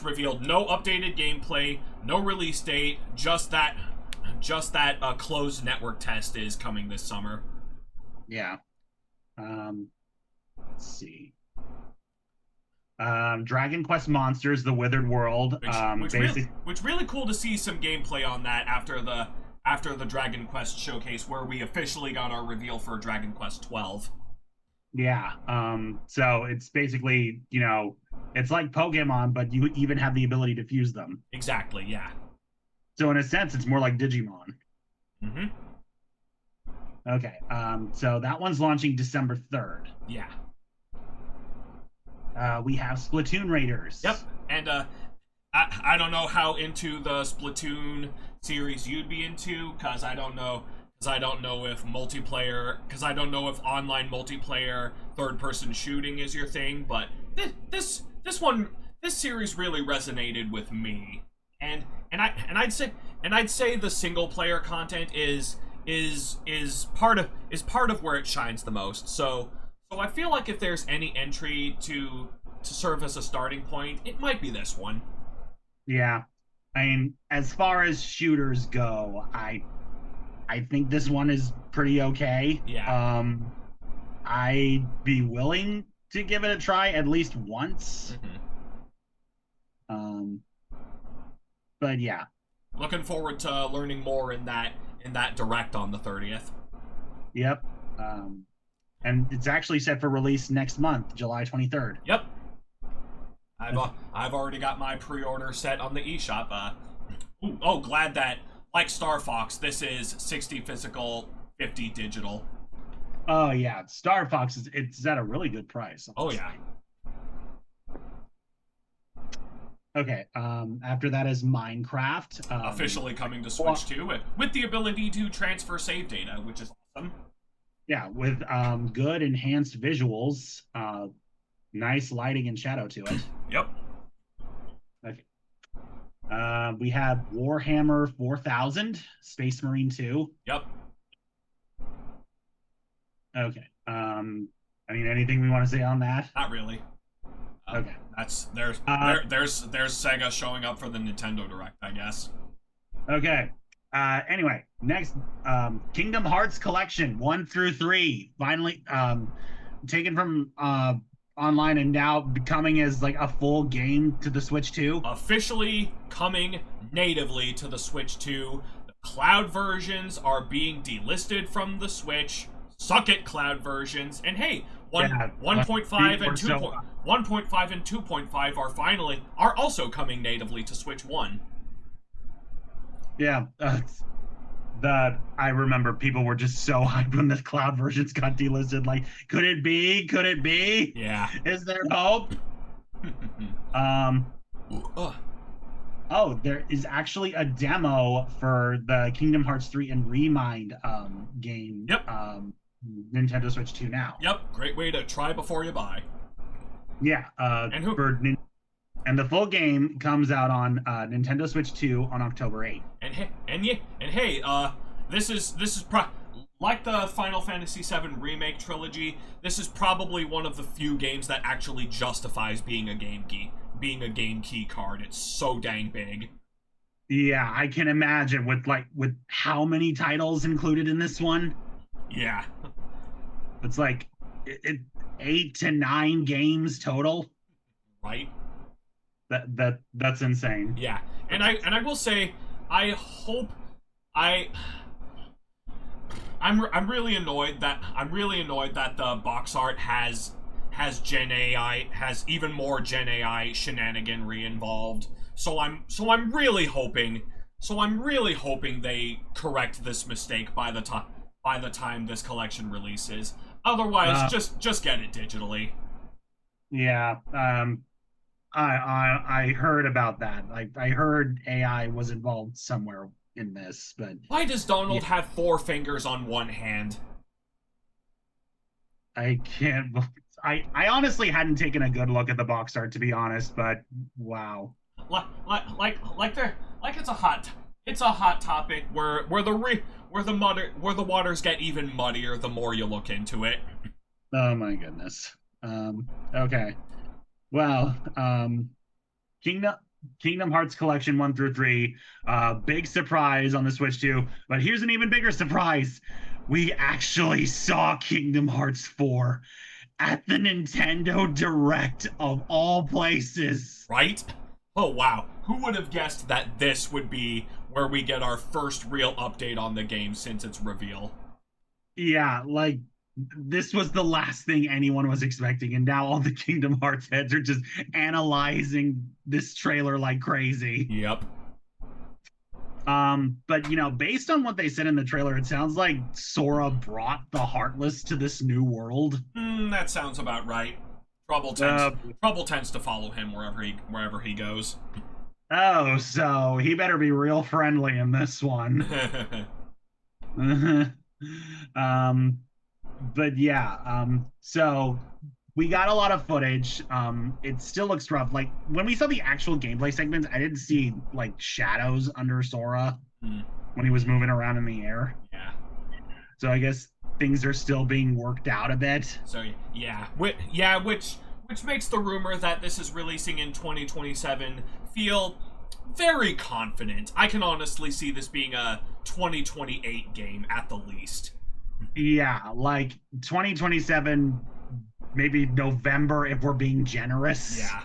revealed no updated gameplay, no release date, just that a closed network test is coming this summer. Yeah. Let's see. Dragon Quest Monsters: The Withered World. Which really cool to see some gameplay on that after the Dragon Quest showcase, where we officially got our reveal for Dragon Quest 12. Yeah. So it's basically, it's like Pokemon, but you even have the ability to fuse them. Exactly. Yeah. So in a sense, it's more like Digimon. Mm-hmm. Okay. So that one's launching December 3rd. Yeah. We have Splatoon Raiders. Yep. And I don't know how into the Splatoon series you'd be into, because I don't know if online multiplayer third-person shooting is your thing, but this series really resonated with me, and I'd say the single-player content is part of where it shines the most. So I feel like if there's any entry to serve as a starting point, it might be this one. Yeah. I mean, as far as shooters go, I think this one is pretty okay. Yeah. I'd be willing to give it a try at least once. Mm-hmm. But yeah. Looking forward to learning more in that direct on the 30th. Yep. And it's actually set for release next month, July 23rd. Yep. I've already got my pre-order set on the eShop. Glad that, like Star Fox, this is 60 physical, 50 digital. Oh yeah, Star Fox it's at a really good price. Honestly. Oh yeah. Okay. After that is Minecraft. Officially coming to Switch 2 with the ability to transfer save data, which is awesome. Yeah, with good enhanced visuals, nice lighting and shadow to it. Yep. Okay. We have Warhammer 4000, Space Marine 2. Yep. Okay. I mean, anything we want to say on that? Not really. Okay. There's Sega showing up for the Nintendo Direct, I guess. Okay. Anyway, next, Kingdom Hearts Collection 1 through 3, finally taken from online and now becoming as like a full game to the Switch 2. Officially coming natively to the Switch 2. The cloud versions are being delisted from the Switch. Suck it, cloud versions. And hey, 1.5 and 1.5 and 2.5 are also coming natively to Switch 1. Yeah, I remember people were just so hyped when the cloud versions got delisted. Like, could it be? Could it be? Yeah. Is there hope? Oh, there is actually a demo for the Kingdom Hearts 3 and Remind game. Yep. Nintendo Switch 2 now. Yep. Great way to try before you buy. Yeah. And who? And the full game comes out on Nintendo Switch 2 on October 8th. And hey, this is like the Final Fantasy VII Remake trilogy. This is probably one of the few games that actually justifies being a game key card. It's so dang big. Yeah, I can imagine with how many titles included in this one. Yeah. It's like 8 to 9 games total. Right. That's insane. Yeah, and I will say, I hope I'm really annoyed that the box art has Gen AI, has even more Gen AI shenaniganry involved. So I'm really hoping they correct this mistake by the time this collection releases. Otherwise, just get it digitally. Yeah. I heard about that. I heard AI was involved somewhere in this, but why does Donald have 4 fingers on one hand? I can't. I honestly hadn't taken a good look at the box art, to be honest, but wow. Like it's a hot topic where the waters get even muddier the more you look into it. Oh my goodness. Okay. Well, Kingdom Hearts Collection 1 through 3, big surprise on the Switch 2. But here's an even bigger surprise. We actually saw Kingdom Hearts 4 at the Nintendo Direct of all places. Right? Oh wow. Who would have guessed that this would be where we get our first real update on the game since its reveal? Yeah, like, this was the last thing anyone was expecting, and now all the Kingdom Hearts heads are just analyzing this trailer like crazy. Yep. But based on what they said in the trailer, it sounds like Sora brought the Heartless to this new world. That sounds about right. Trouble tends to follow him wherever he goes. Oh, so he better be real friendly in this one. But yeah, so we got a lot of footage. It still looks rough. Like, when we saw the actual gameplay segments, I didn't see like shadows under Sora when he was moving around in the air. Yeah. So I guess things are still being worked out a bit. So yeah, which makes the rumor that this is releasing in 2027 feel very confident. I can honestly see this being a 2028 game at the least. Yeah, like 2027, maybe November if we're being generous. Yeah.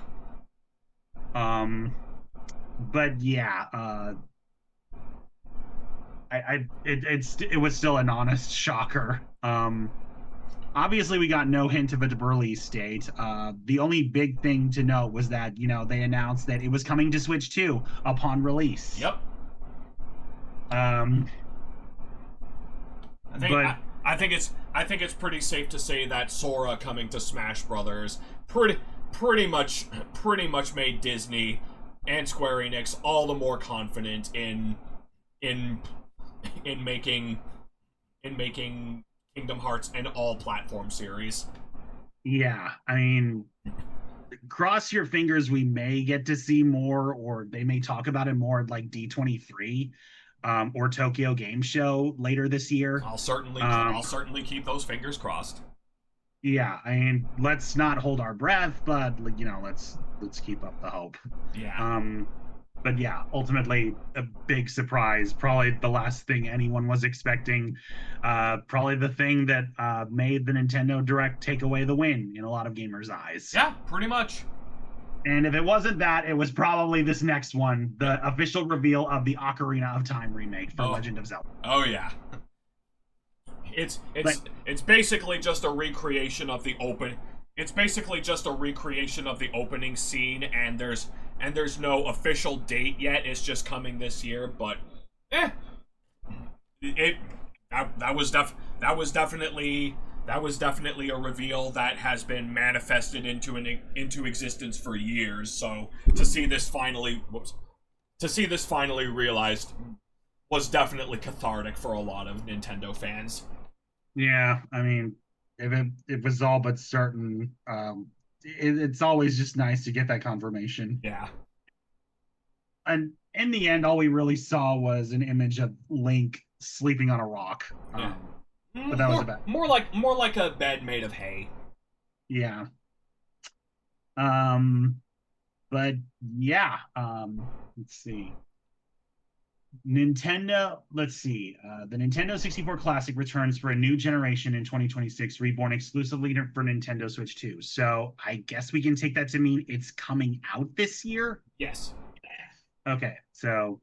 But yeah, it was still an honest shocker. Obviously we got no hint of a release date. The only big thing to note was that they announced that it was coming to Switch 2 upon release. Yep. I think it's pretty safe to say that Sora coming to Smash Brothers pretty much made Disney and Square Enix all the more confident in making Kingdom Hearts an all-platform series. Yeah, I mean, cross your fingers we may get to see more, or they may talk about it more at like D23 or Tokyo Game Show later this year. I'll certainly keep those fingers crossed. Yeah, I mean, let's not hold our breath, but let's keep up the hope. Yeah. But yeah, ultimately a big surprise. Probably the last thing anyone was expecting. Probably the thing that made the Nintendo Direct take away the win in a lot of gamers' eyes. Yeah, pretty much. And if it wasn't that, it was probably this next one, the official reveal of the Ocarina of Time remake for Legend of Zelda. Oh yeah. It's basically just a recreation of the open. It's basically just a recreation of the opening scene, and there's no official date yet. It's just coming this year, but it that was definitely a reveal that has been manifested into existence for years. So to see this finally realized was definitely cathartic for a lot of Nintendo fans. Yeah, I mean, if it was all but certain, it's always just nice to get that confirmation. Yeah. And in the end, all we really saw was an image of Link sleeping on a rock. Yeah. But that was about it. More like a bed made of hay. Yeah. But yeah, let's see. Let's see. The Nintendo 64 Classic returns for a new generation in 2026, reborn exclusively for Nintendo Switch 2. So I guess we can take that to mean it's coming out this year? Yes. Okay, so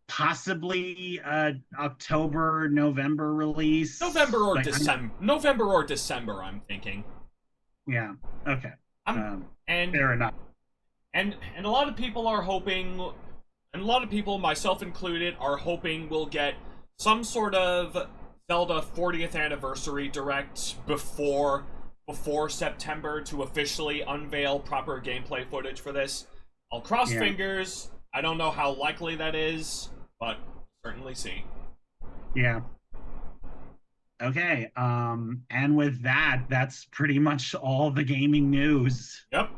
possibly October, November release. November or December, I'm thinking. Yeah. Okay. And fair enough. And a lot of people are hoping, and a lot of people, myself included, are hoping we'll get some sort of Zelda 40th anniversary direct before September to officially unveil proper gameplay footage for this. I'll cross fingers. I don't know how likely that is, but certainly see. Yeah. Okay. And with that, that's pretty much all the gaming news. Yep.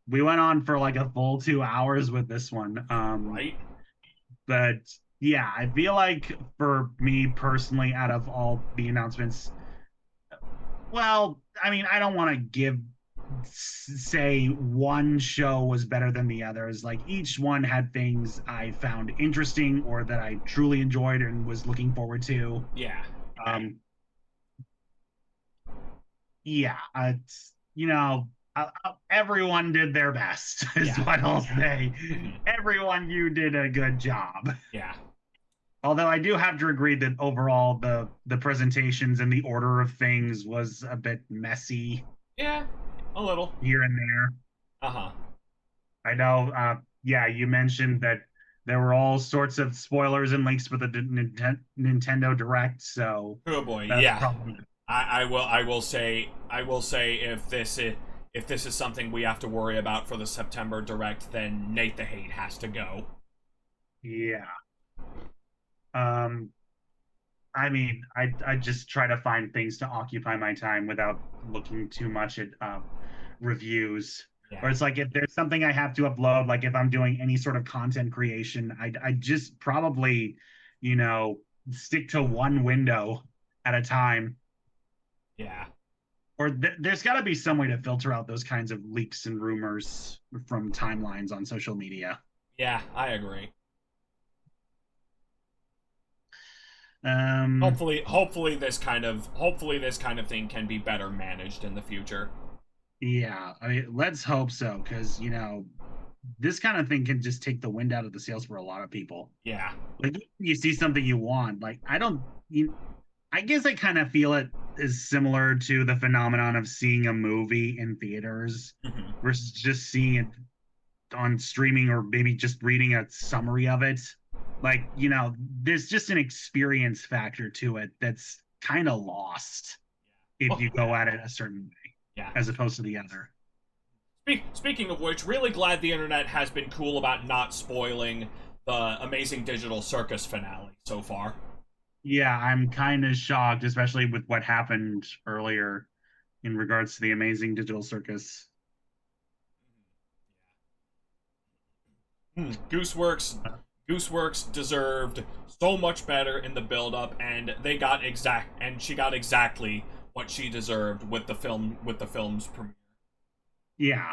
We went on for like a full 2 hours with this one. Right. But yeah, I feel like for me personally, out of all the announcements, well, I mean, I don't want to say one show was better than the others. Like each one had things I found interesting or that I truly enjoyed and was looking forward to. Yeah. Yeah, it's, everyone did their best is what I'll say. Everyone, you did a good job. Yeah. Although I do have to agree that overall the presentations and the order of things was a bit messy. Yeah, a little. Here and there. Uh-huh. I know, you mentioned that there were all sorts of spoilers and links for the Nintendo Direct, so... Oh boy, that's yeah. probably... I will say if this is something we have to worry about for the September Direct, then Nate the Hate has to go. Yeah. I mean, I just try to find things to occupy my time without looking too much at reviews. Yeah. Or it's like if there's something I have to upload, like if I'm doing any sort of content creation, I just probably, stick to one window at a time. Yeah. Or there's got to be some way to filter out those kinds of leaks and rumors from timelines on social media. Yeah, I agree. Hopefully this kind of thing can be better managed in the future. Yeah, I mean, let's hope so, because this kind of thing can just take the wind out of the sails for a lot of people. Yeah, like you see something you want, like I guess I kind of feel it is similar to the phenomenon of seeing a movie in theaters versus just seeing it on streaming or maybe just reading a summary of it. Like, there's just an experience factor to it that's kind of lost if you go at it a certain way, as opposed to the other. Speaking of which, really glad the internet has been cool about not spoiling the Amazing Digital Circus finale so far. Yeah, I'm kind of shocked, especially with what happened earlier in regards to the Amazing Digital Circus. Gooseworks deserved so much better in the build-up, and she got exactly what she deserved with the film's premiere. Yeah.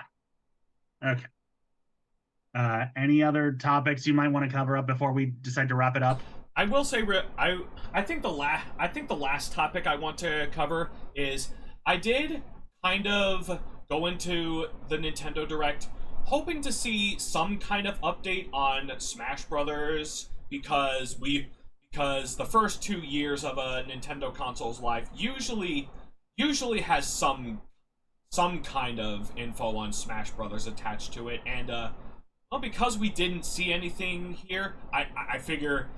Okay. Any other topics you might want to cover up before we decide to wrap it up? I will say, I think the last topic I want to cover is I did kind of go into the Nintendo Direct hoping to see some kind of update on Smash Brothers because the first 2 years of a Nintendo console's life usually has some kind of info on Smash Brothers attached to it, and well, because we didn't see anything here, I figured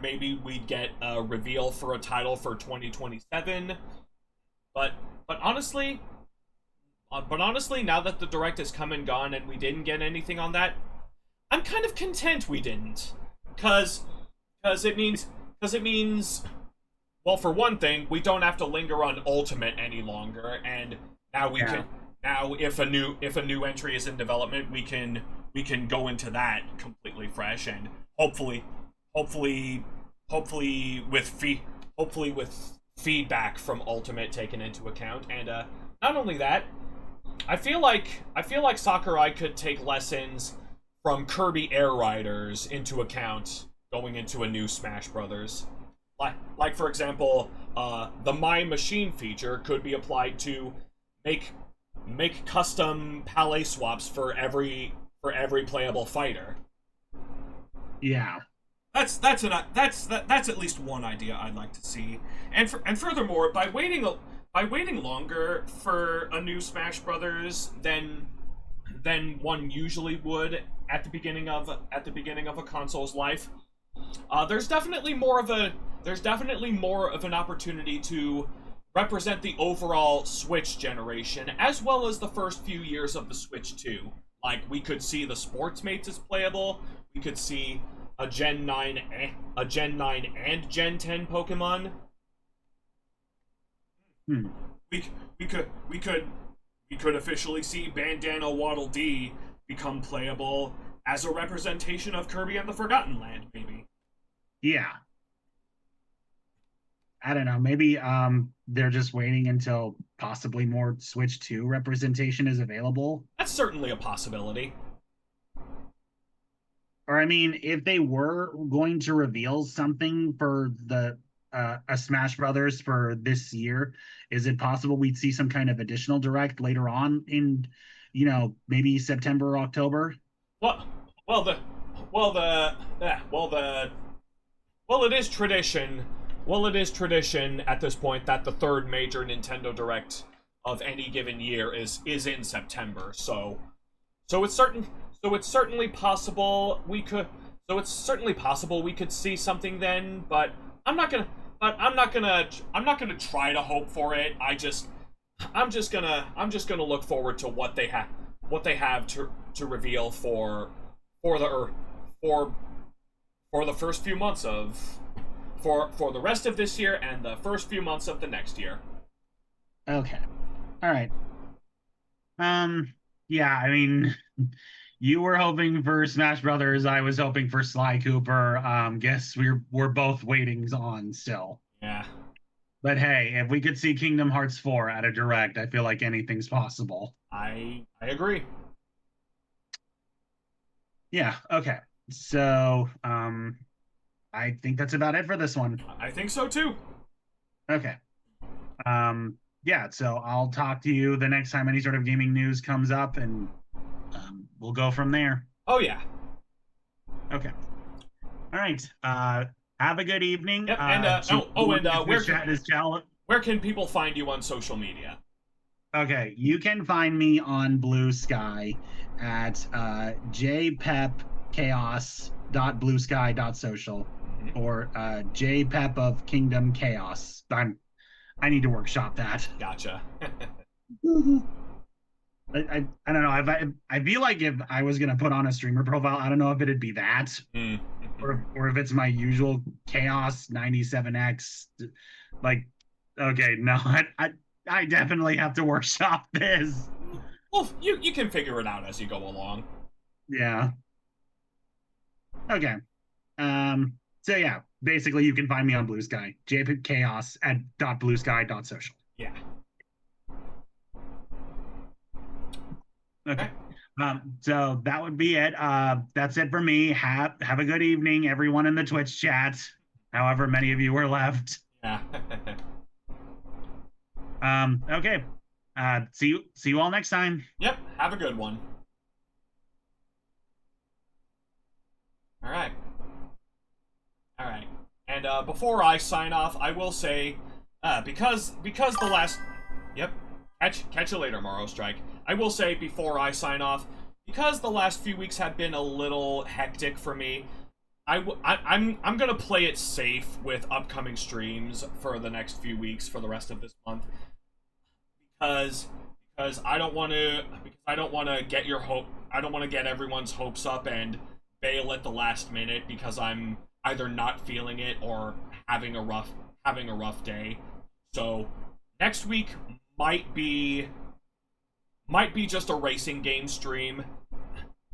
maybe we'd get a reveal for a title for 2027. But honestly, now that the direct has come and gone and we didn't get anything on that, I'm kind of content we didn't, cause it means, well, for one thing, we don't have to linger on Ultimate any longer, and now we can, now if a new entry is in development, we can go into that completely fresh, and hopefully with feedback from Ultimate taken into account. And not only that, I feel like Sakurai could take lessons from Kirby Air Riders into account going into a new Smash Brothers. Like for example, the My Machine feature could be applied to make custom palette swaps for every playable fighter. Yeah. That's at least one idea I'd like to see. And furthermore, by waiting longer for a new Smash Brothers than one usually would at the beginning of a console's life, there's definitely more of an opportunity to represent the overall Switch generation, as well as the first few years of the Switch 2. Like, we could see the Sportsmates as playable, we could see a Gen 9 and Gen 10 Pokemon. We could officially see Bandana Waddle Dee become playable as a representation of Kirby and the Forgotten Land, maybe. Yeah. I don't know. Maybe they're just waiting until possibly more Switch 2 representation is available. That's certainly a possibility. Or I mean, if they were going to reveal something for the a Smash Brothers for this year, is it possible we'd see some kind of additional direct later on in, maybe September or October? It is tradition. Well, it is tradition at this point that the third major Nintendo Direct of any given year is in September. So it's certainly possible we could see something then, but I'm not gonna try to hope for it. I'm just gonna look forward to what they have to reveal for the first few months of for the rest of this year and the first few months of the next year. Okay. All right. Yeah, I mean, you were hoping for Smash Brothers, I was hoping for Sly Cooper. Guess we're both waiting on still. Yeah. But hey, if we could see Kingdom Hearts 4 at a direct, I feel like anything's possible. I agree. Yeah, okay. So, I think that's about it for this one. I think so too. Okay. Yeah, so I'll talk to you the next time any sort of gaming news comes up, and we'll go from there. Oh yeah. Okay. All right. Have a good evening. Yep. And where can people find you on social media? Okay, you can find me on Blue Sky at jpepchaos.bluesky.social or jpep of Kingdom Chaos. I need to workshop that. Gotcha. I don't know. I feel like if I was gonna put on a streamer profile, I don't know if it'd be that, or if it's my usual Chaos 97X. Like, okay, no, I definitely have to workshop this. Well, you can figure it out as you go along. Yeah. Okay. So yeah, basically you can find me on Blue Sky, jpchaos at .bluesky.social. Yeah. Okay. So that would be it. That's it for me. Have a good evening, everyone in the Twitch chat. However many of you are left. Yeah. Okay. See you all next time. Yep. Have a good one. All right. And before I sign off, I will say, because the last, yep. Catch you later, Morrow Strike. I will say before I sign off, because the last few weeks have been a little hectic for me, I'm gonna play it safe with upcoming streams for the next few weeks for the rest of this month, because I don't want to get everyone's hopes up and bail at the last minute because I'm either not feeling it or having a rough day. So next week might be just a racing game stream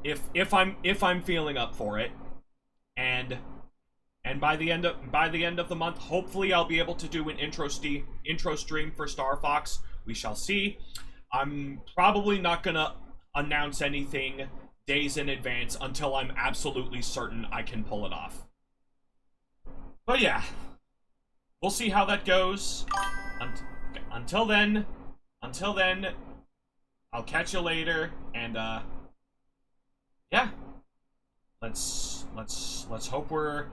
if I'm feeling up for it. And by the end of the month, hopefully I'll be able to do an intro stream for Star Fox. We shall see. I'm probably not gonna announce anything days in advance until I'm absolutely certain I can pull it off. But yeah, we'll see how that goes. Until then, I'll catch you later, and yeah. Let's hope we're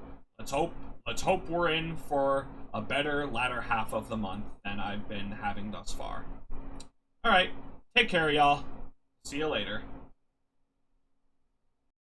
in for a better latter half of the month than I've been having thus far. All right, take care, y'all. See you later.